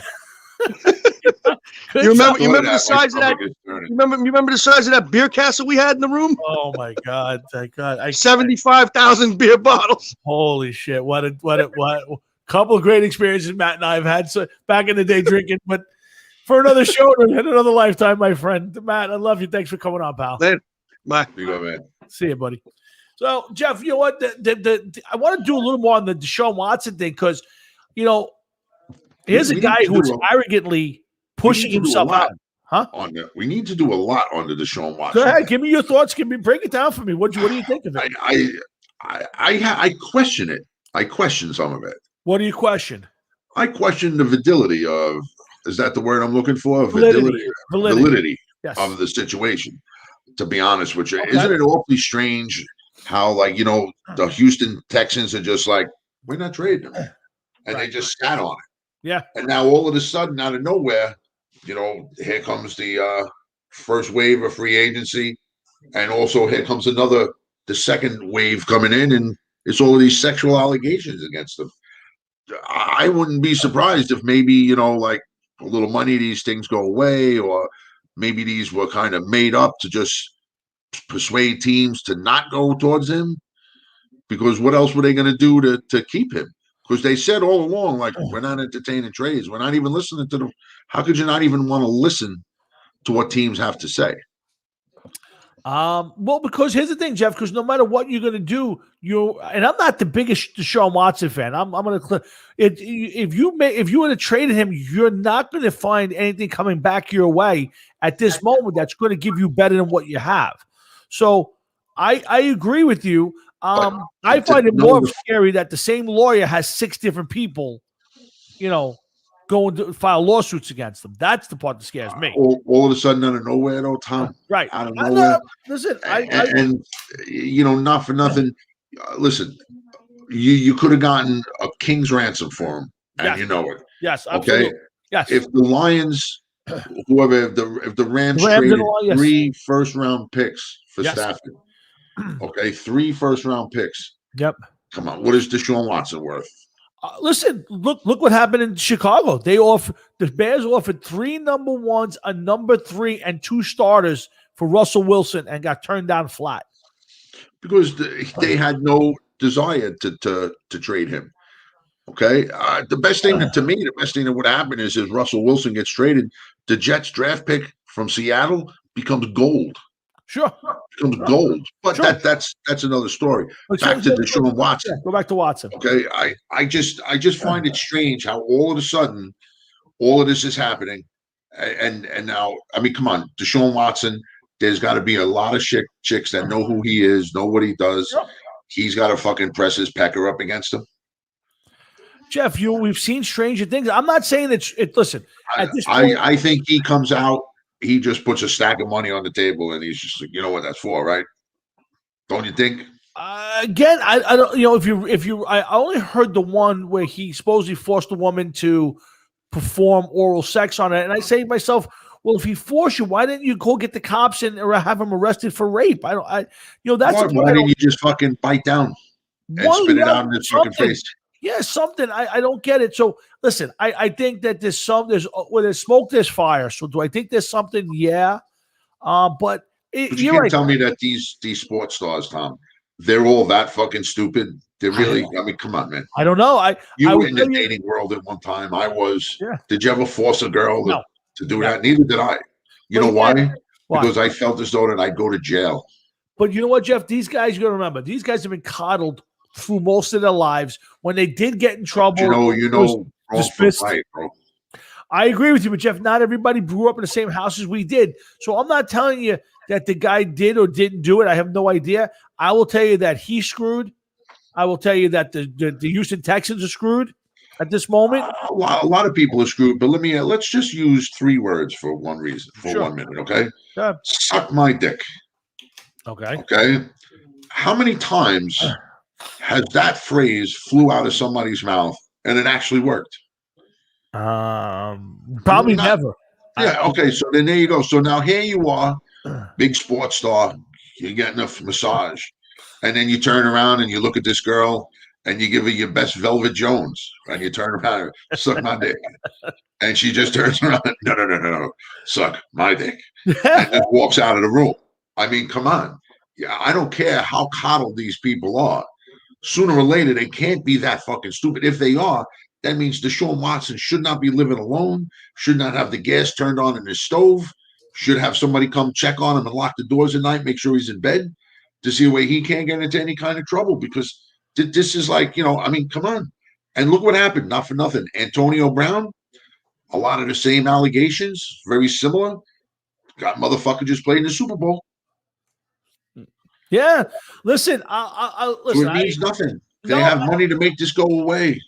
You remember the size of that? You remember the size of that beer castle we had in the room? Oh my God! Thank God! 75,000 beer bottles. Holy shit! What a couple of great experiences Matt and I have had back in the day drinking, but for another show and another lifetime, my friend. Matt, I love you. Thanks for coming on, pal. Later. Bye. You go, man. See you, buddy. So, Jeff, you know what? I want to do a little more on the Deshaun Watson thing because, here's a guy who is arrogantly pushing himself out. Huh? We need to do a lot on the Deshaun Watson. Go ahead. Give me your thoughts. Break it down for me. What do you think of it? I question it. I question some of it. What do you question? I question the validity of, is that the word I'm looking for? Validity. Yes. Of the situation, to be honest with you. Okay. Isn't it awfully strange how, the Houston Texans are just like, we're not trading them. And they just sat on it. Yeah. And now all of a sudden, out of nowhere, here comes the first wave of free agency. And also here comes the second wave coming in, and it's all of these sexual allegations against them. I wouldn't be surprised if maybe, like a little money, these things go away, or maybe these were kind of made up to just persuade teams to not go towards him. Because what else were they going to do to keep him? Because they said all along, like, we're not entertaining trades. We're not even listening to them. How could you not even want to listen to what teams have to say? Well, because here's the thing, Jeff, because no matter what you're going to do, and I'm not the biggest Deshaun Watson fan. I'm going to if you were to trade him, you're not going to find anything coming back your way at this moment that's going to give you better than what you have. So I agree with you. I find it more scary that the same lawyer has 6 different people, going to file lawsuits against them. That's the part that scares me. All of a sudden, out of nowhere, though, Tom. Right. Out of nowhere. Listen, and not for nothing. Listen, you could have gotten a king's ransom for him, and yes. you know it. Yes, absolutely. Okay. Yes. If the Lions, if the Rams traded 3 first-round picks for Stafford, okay, 3 first-round picks. Yep. Come on, what is Deshaun Watson worth? Listen, look what happened in Chicago. The Bears offered 3 number 1s, a number 3, and 2 starters for Russell Wilson, and got turned down flat because they had no desire to trade him. Okay, the best thing that would happen is Russell Wilson gets traded, the Jets draft pick from Seattle becomes gold. Sure, becomes gold. But sure. That's another story. Back to Deshaun Watson. Go back to Watson. Okay, I just find it strange how all of a sudden all of this is happening, and now, I mean, come on, Deshaun Watson. There's got to be a lot of chicks that know who he is, know what he does. Sure. He's got to fucking press his pecker up against him. Jeff, we've seen stranger things. I'm not saying listen, at this point, I think he comes out, he just puts a stack of money on the table, and he's just like, you know what that's for, right? Don't you think? again, I don't, I only heard the one where he supposedly forced a woman to perform oral sex on it, and I say to myself, well, if he forced you, why didn't you go get the cops and or have him arrested for rape? That's why didn't you just fucking bite down and spit it out in his fucking face? Yeah, something. I don't get it. So listen, I think that there's where there's smoke, there's fire. So do I think there's something? Yeah, but you can't tell me that these sports stars, Tom, they're all that fucking stupid. They're really. I mean, come on, man. I don't know. You were in the dating world at one time. I was. Yeah. Did you ever force a girl to do that? Neither did I. You know why? Because I felt as though that I'd go to jail. But you know what, Jeff? These guys, you got to remember, these guys have been coddled through most of their lives. When they did get in trouble, dismissed. Right, bro. I agree with you, but Jeff, not everybody grew up in the same house as we did. So I'm not telling you that the guy did or didn't do it. I have no idea. I will tell you that he's screwed. I will tell you that the Houston Texans are screwed at this moment. A lot of people are screwed, but let's just use 3 words for one reason, for 1 minute, okay? Yeah. Suck my dick. Okay. Okay. How many times has that phrase flew out of somebody's mouth and it actually worked? Probably never. Yeah. Okay. So then there you go. So now here you are, big sports star. You're getting a massage, and then you turn around and you look at this girl and you give her your best Velvet Jones, and you turn around, suck my dick, and she just turns around, no, suck my dick, and just walks out of the room. I mean, come on. Yeah, I don't care how coddled these people are. Sooner or later, they can't be that fucking stupid. If they are, that means Deshaun Watson should not be living alone, should not have the gas turned on in his stove, should have somebody come check on him and lock the doors at night, make sure he's in bed, to see where he can't get into any kind of trouble, because this is like, I mean, come on. And look what happened, not for nothing. Antonio Brown, a lot of the same allegations, very similar. Got motherfucker just played in the Super Bowl. Yeah. Listen, listen. So it means nothing. They have money to make this go away.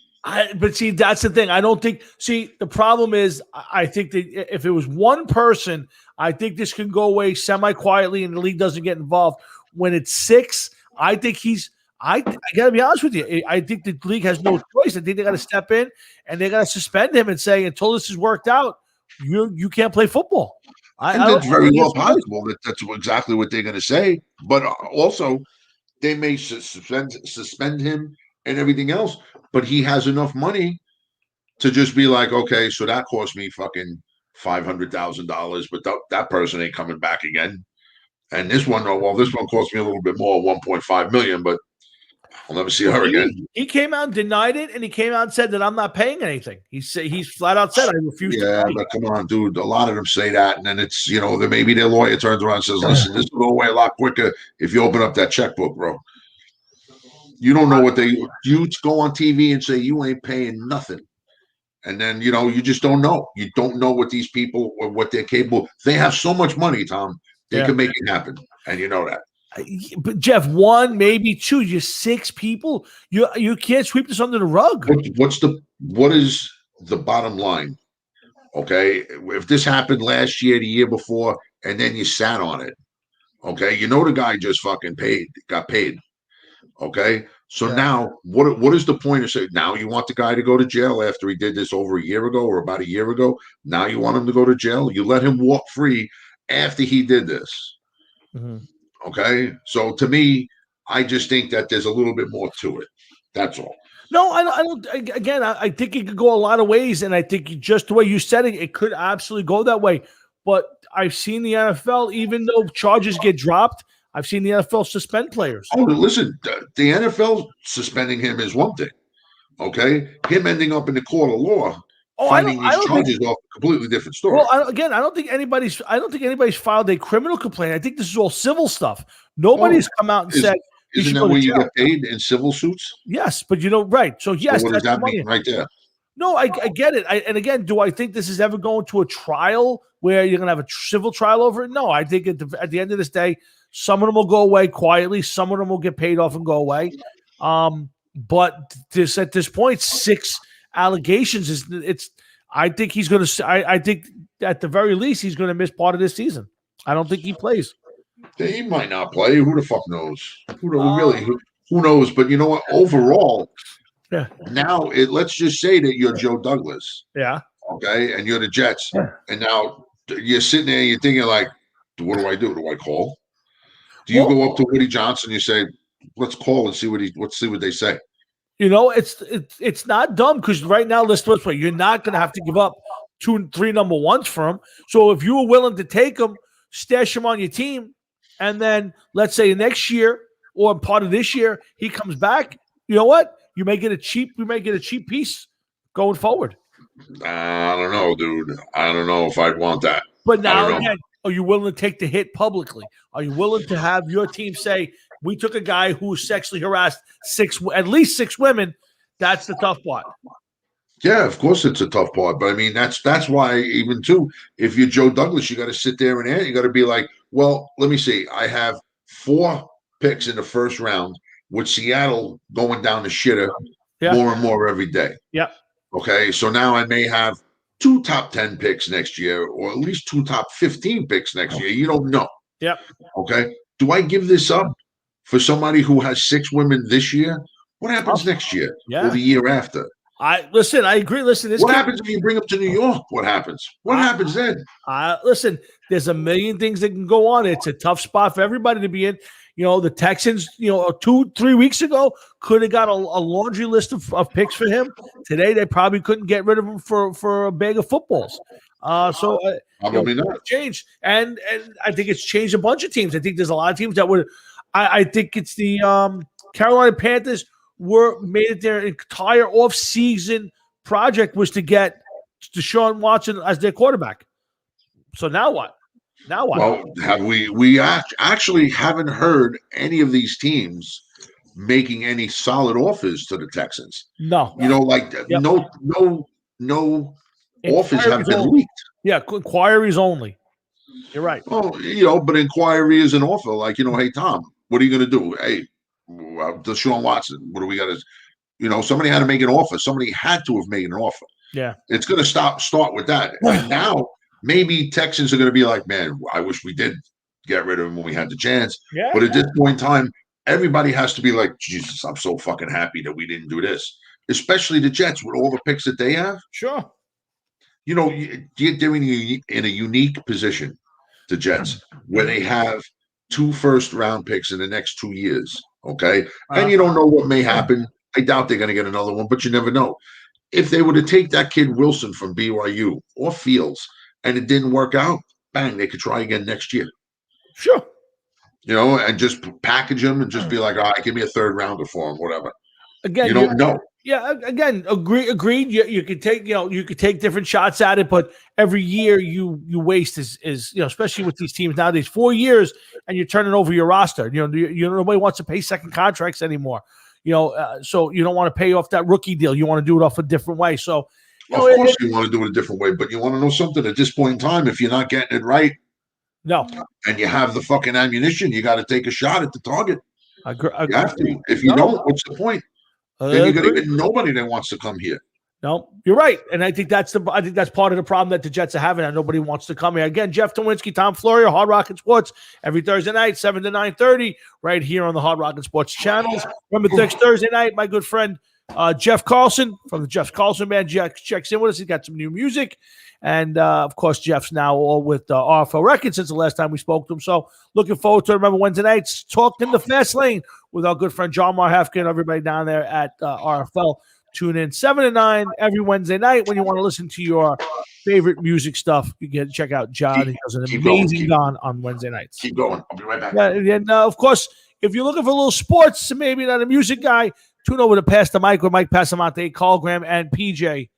But see, that's the thing. I don't think. See, the problem is, I think that if it was one person, I think this can go away semi-quietly, and the league doesn't get involved. When it's 6, I think I got to be honest with you. I think the league has no choice. I think they got to step in and they got to suspend him and say, until this is worked out, you can't play football. It's very well possible that that's exactly what they're going to say. But also, they may suspend him and everything else. But he has enough money to just be like, okay, so that cost me fucking $500,000, but that person ain't coming back again. And this one, this one cost me a little bit more, $1.5 million, but I'll never see her again. He came out and denied it, and he came out and said that I'm not paying anything. He's flat out said I refuse to pay. Yeah, but come on, dude. A lot of them say that, and then it's, maybe their lawyer turns around and says, listen, this will go away a lot quicker if you open up that checkbook, bro. You don't know what you go on TV and say you ain't paying nothing. And then, you just don't know. You don't know what these people, or what they're capable. They have so much money, Tom. They can make it happen. And you know that. But Jeff, 1, maybe 2, you're 6 people. You can't sweep this under the rug. What is the bottom line? Okay. If this happened last year, the year before, and then you sat on it. Okay. The guy just fucking got paid. Okay, so now what is the point of saying now you want the guy to go to jail after he did this over a year ago or about a year ago? Now you want him to go to jail? You let him walk free after he did this. Mm-hmm. Okay, so to me, I just think that there's a little bit more to it. That's all. No, I don't. Again, I think it could go a lot of ways, and I think just the way you said it could absolutely go that way. But I've seen the NFL, even though charges get dropped, I've seen the NFL suspend players. Oh, listen, the NFL suspending him is one thing. Okay, him ending up in the court of law, finding these charges off a completely different story. Well, I don't think anybody's filed a criminal complaint. I think this is all civil stuff. Nobody's come out and said. Isn't that where you get paid in civil suits? Yes, but right. So yes, what does that mean right there? No, I get it. And again, do I think this is ever going to a trial where you're going to have a civil trial over it? No, I think at the end of this day, some of them will go away quietly. Some of them will get paid off and go away. But at this point, 6 allegations I think he's going to. I think at the very least he's going to miss part of this season. I don't think he plays. He might not play. Who the fuck knows? Who really? Who knows? But you know what? Overall, Yeah. now let's just say that you're Joe Douglas, Yeah. okay, and you're the Jets, and now you're sitting there, you're thinking like, what do I do? Do I call? Do you go up to Woody Johnson? You say, let's call and see let's see what they say. You know, it's not dumb because right now, let's put it this way, you're not going to have to give up 2 and 3 number ones for him. So if you were willing to take him, stash him on your team, and then let's say next year or part of this year he comes back, you know what? You may get a cheap piece going forward. I don't know, dude. I don't know if I'd want that. But now again, are you willing to take the hit publicly? Are you willing to have your team say, we took a guy who sexually harassed at least 6 women? That's the tough part. Yeah, of course it's a tough part. But I mean, that's why even too, if you're Joe Douglas, you got to sit there and you got to be like, well, let me see. I have 4 picks in the first round with Seattle going down the shitter more and more every day. Yeah. Okay. So now I may have 2 top 10 picks next year, or at least 2 top 15 picks next year. You don't know. Yep. Okay. Do I give this up for somebody who has 6 women this year? What happens next year or the year after? I agree. Listen, what happens if you bring them to New York? What happens? What happens then? Listen, there's a million things that can go on. It's a tough spot for everybody to be in. You know, the Texans, 2-3 weeks ago could have got a laundry list of picks for him. Today, they probably couldn't get rid of him for a bag of footballs. Probably not. Changed, and I think it's changed a bunch of teams. I think there's a lot of teams that would. I think it's the Carolina Panthers made it their entire off-season project was to get Deshaun Watson as their quarterback. So now what? Well, we actually haven't heard any of these teams making any solid offers to the Texans. No. No offers have been leaked. Yeah, inquiries only. You're right. Well, but inquiry is an offer. Like, hey, Tom, what are you going to do? Hey, Deshaun Watson, what do we got to, somebody had to make an offer. Somebody had to have made an offer. Yeah. It's going to start with that. And now maybe Texans are going to be like, man, I wish we did get rid of him when we had the chance. Yeah. But at this point in time, everybody has to be like, Jesus, I'm so fucking happy that we didn't do this. Especially the Jets with all the picks that they have. Sure. They're in a unique position, the Jets, where they have 2 first-round picks in the next 2 years. Okay. And you don't know what may happen. I doubt they're going to get another one, but you never know. If they were to take that kid Wilson from BYU or Fields and it didn't work out, bang, they could try again next year. Sure. And just package him and just be like, all right, give me a 3rd rounder for him, whatever. Again, you don't know. Yeah, again, agreed. You could take, you could take different shots at it, but every year you waste is especially with these teams nowadays, 4 years and you're turning over your roster. Nobody wants to pay second contracts anymore. So you don't want to pay off that rookie deal. You want to do it off a different way. So, of course, you want to do it a different way, but you want to know something at this point in time. If you're not getting it right, no, and you have the fucking ammunition, you got to take a shot at the target. You have to. If you don't, what's the point? Then you're going to get nobody that wants to come here. No, you're right, and I think that's part of the problem that the Jets are having. And nobody wants to come here again. Jeff Towinski, Tom Florio, Hard Rock and Sports every Thursday night, 7 to 9:30, right here on the Hard Rock and Sports channels. Remember, next Thursday night, my good friend Jeff Carlson from the Jeff Carlson Band checks in with us. He's got some new music, and of course, Jeff's now all with RFL Records since the last time we spoke to him. So, looking forward to it. Remember, Wednesday nights, Talk in the Fast Lane with our good friend John Marhefka and everybody down there at RFL. Tune in 7 to 9 every Wednesday night when you want to listen to your favorite music stuff. You can check out John. He does an amazing on Wednesday nights. Keep going. I'll be right back. And of course, if you're looking for a little sports, maybe not a music guy, tune over to Pass the Mic with Mike Passamante, Carl Graham, and PJ.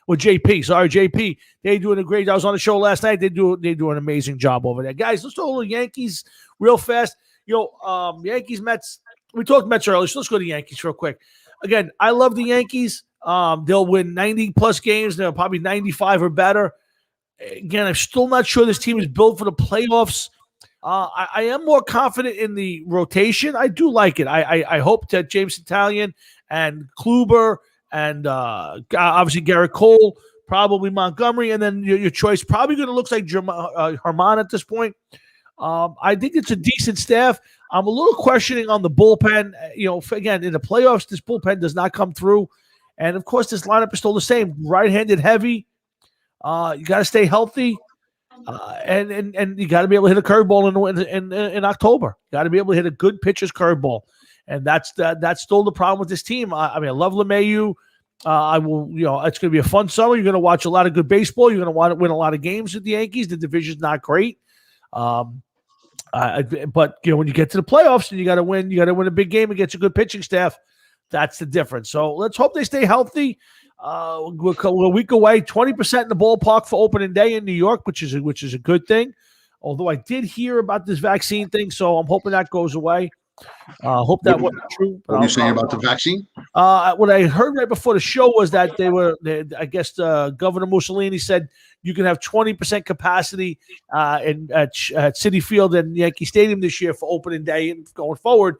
Or JP. Sorry, JP. They're doing a great job. I was on the show last night. They do an amazing job over there. Guys, let's talk a little Yankees real fast. Yankees, Mets. We talked Mets earlier, so let's go to the Yankees real quick. Again, I love the Yankees. They'll win 90-plus games. They're probably 95 or better. Again, I'm still not sure this team is built for the playoffs. I am more confident in the rotation. I do like it. I hope that James Italian and Kluber and obviously Garrett Cole, probably Montgomery, and then your choice probably going to look like Herman at this point. I think it's a decent staff. I'm a little questioning on the bullpen. Again, in the playoffs, this bullpen does not come through. And, of course, this lineup is still the same. Right-handed heavy. You got to stay healthy. And you got to be able to hit a curveball in October. You got to be able to hit a good pitcher's curveball. And that's still the problem with this team. I love LeMahieu. I will, it's going to be a fun summer. You're going to watch a lot of good baseball. You're going to want to win a lot of games with the Yankees. The division's not great. But when you get to the playoffs and you got to win a big game against a good pitching staff. That's the difference. So let's hope they stay healthy. We're a week away, 20% in the ballpark for opening day in New York, which is a good thing. Although I did hear about this vaccine thing, so I'm hoping that goes away. Hope that wasn't true. What are you saying about the vaccine? What I heard right before the show was that I guess Governor Mussolini said you can have 20% capacity at Citi Field and Yankee Stadium this year for opening day and going forward.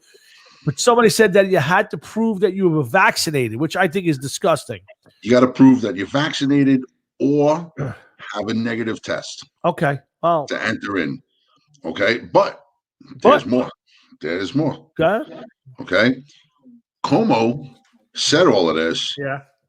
But somebody said that you had to prove that you were vaccinated, which I think is disgusting. You got to prove that you're vaccinated or have a negative test. Okay. Well, to enter in. Okay. But there's more. There's more. Okay. Como said all of this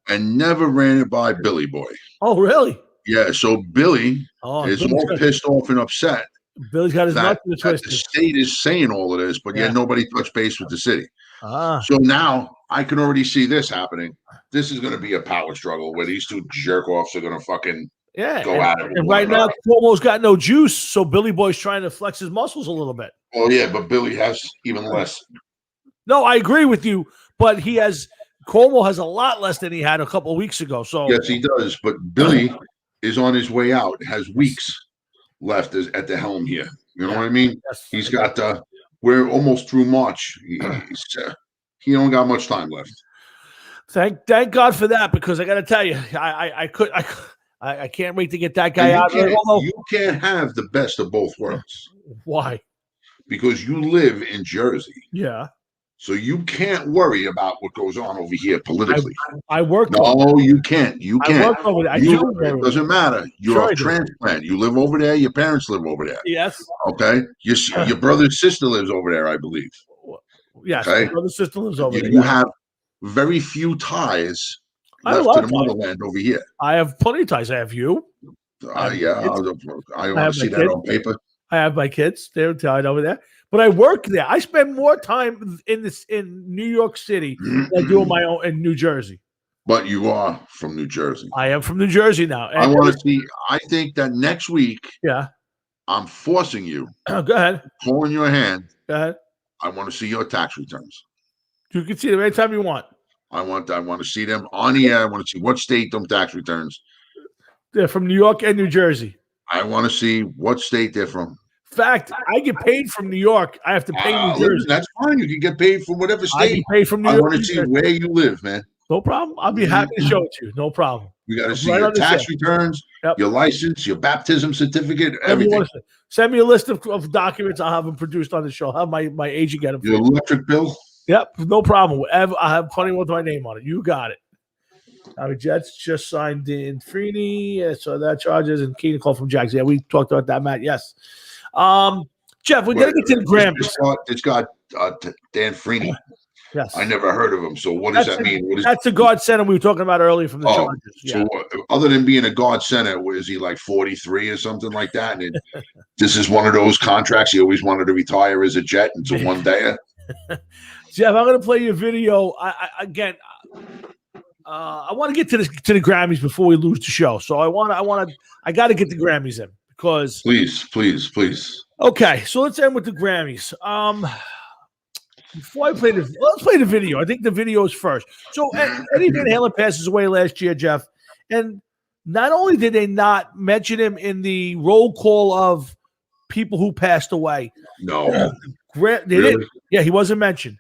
and never ran it by Billy Boy. Oh, really? Yeah. So Billy is more pissed off and upset. Billy's got his nuts in the twist. The state is saying all of this, but yet nobody touched base with the city. So now I can already see this happening. This is going to be a power struggle where these two jerk-offs are going to fucking go at it. And right now, Cuomo's got no juice, so Billy Boy's trying to flex his muscles a little bit. Oh, yeah, but Billy has even less. No, I agree with you, but Cuomo has a lot less than he had a couple of weeks ago. So yes, he does, but Billy is on his way out, has weeks left at the helm here. You know what I mean? Yes. He's got we're almost through March. He don't got much time left. Thank God for that, because I got to tell you, I can't wait to get that guy out. You can't have the best of both worlds. Why? Because you live in Jersey. Yeah. So you can't worry about what goes on over here politically. I work. No, you can't. You can't. I work over there. It doesn't matter. You're a transplant. You live over there. Your parents live over there. Yes. Okay. Your brother's sister lives over there, I believe. Yes. Okay? My brother's sister lives over there. You have very few ties left to the motherland over here. I have plenty of ties. I have you. I want to see that on paper. I have my kids. They're tied over there. But I work there. I spend more time in New York City than I do in New Jersey. But you are from New Jersey. I am from New Jersey now. I want to see. I think that next week, I'm forcing you. Go ahead. Pulling your hand. Go ahead. I want to see your tax returns. You can see them anytime you want. I want to see them on the air. I want to see what state them tax returns. They're from New York and New Jersey. I want to see what state they're from. Fact, I get paid from New York. I have to pay New Jersey. That's fine. You can get paid from whatever state. I get paid from New York. I want to see where you live, man. No problem. I'll be happy to show it to you. No problem. You got to see your tax returns, your license, your baptism certificate, everything. Send me a list of documents. I'll have them produced on the show. I'll have my agent get them. Your electric bill? Yep, no problem. I have plenty with my name on it. You got it. Jets just signed in Freeney, so that charges and Keenan call from Jags. Yeah, we talked about that, Matt. Yes. Jeff, we got to get to the Grammys. It's got Dan Freeney. Yes. I never heard of him. So what does that mean? That's the guard center we were talking about earlier from the Chargers. Yeah. So other than being a guard center, is he like 43 or something like that? And this is one of those contracts he always wanted to retire as a Jet until one day. Jeff, I'm going to play you a video. I want to get to the Grammys before we lose the show. So I got to get the Grammys in because please. Okay, so let's end with the Grammys. Before I play let's play the video. I think the video is first. So Eddie Van Halen passes away last year, Jeff, and not only did they not mention him in the roll call of people who passed away. No, they didn't. Yeah, he wasn't mentioned.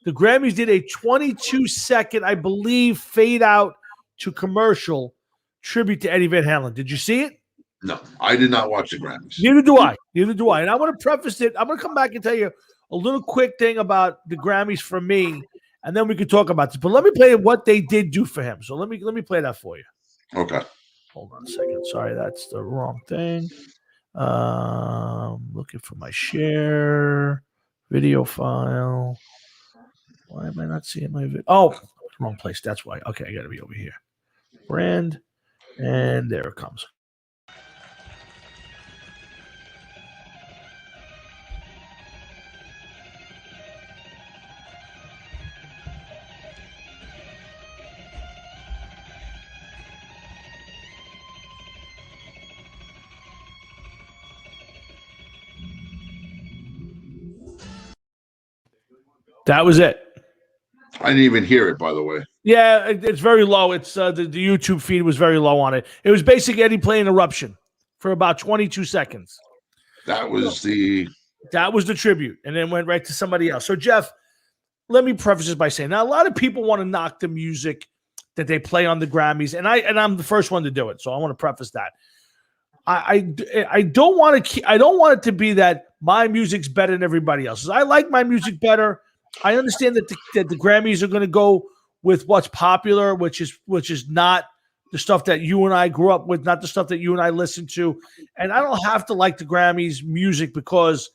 The Grammys did a 22-second, I believe, fade out to commercial tribute to Eddie Van Halen. Did you see it? No, I did not watch the Grammys. Neither do I. And I want to preface it. I'm going to come back and tell you a little quick thing about the Grammys for me, and then we can talk about this. But let me play what they did do for him. So let me play that for you. Okay. Hold on a second. Sorry, that's the wrong thing. Looking for my share video file. Why am I not seeing my video? Oh, wrong place. That's why. Okay, I got to be over here. Brand, and there it comes. That was it. I didn't even hear it, by the way. Yeah, it's very low. It's the YouTube feed was very low on it. It was basically Eddie playing Eruption for about 22 seconds. That was the tribute, and then went right to somebody else. So, Jeff, let me preface this by saying, now a lot of people want to knock the music that they play on the Grammys, and I'm the first one to do it. So I want to preface that. I don't want it to be that my music's better than everybody else's. I like my music better. I understand that the Grammys are going to go with what's popular, which is not the stuff that you and I grew up with, not the stuff that you and I listen to. And I don't have to like the Grammys music because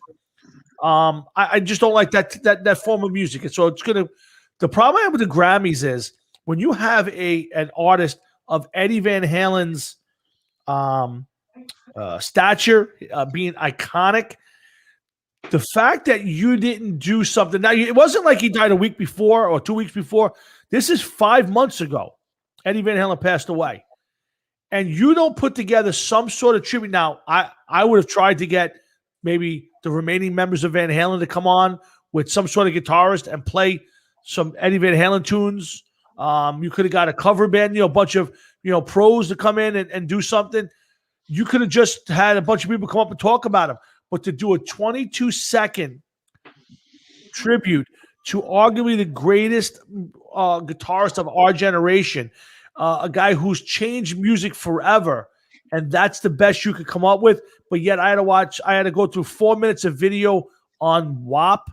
I just don't like that form of music. And so the problem I have with the Grammys is when you have an artist of Eddie Van Halen's stature, being iconic, the fact that you didn't do something. Now, it wasn't like he died a week before or 2 weeks before. This is 5 months ago. Eddie Van Halen passed away. And you don't put together some sort of tribute. Now, I would have tried to get maybe the remaining members of Van Halen to come on with some sort of guitarist and play some Eddie Van Halen tunes. You could have got a cover band, a bunch of pros to come in and do something. You could have just had a bunch of people come up and talk about him. But to do a 22-second tribute to arguably the greatest guitarist of our generation, a guy who's changed music forever, and that's the best you could come up with. But yet I had to go through 4 minutes of video on WAP.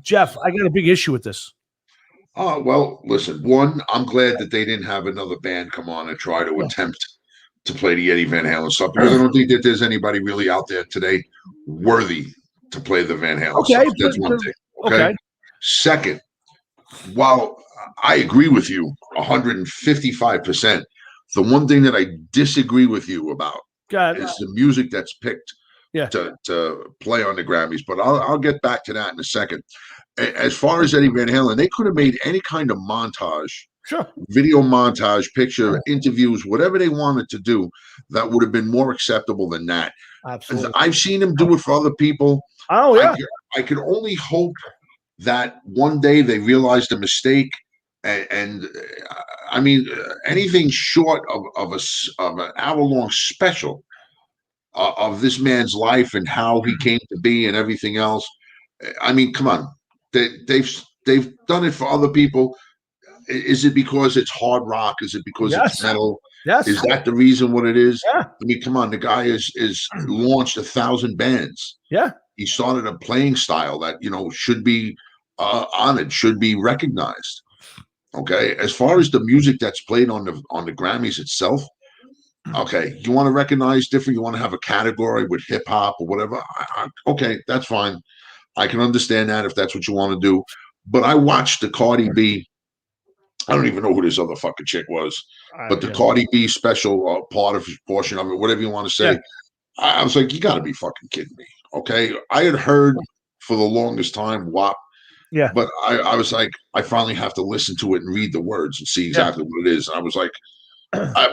Jeff, I got a big issue with this. Well, listen, one, I'm glad that they didn't have another band come on and try to attempt to play the Eddie Van Halen stuff, because I don't think that there's anybody really out there today worthy to play the Van Halen stuff. That's one thing. Okay. Second, while I agree with you 155%, the one thing that I disagree with you about is the music that's picked to play on the Grammys. But I'll get back to that in a second. As far as Eddie Van Halen, they could have made any kind of montage. Sure. Video montage, picture, interviews, whatever they wanted to do, that would have been more acceptable than that. Absolutely. I've seen them do it for other people. Oh, yeah. I could only hope that one day they realize the mistake. And I mean, anything short of an hour-long special of this man's life and how he came to be and everything else. I mean, come on. They've done it for other people. Is it because it's hard rock? Is it because it's metal? Yes. Is that the reason what it is? Yeah. I mean, come on. The guy is launched 1,000 bands. Yeah. He started a playing style that, should be honored, should be recognized. Okay. As far as the music that's played on the Grammys itself, okay, you want to recognize different, you want to have a category with hip hop or whatever. Okay, that's fine. I can understand that if that's what you want to do. But I watched the Cardi B. I don't even know who this other fucking chick was, but the Cardi B special portion of it, whatever you want to say. Yeah. I was like, you got to be fucking kidding me. Okay. I had heard for the longest time WAP. Yeah. But I was like, I finally have to listen to it and read the words and see exactly what it is. And I was like,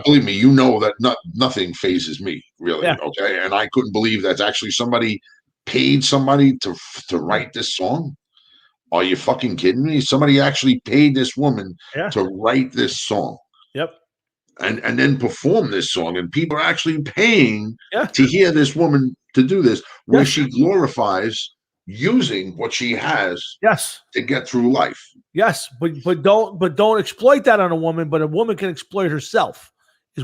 believe me, that nothing phases me, really. Yeah. Okay. And I couldn't believe that actually somebody paid somebody to write this song. Are you fucking kidding me? Somebody actually paid this woman to write this song. Yep. And then perform this song. And people are actually paying to hear this woman to do this, where she glorifies using what she has to get through life. Yes, but don't exploit that on a woman, but a woman can exploit herself.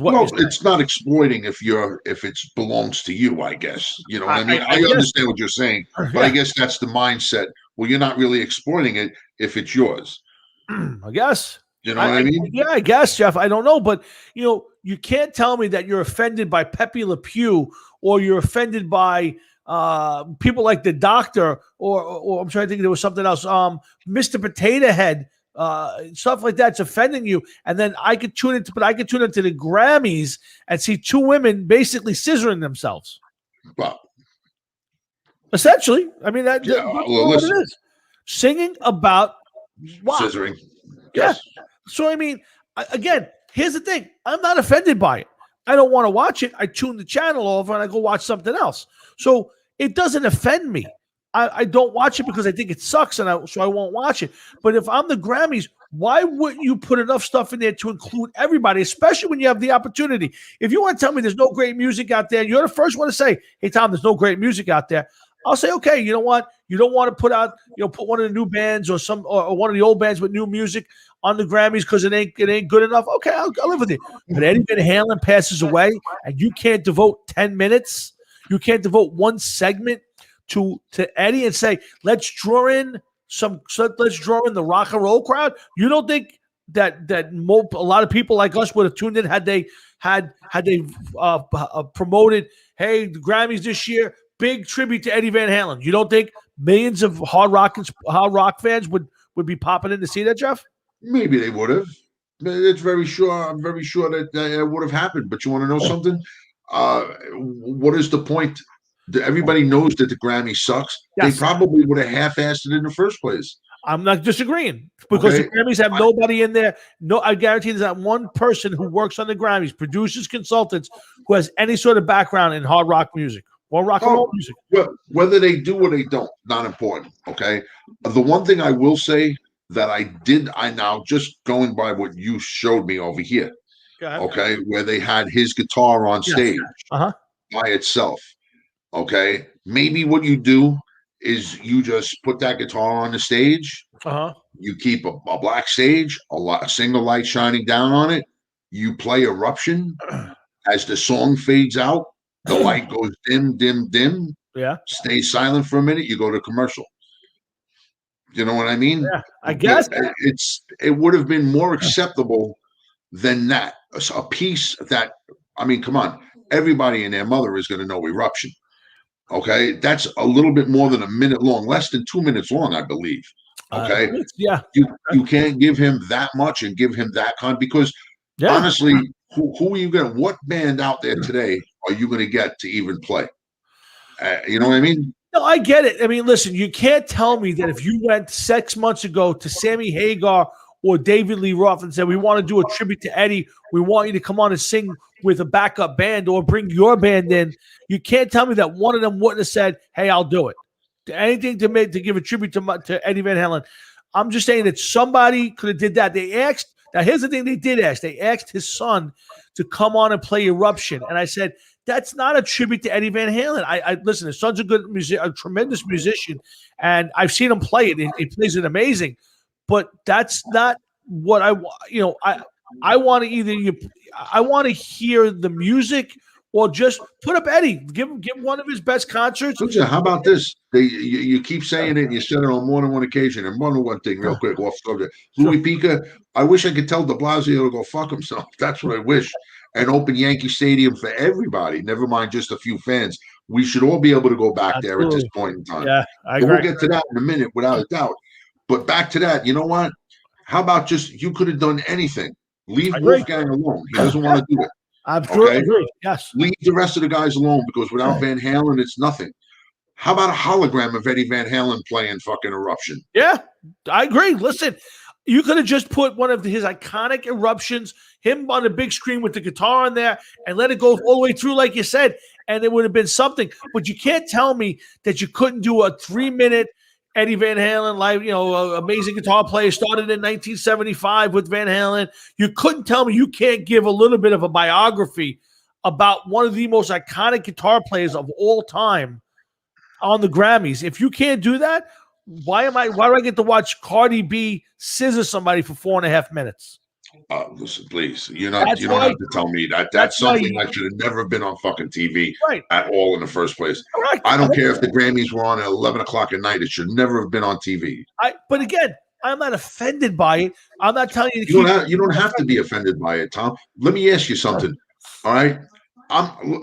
Well, it's not exploiting if it belongs to you, I guess. You know what I mean? I understand what you're saying, but I guess that's the mindset. Well, you're not really exploiting it if it's yours. I guess. You know what I mean? Yeah, I guess, Jeff. I don't know, but you can't tell me that you're offended by Pepe Le Pew or you're offended by people like the Doctor or I'm trying to think there was something else. Mr. Potato Head, stuff like that's offending you, and then I could tune into the Grammys and see two women basically scissoring themselves. Well, essentially, I mean that's what it is. Singing about scissoring. Yes. Yeah. So I mean, again, here's the thing: I'm not offended by it. I don't want to watch it. I tune the channel over and I go watch something else. So it doesn't offend me. I don't watch it because I think it sucks, and so I won't watch it. But if I'm the Grammys, why wouldn't you put enough stuff in there to include everybody, especially when you have the opportunity? If you want to tell me there's no great music out there, you're the first one to say, "Hey, Tom, there's no great music out there." I'll say, okay, you know what? You don't want to put one of the new bands or one of the old bands with new music on the Grammys because it ain't good enough. Okay, I'll live with it. But Eddie Van Halen passes away, and you can't devote 10 minutes. You can't devote one segment to Eddie and say, let's draw in the rock and roll crowd. You don't think that a lot of people like us would have tuned in had they promoted, hey, the Grammys this year, big tribute to Eddie Van Halen. You don't think millions of hard rock fans would be popping in to see that, Jeff? Maybe they would have. I'm very sure that it would have happened. But you want to know something? What is the point? Everybody knows that the Grammy sucks. Yes. They probably would have half-assed it in the first place. I'm not disagreeing because the Grammys have nobody in there. No, I guarantee there's not one person who works on the Grammys, producers, consultants, who has any sort of background in hard rock music or rock and roll music. Whether they do or they don't, not important. Okay. The one thing I will say that I now just going by what you showed me over here. Okay, where they had his guitar on stage by itself. Okay, maybe what you do is you just put that guitar on the stage. You keep a black stage, a single light shining down on it. You play Eruption. As the song fades out, the light goes dim, dim, dim. Yeah. Stay silent for a minute. You go to commercial. You know what I mean? Yeah, I guess it would have been more acceptable than that. A piece that, I mean, come on, everybody and their mother is going to know Eruption. Okay, that's a little bit more than a minute long, less than 2 minutes long, I believe. Okay, yeah, you can't give him that much and give him that because honestly, who are you going to? What band out there today are you going to get to even play? You know what I mean? No, I get it. I mean, listen, you can't tell me that if you went 6 months ago to Sammy Hagar or David Lee Roth and said, we want to do a tribute to Eddie, we want you to come on and sing with a backup band or bring your band in, you can't tell me that one of them wouldn't have said, hey, I'll do it. Anything to give a tribute to Eddie Van Halen. I'm just saying that somebody could have did that. They asked, now here's the thing they did ask. They asked his son to come on and play Eruption. And I said, that's not a tribute to Eddie Van Halen. I listen, his son's a tremendous musician, and I've seen him play it. He plays it amazing. But that's not what I want. I want to I want to hear the music or just put up Eddie. Give one of his best concerts. How about this? You keep saying it, and you said it on more than one occasion. And one thing, real quick, off subject. Louis Pica, I wish I could tell De Blasio to go fuck himself. That's what I wish. And open Yankee Stadium for everybody. Never mind just a few fans. We should all be able to go back there at this point in time. Yeah, I agree. We'll get to that in a minute, without a doubt. But back to that, you know what? How about just you could have done anything? Leave Wolfgang alone. He doesn't want to do it. I agree. Yes. Leave the rest of the guys alone because without Van Halen, it's nothing. How about a hologram of Eddie Van Halen playing fucking Eruption? Yeah, I agree. Listen, you could have just put one of his iconic Eruptions, him on the big screen with the guitar on there, and let it go all the way through, like you said, and it would have been something. But you can't tell me that you couldn't do a 3-minute Eddie Van Halen live, amazing guitar player, started in 1975 with Van Halen. You couldn't tell me you can't give a little bit of a biography about one of the most iconic guitar players of all time on the Grammys. If you can't do that, why do I get to watch Cardi B scissor somebody for 4.5 minutes? Listen, please. You don't have to tell me that. That's something that should have never been on fucking TV at all in the first place. Correct. I don't care if the Grammys were on at 11 o'clock at night. It should never have been on TV. But again, I'm not offended by it. I'm not telling you to You don't have to be offended by it, Tom. Let me ask you something. All right.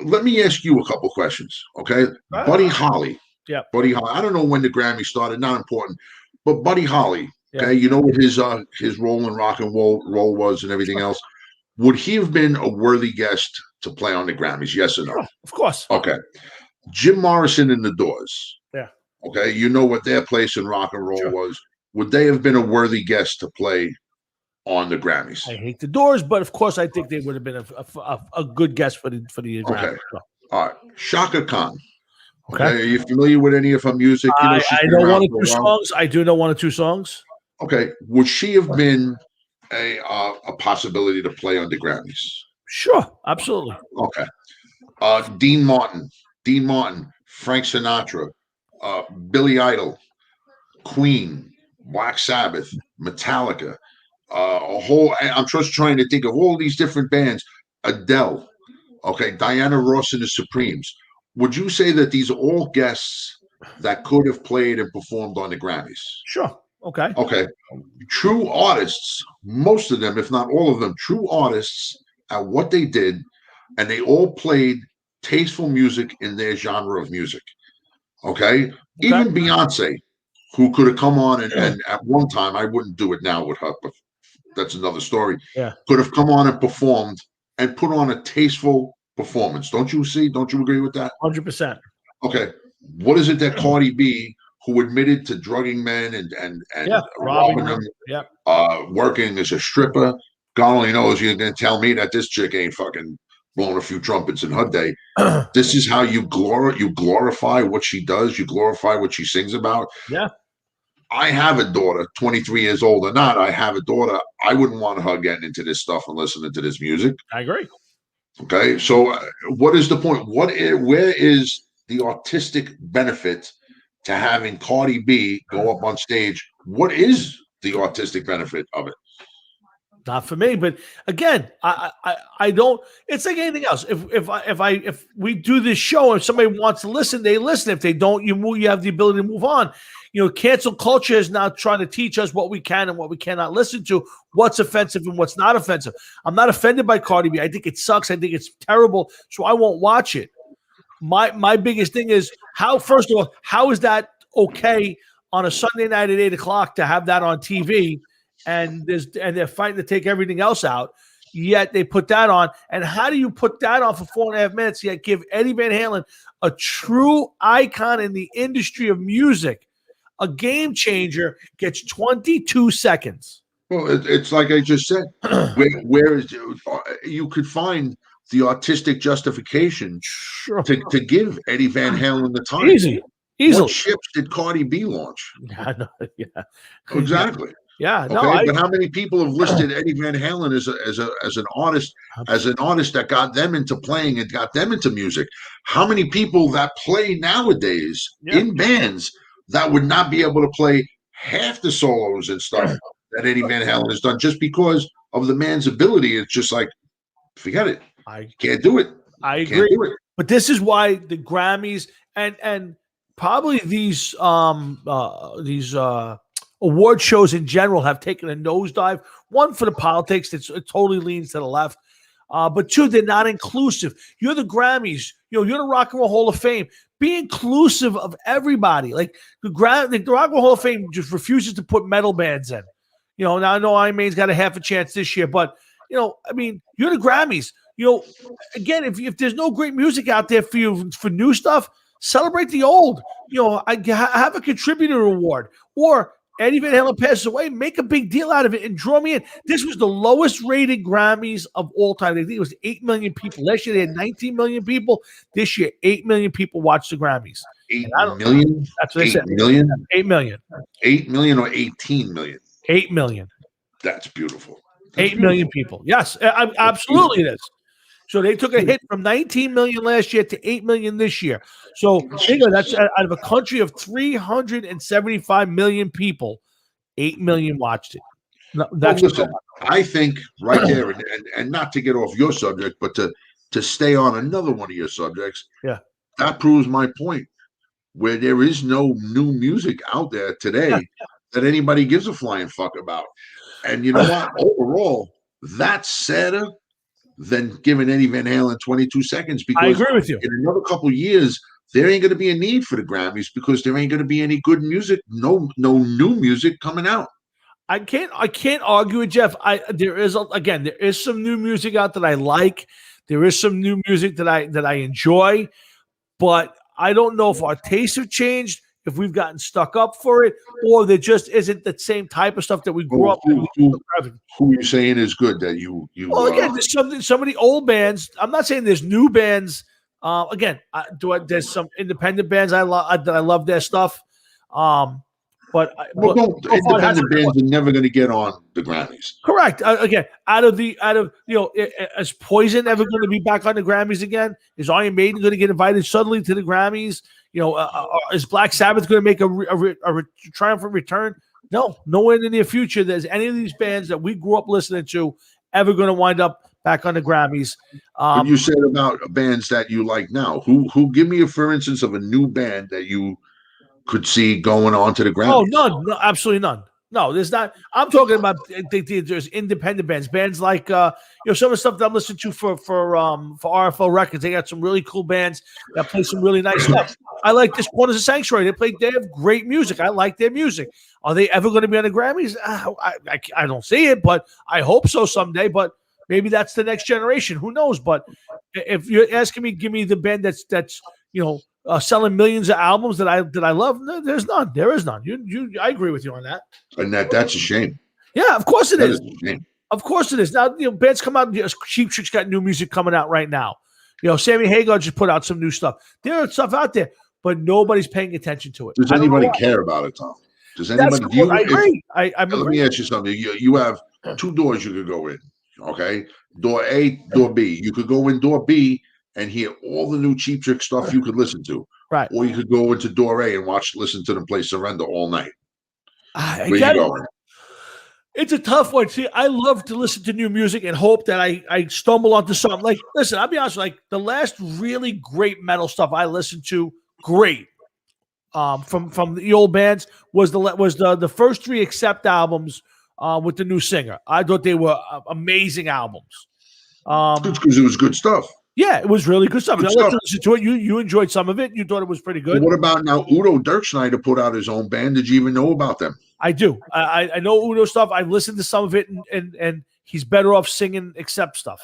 Let me ask you a couple questions. Okay. Right. Buddy Holly. Yeah. Buddy Holly. I don't know when the Grammy started, not important. But Buddy Holly, okay, Yeah. you know what his role in rock and roll was and everything else. Would he have been a worthy guest to play on the Grammys? Yes or no? Sure, of course. Okay. Jim Morrison and the Doors. Yeah. Okay. You know what their place in rock and roll was. Would they have been a worthy guest to play on the Grammys? I hate the Doors, but of course I think they would have been a good guest for the Grammys. Okay. All right. Shaka Khan. Okay. Are you familiar with any of her music? You know, I know one or two songs. I do know one or two songs. Okay. Would she have been a possibility to play on the Grammys? Sure. Absolutely. Okay. Dean Martin, Frank Sinatra, Billy Idol, Queen, Black Sabbath, Metallica, I'm just trying to think of all these different bands. Adele, okay, Diana Ross and the Supremes. Would you say that these are all guests that could have played and performed on the Grammys? Sure. Okay. Okay. True artists, most of them, if not all of them, true artists at what they did, and they all played tasteful music in their genre of music. Okay. Even Beyonce, who could have come on and at one time, I wouldn't do it now with her, but that's another story. Yeah. Could have come on and performed and put on a tasteful performance. Don't you agree with that? 100%. Okay. What is it that Cardi B, who admitted to drugging men and robbing them, working as a stripper, God only knows you're going to tell me that this chick ain't fucking blowing a few trumpets in her day. This is how you glorify what she does. You glorify what she sings about. Yeah. I have a daughter, 23 years old or not. I have a daughter. I wouldn't want her getting into this stuff and listening to this music. I agree. Okay. So what is the point? Where is the artistic benefit to having Cardi B go up on stage? What is the artistic benefit of it? Not for me, but again, I don't. It's like anything else. If we do this show, if somebody wants to listen, they listen. If they don't, you have the ability to move on. You know, cancel culture is now trying to teach us what we can and what we cannot listen to, what's offensive and what's not offensive. I'm not offended by Cardi B. I think it sucks. I think it's terrible, so I won't watch it. My biggest thing is first of all, how is that okay on a Sunday night at 8:00 to have that on TV? And they're fighting to take everything else out, yet they put that on. And how do you put that on for 4.5 minutes, yet give Eddie Van Halen, a true icon in the industry of music, a game changer, gets 22 seconds? Well, it's like I just said. Where is you could find the artistic justification to give Eddie Van Halen the time? Easily. What ships did Cardi B launch? Yeah. Exactly. Yeah, no. Okay, but how many people have listed Eddie Van Halen as an artist that got them into playing and got them into music? How many people that play nowadays in bands that would not be able to play half the solos and stuff that Eddie Van Halen has done just because of the man's ability? It's just like, forget it. I can't do it. I agree. But this is why the Grammys and probably these award shows in general have taken a nosedive. One, for the politics, it totally leans to the left. But two, they're not inclusive. You're the Grammys. You're the Rock and Roll Hall of Fame. Be inclusive of everybody. Like the Rock and Roll Hall of Fame just refuses to put metal bands in. Now I know Iron Maiden's got a half a chance this year, but you're the Grammys. Again, if there's no great music out there for you for new stuff, celebrate the old. I have a contributor award, or Eddie Van Halen passes away, make a big deal out of it and draw me in. This was the lowest rated Grammys of all time. I think it was 8 million people. Last year they had 19 million people. This year, 8 million people watched the Grammys. 8 million? That's what they said. 8 million? 8 million. 8 million or 18 million? 8 million. That's beautiful. 8 million people. Yes, absolutely it is. So they took a hit from 19 million last year to 8 million this year. So that's out of a country of 375 million people, 8 million watched it. No, listen, I think right there, and not to get off your subject, but to stay on another one of your subjects, that proves my point. Where there is no new music out there today that anybody gives a flying fuck about. And you know what? Overall, that's sadder than giving Eddie Van Halen 22 seconds, I because agree with you. in another couple of years, there ain't going to be a need for the Grammys, because there ain't going to be any good music, no new music coming out. I can't argue with Jeff. There is some new music out that I like. There is some new music that I enjoy, but I don't know if our tastes have changed, if we've gotten stuck up for it, or there just isn't the same type of stuff that we grew up with. Who are you saying is good that you? Well, again, there's some of the old bands. I'm not saying there's new bands. There's some independent bands I love their stuff. But independent bands are never going to get on the Grammys. Correct. Again, is Poison ever going to be back on the Grammys again? Is Iron Maiden going to get invited suddenly to the Grammys? Is Black Sabbath going to make a triumphant return? No, nowhere in the near future there's any of these bands that we grew up listening to ever going to wind up back on the Grammys. But you said about bands that you like now. Who give me for instance of a new band that you could see going on to the Grammys? Oh, none. No, absolutely none. No, there's not. I'm talking about there's independent bands like some of the stuff that I'm listening to for RFL Records. They got some really cool bands that play some really nice stuff. I like this Corners of Sanctuary. They have great music. I like their music. Are they ever going to be on the Grammys? I don't see it, but I hope so someday. But maybe that's the next generation. Who knows? But if you're asking me, give me the band that's selling millions of albums that I love. No, there's none. There is none. I agree with you on that. And that's a shame. Yeah, of course it is. A shame. Of course it is. Now, bands come out. Cheap Trick's got new music coming out right now. Sammy Hagar just put out some new stuff. There is stuff out there, but nobody's paying attention to it. Does anybody care about it, Tom? Does anybody? I agree. Let me ask you something. You have two doors you could go in. Okay, door A, door B. You could go in door B and hear all the new Cheap Trick stuff you could listen to. Right. Or you could go into door A and listen to them play Surrender all night. Where you going? It's a tough one. See, I love to listen to new music and hope that I stumble onto something. Like, listen, I'll be honest, like the last really great metal stuff I listened to, from the old bands was the first three Accept albums with the new singer. I thought they were amazing albums. Because it was good stuff. Yeah, it was really good stuff. I listened to it. You enjoyed some of it. You thought it was pretty good. Well, what about now? Udo Dirkschneider put out his own band. Did you even know about them? I do. I know Udo stuff. I've listened to some of it, and he's better off singing Accept stuff.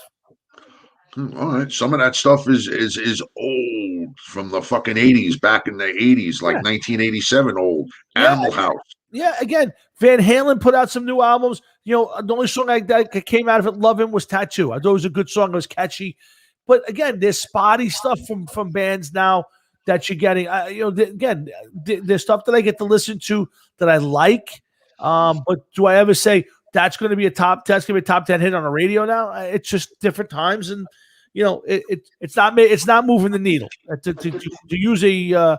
All right. Some of that stuff is old from the fucking 80s, back in the 80s, like 1987 old. Animal House. Yeah, again, Van Halen put out some new albums. The only song that came out of it, Love Him, was Tattoo. I thought it was a good song. It was catchy. But again, there's spotty stuff from bands now that you're getting. There's stuff that I get to listen to that I like. But do I ever say that's going to be a top 10 hit on the radio now? It's just different times, and it's not moving the needle. To use a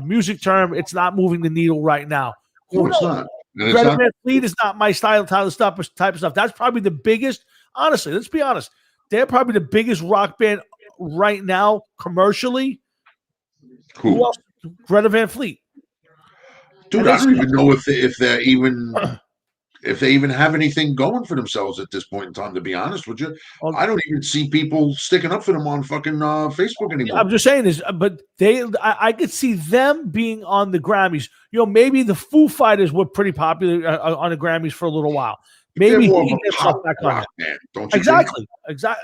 music term, it's not moving the needle right now. No, it's not. Greta Van Fleet is not my style type of stuff. That's probably the biggest. Honestly, let's be honest. They're probably the biggest rock band right now commercially. Who else? Greta Van Fleet. Dude, I don't even know if they even have anything going for themselves at this point in time, to be honest with you. I don't even see people sticking up for them on fucking Facebook anymore. I'm just saying this, but I could see them being on the Grammys. Maybe the Foo Fighters were pretty popular on the Grammys for a little while. Maybe he can get stuff back on it.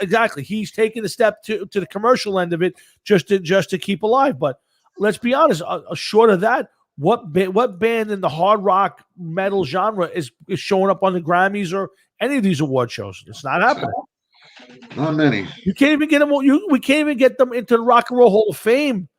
Exactly. He's taking a step to the commercial end of it just to keep alive. But let's be honest, short of that, what band in the hard rock metal genre is showing up on the Grammys or any of these award shows? It's not happening. Not many. You can't even get them. We can't even get them into the Rock and Roll Hall of Fame.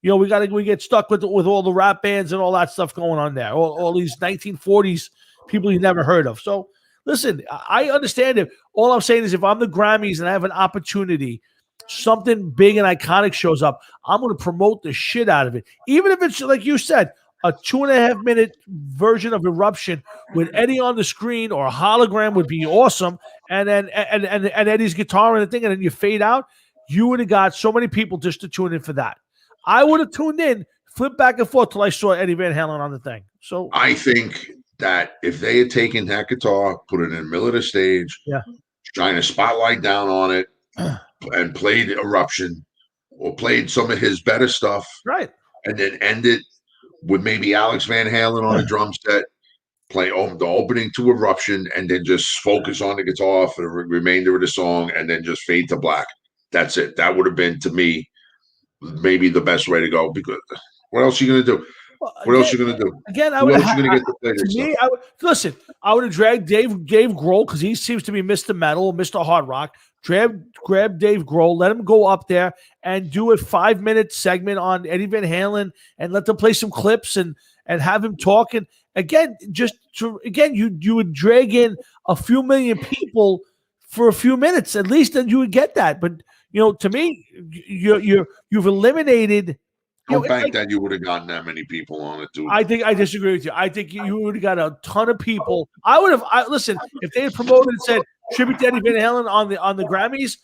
We get stuck with all the rap bands and all that stuff going on there. All these 1940s people you never heard of. So. Listen, I understand it. All I'm saying is if I'm the Grammys and I have an opportunity, something big and iconic shows up, I'm going to promote the shit out of it. Even if it's, like you said, a 2.5 minute version of Eruption with Eddie on the screen or a hologram would be awesome. And then and Eddie's guitar and the thing, and then you fade out. You would have got so many people just to tune in for that. I would have tuned in flip back and forth till I saw Eddie Van Halen on the thing. So I think that if they had taken that guitar, put it in the middle of the stage, shine a spotlight down on it, and played Eruption or played some of his better stuff, right, and then end it with maybe Alex Van Halen on a drum set, play the opening to Eruption, and then just focus on the guitar for the remainder of the song, and then just fade to black. That's it. That would have been, to me, maybe the best way to go. Because what else are you going to do? What else are you going to do? Again, I would have to play this stuff? I would have dragged Dave Grohl, because he seems to be Mr. Metal, Mr. Hard Rock. Grab Dave Grohl, let him go up there and do a 5-minute segment on Eddie Van Halen, and let them play some clips and have him talking. Again, you would drag in a few million people for a few minutes at least, and you would get that. But to me, you've eliminated. Don't think that you would have gotten that many people on it, dude. I disagree with you. I think you would have got a ton of people. I would have. Listen, if they had promoted and said tribute to Eddie Van Halen on the Grammys,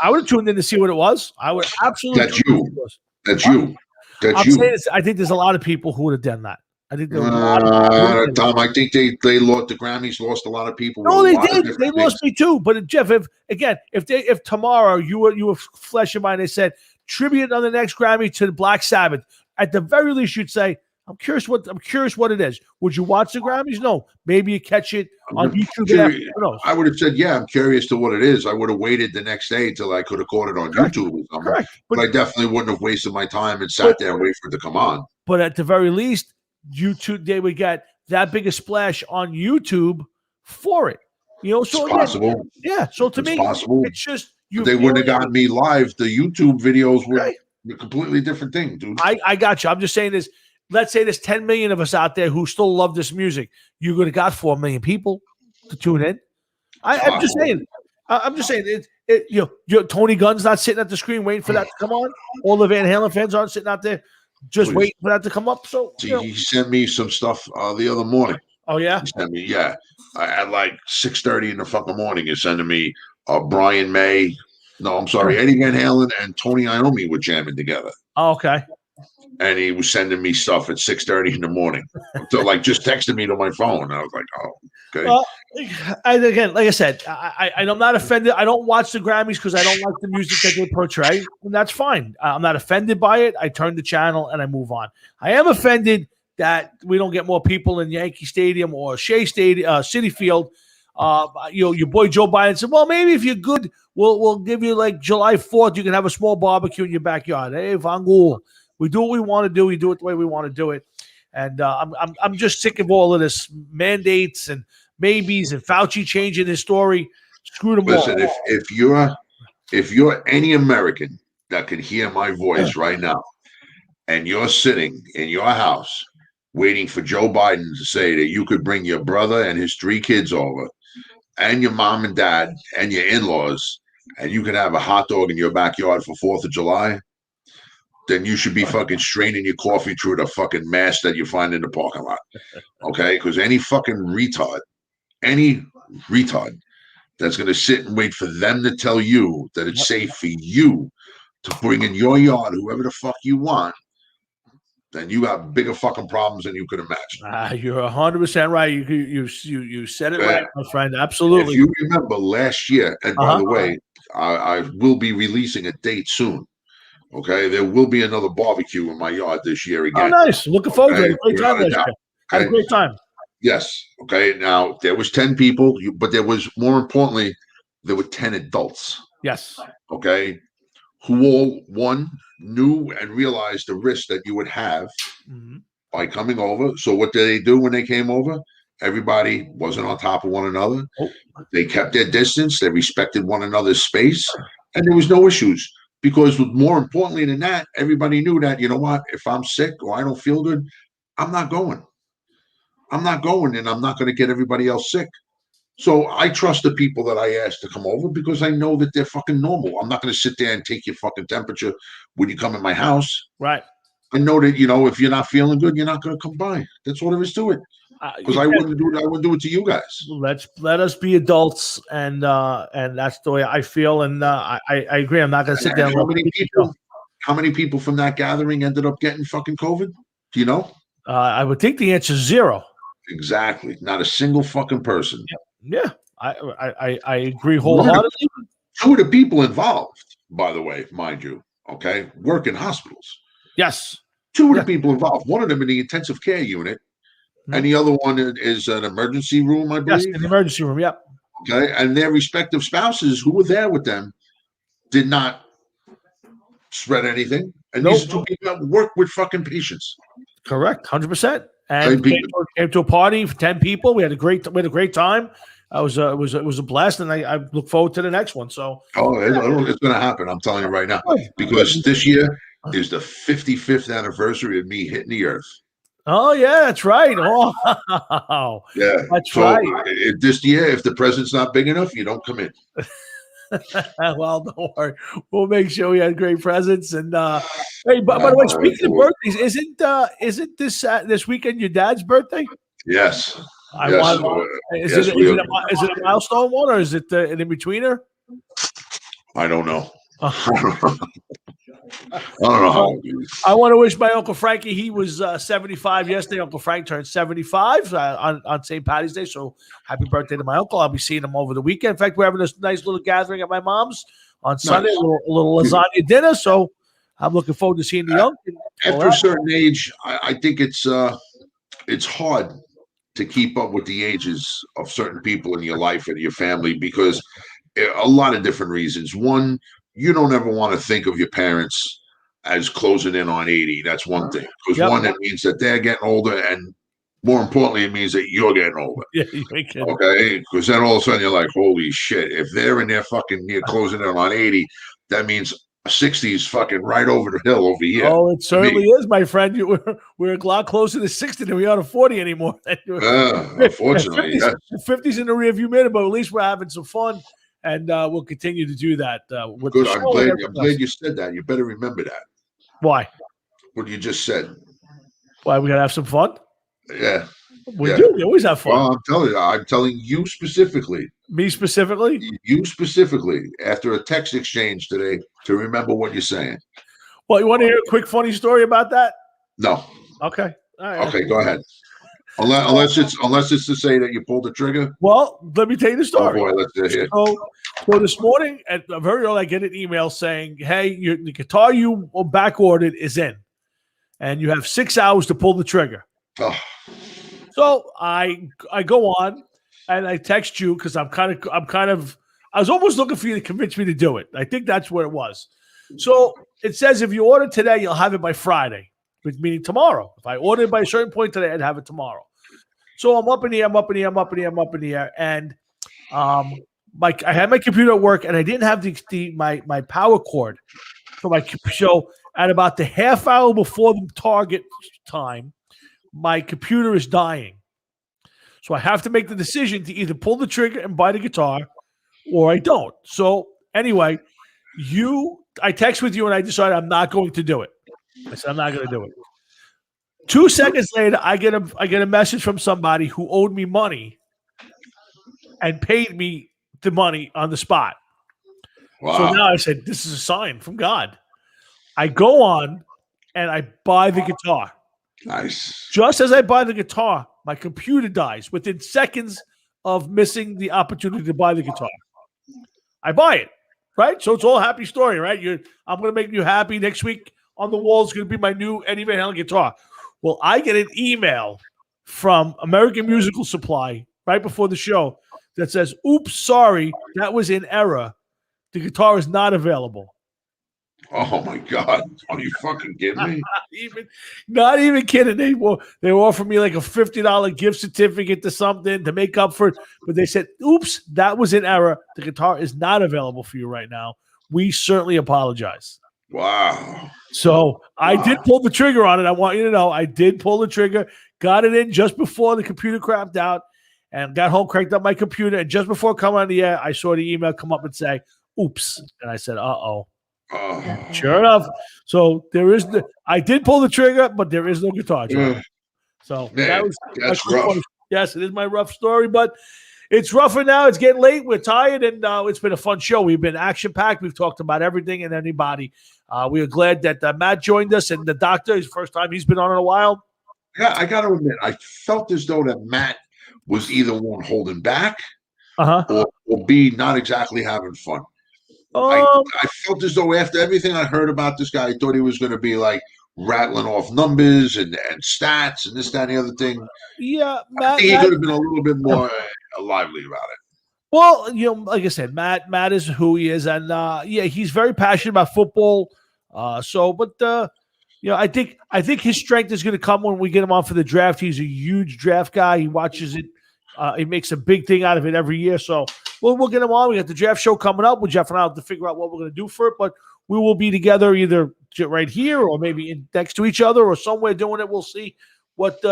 I would have tuned in to see what it was. I would absolutely. That's you. That's you. That's you. Saying this, I think there's a lot of people who would have done that. I think Tom, I think they lost. The Grammys lost a lot of people. No, they did. They lost me too. But Jeff, if tomorrow you were flesh and mind, they said tribute on the next Grammy to Black Sabbath, at the very least you'd say, I'm curious what it is. Would you watch the Grammys? No. Maybe you catch it on YouTube. I would have said, yeah, I'm curious to what it is. I would have waited the next day until I could have caught it on YouTube or something. Correct. But I definitely wouldn't have wasted my time and sat there and wait for it to come on. But at the very least, YouTube, they would get that big a splash on YouTube for it. So it's possible. Yeah. So to me, possible. It's just they wouldn't have gotten me live. The YouTube videos were a completely different thing, dude. I got you. I'm just saying this. Let's say there's 10 million of us out there who still love this music. You could have got 4 million people to tune in. I'm just saying. Tony Gunn's not sitting at the screen waiting for that to come on. All the Van Halen fans aren't sitting out there just waiting for that to come up. So he sent me some stuff the other morning. Oh yeah, he sent me at like 6:30 in the fucking morning. He's sending me Brian May. No, I'm sorry, Eddie Van Halen and Tony Iommi were jamming together. Oh, okay. And he was sending me stuff at 6:30 in the morning. So just texting me to my phone. I was like, oh, okay. Well, again, like I said, I'm not offended. I don't watch the Grammys because I don't like the music that they portray, and that's fine. I'm not offended by it. I turn the channel and I move on. I am offended that we don't get more people in Yankee Stadium or Shea Stadium, Citi Field. Your boy Joe Biden said, well, maybe if you're good, we'll give you like July 4th. You can have a small barbecue in your backyard. Hey, Van Gogh. We do what we want to do. We do it the way we want to do it. And I'm just sick of all of this mandates and maybes and Fauci changing his story. Screw them all. Listen, if you're any American that can hear my voice right now, and you're sitting in your house waiting for Joe Biden to say that you could bring your brother and his 3 kids over, and your mom and dad and your in-laws, and you can have a hot dog in your backyard for 4th of July, then you should be fucking straining your coffee through the fucking mask that you find in the parking lot. Okay? Because any retard that's going to sit and wait for them to tell you that it's safe for you to bring in your yard whoever the fuck you want, then you got bigger fucking problems than you could imagine. You're 100% right. You said it right, my friend. Absolutely. If you remember last year, and by the way, I will be releasing a date soon. Okay, there will be another barbecue in my yard this year again. Oh, nice! Looking forward to it. Great time last year. Had a great time. Yes. Okay. Now there was 10 people, but there was, more importantly, there were 10 adults. Yes. Okay, who all knew and realized the risk that you would have by coming over. So what did they do when they came over? Everybody wasn't on top of one another. Oh. They kept their distance. They respected one another's space, and there was no issues. Because more importantly than that, everybody knew that, you know what, if I'm sick or I don't feel good, I'm not going. I'm not going, and I'm not going to get everybody else sick. So I trust the people that I asked to come over because I know that they're fucking normal. I'm not going to sit there and take your fucking temperature when you come in my house. Right. I know that, if you're not feeling good, you're not going to come by. That's all there is to it. Because I wouldn't do it. I wouldn't do it to you guys. Let us be adults, and that's the way I feel. And I agree. I'm not going to sit there. how many people from that gathering ended up getting fucking COVID? Do you know? I would think the answer is 0. Exactly. Not a single fucking person. Yeah, I agree wholeheartedly. 2 of the people involved, by the way, mind you, okay, work in hospitals. Yes. 2 of the people involved. One of them in the intensive care unit, and the other one is an emergency room, I believe. Yes, in the emergency room. Yep. Okay, and their respective spouses who were there with them did not spread anything. And these are 2 people that work with fucking patients. Correct, 100%. And came to a party for 10 people. We had a great time. It was a blast, and I look forward to the next one. So, it's going to happen. I'm telling you right now, because this year is the 55th anniversary of me hitting the earth. Oh yeah, that's right. Oh, yeah, that's right. This year, if the present's not big enough, you don't come in. Well, don't worry. We'll make sure we had great presents. And hey, by the way, speaking of birthdays, isn't this weekend your dad's birthday? Yes. Is it a milestone one, or is it an in-betweener? I don't know. I don't know how. I want to wish my Uncle Frankie. He was 75 yesterday. Uncle Frank turned 75 on St. Patty's Day. So happy birthday to my uncle. I'll be seeing him over the weekend. In fact, we're having this nice little gathering at my mom's on Sunday, a little lasagna dinner. So I'm looking forward to seeing the uncle. After a certain age, I think it's hard to keep up with the ages of certain people in your life and your family, because a lot of different reasons. One, you don't ever want to think of your parents as closing in on 80. That's one thing. Because one, it means that they're getting older, and more importantly, it means that you're getting older. Yeah, you're kidding. Okay? Because then all of a sudden you're like, holy shit. If they're in there fucking near closing in on 80, that means 60 is fucking right over the hill over here. Oh, it certainly is, my friend. We're a lot closer to 60 than we are to 40 anymore. Unfortunately. 50's in the rearview mirror, but at least we're having some fun. And we'll continue to do that. With Good. I'm glad you said that. You better remember that. Why? What you just said. Why? We got to have some fun? Yeah. We do. We always have fun. Well, I'm telling you specifically. Me specifically? You specifically, after a text exchange today, to remember what you're saying. Well, you want to hear a quick funny story about that? No. Okay. All right. Okay, go ahead. Unless it's to say that you pulled the trigger. Well, let me tell you the story. Oh boy, let's hear. So this morning at very early, I get an email saying, "Hey, the guitar you back ordered is in, and you have 6 hours to pull the trigger." Oh. So I go on and I text you because I was almost looking for you to convince me to do it. I think that's what it was. So it says if you order today, you'll have it by Friday, meaning tomorrow. If I order it by a certain point today, I'd have it tomorrow. So I'm up in the air, and I had my computer at work, and I didn't have my power cord. So at about the half hour before the target time, my computer is dying. So I have to make the decision to either pull the trigger and buy the guitar, or I don't. So anyway, I text with you, and I decided I'm not going to do it. I said I'm not going to do it. 2 seconds later, I get a message from somebody who owed me money and paid me the money on the spot. Wow. So now I said, this is a sign from God. I go on and I buy the guitar. Nice. Just as I buy the guitar, my computer dies within seconds of missing the opportunity to buy the guitar. I buy it, right? So it's all a happy story, right? I'm going to make you happy. Next week on the wall is going to be my new Eddie Van Halen guitar. Well, I get an email from American Musical Supply right before the show that says, "Oops, sorry, that was in error. The guitar is not available." Oh my God! Are you fucking kidding me? Not even kidding. They were offering me like a $50 gift certificate to something to make up for it, but they said, "Oops, that was in error. The guitar is not available for you right now. We certainly apologize." Wow. So I did pull the trigger on it. I want you to know I did pull the trigger, got it in just before the computer crapped out, and got home, cranked up my computer. And just before coming on the air, I saw the email come up and say, "Oops." And I said, "Uh-oh." Sure enough. So I did pull the trigger, but there is no guitar. So that's rough. Yes, it is my rough story, but It's rougher now. It's getting late. We're tired, and it's been a fun show. We've been action-packed. We've talked about everything and anybody. We are glad that Matt joined us, and the doctor is the first time he's been on in a while. Yeah, I got to admit, I felt as though that Matt was either one holding back or B, not exactly having fun. I felt as though after everything I heard about this guy, I thought he was going to be like rattling off numbers and stats and this, that, and the other thing. Yeah, Matt. I think he could have been a little bit more lively about it. Well, like I said, Matt is who he is, and he's very passionate about football. I think his strength is going to come when we get him on for the draft. He's a huge draft guy. He watches it. He makes a big thing out of it every year. So we'll get him on. We got the draft show coming up with Jeff and I have to figure out what we're going to do for it. But we will be together either right here or maybe next to each other or somewhere doing it. We'll see what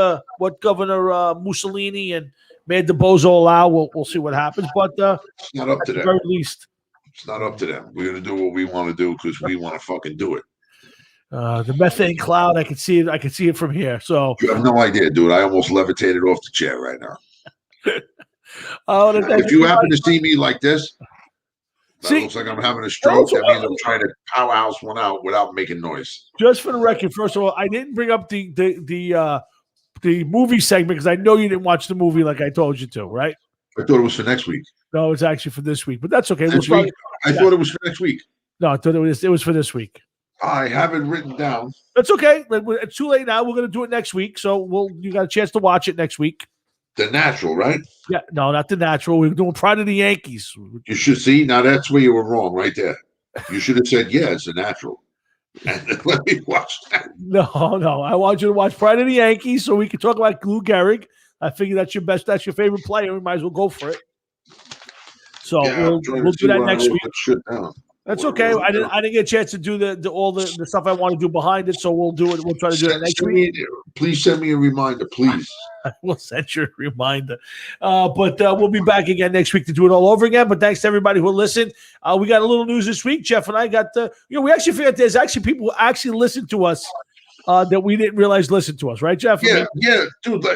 Governor Mussolini and Mayor DeBozo allow. We'll see what happens. But it's not up to them. At the very least. It's not up to them. We're going to do what we want to do because we want to fucking do it. The methane cloud, I can see it. I can see it from here. So you have no idea, dude. I almost levitated off the chair right now. If you happen to see me like this, that looks like I'm having a stroke. That means I'm trying to powerhouse one out without making noise. Just for the record, first of all, I didn't bring up the movie segment because I know you didn't watch the movie like I told you to, right? I thought it was for next week. No, it's actually for this week, but that's okay. I thought it was for next week. No, I thought it was for this week. I have it written down. That's okay. It's too late now. We're going to do it next week, so you got a chance to watch it next week. The Natural, right? Yeah, no, not The Natural. We're doing Pride of the Yankees. You should see. Now that's where you were wrong, right there. You should have said, "Yeah, it's The Natural," and let me watch that. No. I want you to watch Pride of the Yankees so we can talk about Lou Gehrig. I figure that's your favorite player. We might as well go for it. So we'll do that next week. That's okay. I didn't get a chance to do all the stuff I want to do behind it, so we'll do it. We'll try to do it next week. Please send me a reminder, please. We'll send you a reminder. But we'll be back again next week to do it all over again. But thanks to everybody who listened. We got a little news this week. Jeff and I got we actually figured there's actually people who actually listen to us that we didn't realize listen to us, right, Jeff? Yeah, dude.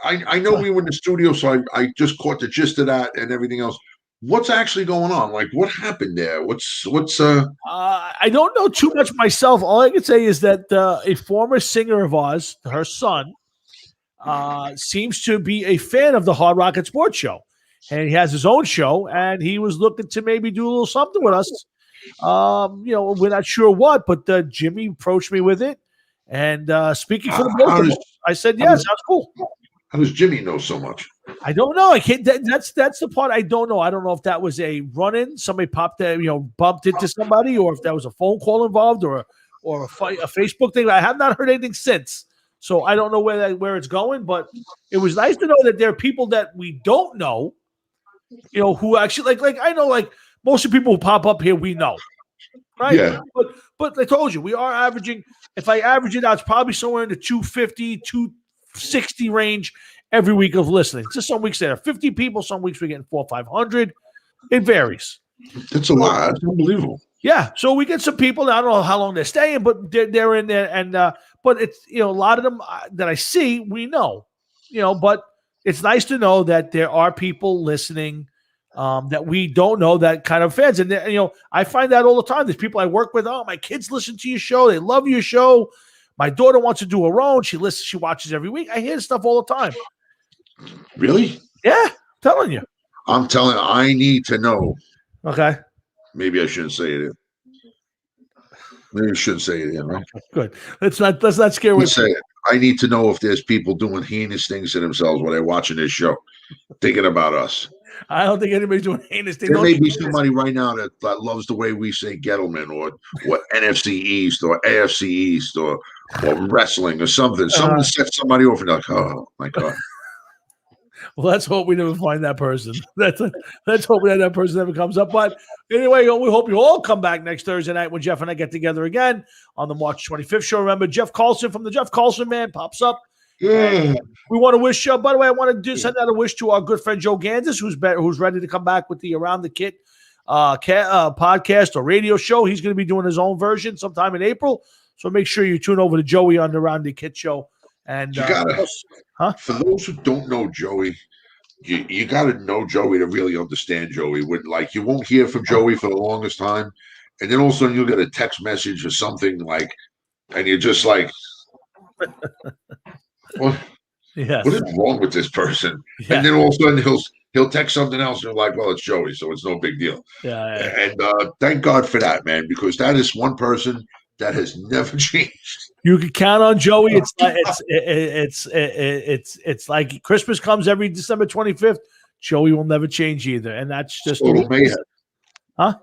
I know we were in the studio, so I just caught the gist of that and everything else. What's actually going on? Like, what happened there? What's I don't know too much myself. All I can say is that a former singer of ours, her son, seems to be a fan of the Hard Rocket Sports Show. And he has his own show, and he was looking to maybe do a little something with us. We're not sure what, but Jimmy approached me with it. And speaking for the both of us, I said, yes, sounds cool. How does Jimmy know so much? I don't know. I can't. That's the part I don't know. I don't know if that was a run-in, somebody popped that, bumped into somebody, or if that was a phone call involved, or a Facebook thing. I have not heard anything since, so I don't know where it's going. But it was nice to know that there are people that we don't know, who actually like I know, like most of the people who pop up here we know, right? Yeah. But I told you we are averaging. If I average it out, it's probably somewhere in the 250, 260 range every week of listening. Just some weeks there are 50 people, some weeks we're getting 400 or 500. It varies. It's a lot. It's unbelievable. Yeah. So we get some people. I don't know how long they're staying, but they're in there. And but it's a lot of them that I see, we know. But it's nice to know that there are people listening that we don't know, that kind of fans. And I find that all the time. There's people I work with. Oh, my kids listen to your show. They love your show. My daughter wants to do her own. She listens. She watches every week. I hear stuff all the time. Really? Yeah, I'm telling you. I need to know. Okay. Maybe I shouldn't say it. Maybe I shouldn't say it. Right? Good. Let's not scare away. Say it. I need to know if there's people doing heinous things to themselves while they're watching this show, thinking about us. I don't think anybody's doing heinous things. There may be somebody right now that loves the way we say Gettleman or NFC East or AFC East or wrestling or something. Something sets somebody off and they're like, oh my God. Well, let's hope we never find that person. Let's hope that person never comes up. But anyway, we hope you all come back next Thursday night when Jeff and I get together again on the March 25th show. Remember, Jeff Carlson from the Jeff Carlson Man pops up. Yeah. We want to wish. By the way, I want to send out a wish to our good friend Joe Gandis, who's ready to come back with the Around the Kit podcast or radio show. He's going to be doing his own version sometime in April. So make sure you tune over to Joey on the Around the Kit show. And for those who don't know Joey, you got to know Joey to really understand Joey. You won't hear from Joey for the longest time, and then all of a sudden you'll get a text message or something and you're just like, what? Yes. What is wrong with this person? Yes. And then all of a sudden he'll text something else, and you're like, well, it's Joey, so it's no big deal. Yeah. And thank God for that, man, because that is one person that has never changed. You can count on Joey. It's like Christmas comes every December 25th. Joey will never change either, and that's just total mayhem. Huh?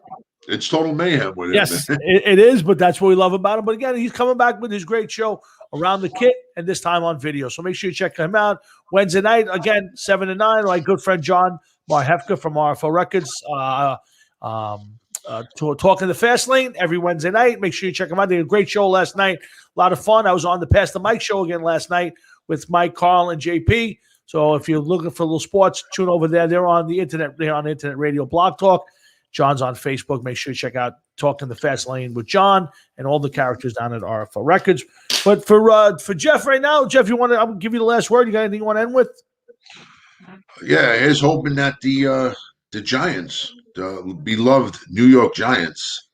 It's total mayhem with him. Yes, it is, but that's what we love about him. But again, he's coming back with his great show Around the Kit, and this time on video. So make sure you check him out. Wednesday night, again, 7 to 9. My good friend John Marhefka from RFO Records, talking the Fast Lane every Wednesday night. Make sure you check them out. They had a great show last night. A lot of fun. I was on the Pass the Mike show again last night with Mike, Carl, and JP. So if you're looking for a little sports, tune over there. They're on the internet. They're on Internet Radio Blog Talk. John's on Facebook. Make sure you check out Talking the Fast Lane with John and all the characters down at RFO Records. But for Jeff right now, Jeff, I'll give you the last word. You got anything you want to end with? Yeah, here's hoping that the Giants, the beloved New York Giants,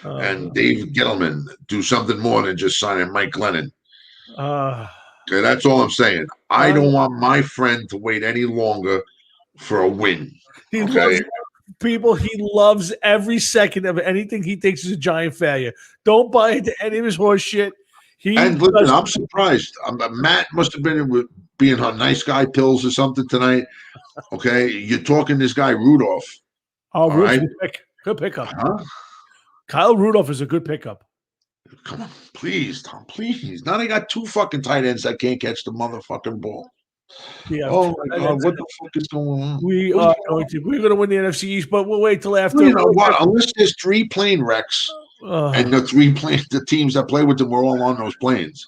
and Dave Gettleman do something more than just signing Mike Glennon. Okay, that's all I'm saying. I don't want my friend to wait any longer for a win. He loves people. He loves every second of anything he thinks is a Giant failure. Don't buy into any of his horse shit. Listen, I'm surprised. Matt must have been being on nice guy pills or something tonight. Okay, you're talking this guy Rudolph. Oh, right? Good pickup. Huh? Kyle Rudolph is a good pickup. Come on, please, Tom, please. Now they got two fucking tight ends that can't catch the motherfucking ball. Yeah, oh my God, what the fuck is going on? We're going to win the NFC East, but we'll wait till after. You know what? Unless there's 3 plane wrecks and the teams that play with them were all on those planes.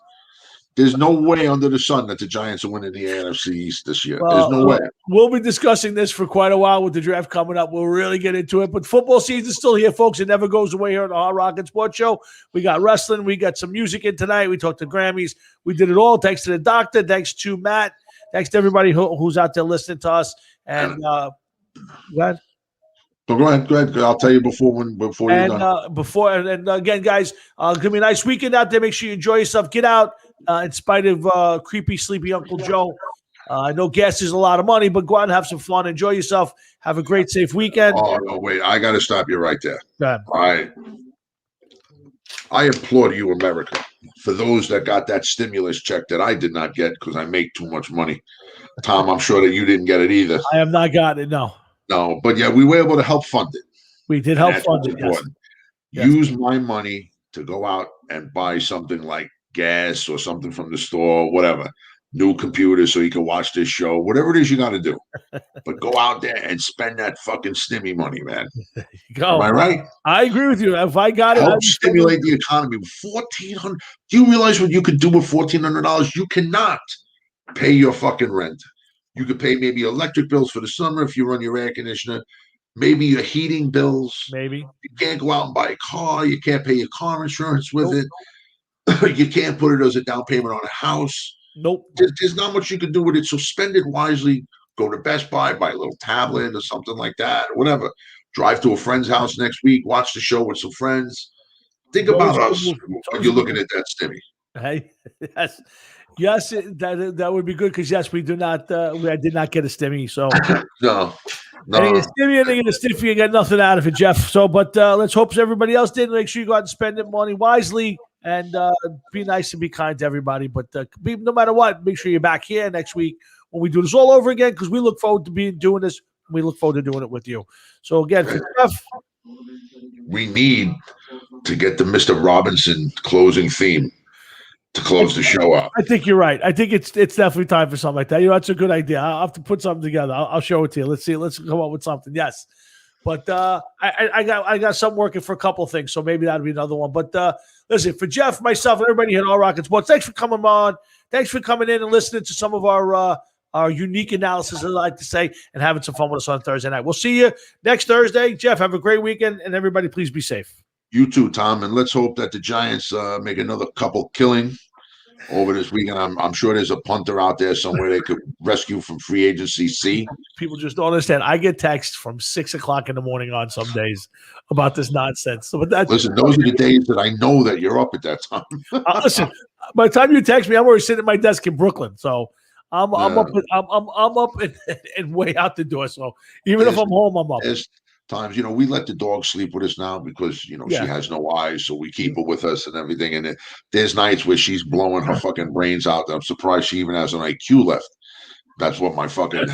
There's no way under the sun that the Giants are winning the NFC East this year. There's no way. We'll be discussing this for quite a while with the draft coming up. We'll really get into it. But football season's still here, folks. It never goes away here on the Hard Rock and Sports Show. We got wrestling. We got some music in tonight. We talked to Grammys. We did it all. Thanks to the doctor. Thanks to Matt. Thanks to everybody who's out there listening to us. And go ahead. So go ahead. I'll tell you before you're done. And again, guys, give me a nice weekend out there. Make sure you enjoy yourself. Get out in spite of creepy, sleepy Uncle Joe. I know gas is a lot of money, but go out and have some fun. Enjoy yourself. Have a great, safe weekend. Oh, no, wait. I got to stop you right there. Go ahead. I applaud you, America, for those that got that stimulus check that I did not get because I make too much money. Tom, I'm sure that you didn't get it either. I have not gotten it, no. No, but yeah, we were able to help fund it. We did help fund it, yes. Use my money to go out and buy something like gas or something from the store, whatever. New computer so you can watch this show, whatever it is you got to do. But go out there and spend that fucking stimmy money, man. There you go. Am I right? I agree with you. If I got it, help stimulate the economy. $1,400. Do you realize what you could do with $1,400? You cannot pay your fucking rent. You could pay maybe electric bills for the summer if you run your air conditioner, maybe your heating bills. Maybe. You can't go out and buy a car. You can't pay your car insurance with it. You can't put it as a down payment on a house. Nope. There's not much you can do with it. So spend it wisely. Go to Best Buy, buy a little tablet or something like that, or whatever. Drive to a friend's house next week. Watch the show with some friends. Think about us when you're looking at that stimmy. Hey, yes, that would be good because yes, we do not. I did not get a stimmy, so no. I didn't get a stimmy. I didn't get a stiffy. I got nothing out of it, Jeff. So, but let's hope everybody else did. Make sure you go out and spend the money wisely and be nice and be kind to everybody. But no matter what, make sure you're back here next week when we do this all over again because we look forward to doing this. We look forward to doing it with you. So again, for Jeff, we need to get the Mr. Robinson closing theme to close the show out. I think you're right. I think it's definitely time for something like that. That's a good idea. I'll have to put something together. I'll show it to you. Let's see. Let's come up with something. Yes. But I got something working for a couple of things, so maybe that'll be another one. But listen, for Jeff, myself, and everybody here at All Rocket Sports, thanks for coming on. Thanks for coming in and listening to some of our unique analysis, as I like to say, and having some fun with us on Thursday night. We'll see you next Thursday. Jeff, have a great weekend, and everybody, please be safe. You too, Tom, and let's hope that the Giants make another couple killing over this weekend. I'm sure there's a punter out there somewhere they could rescue from free agency C. People just don't understand. I get texts from 6 o'clock in the morning on some days about this nonsense. So, but that's Listen, those are the days that I know that you're up at that time. listen. By the time you text me, I'm already sitting at my desk in Brooklyn. So I'm up. I'm up and way out the door. So even if I'm home, I'm up. There's times, we let the dog sleep with us now because she has no eyes, so we keep her with us and everything. And there's nights where she's blowing her fucking brains out. I'm surprised she even has an IQ left. That's what my fucking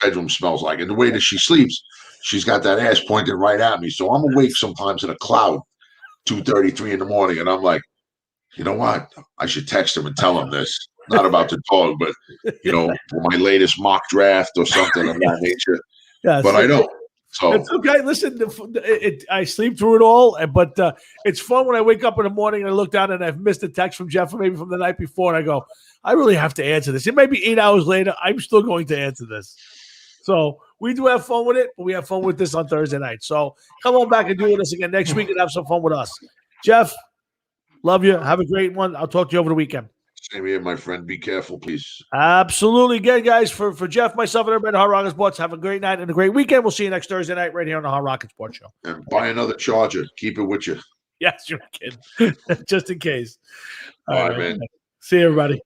bedroom smells like. And the way that she sleeps, she's got that ass pointed right at me. So I'm awake sometimes in a cloud, 2:33 in the morning, and I'm like, you know what? I should text him and tell him this. Not about the dog, but for my latest mock draft or something of that nature. Yeah, but I don't. So it's okay. Listen, I sleep through it all, but it's fun when I wake up in the morning and I look down and I've missed a text from Jeff or maybe from the night before, and I go, I really have to answer this. It may be 8 hours later. I'm still going to answer this. So we do have fun with it, but we have fun with this on Thursday night. So come on back and do with us again next week and have some fun with us. Jeff, love you. Have a great one. I'll talk to you over the weekend. Same here, my friend. Be careful, please. Absolutely. Again, guys, for Jeff, myself, and everybody at Hard Rocket Sports, have a great night and a great weekend. We'll see you next Thursday night right here on the Hard Rocket Sports Show. And buy another charger. Keep it with you. Yes, you're kidding. Just in case. All right, man. See you, everybody.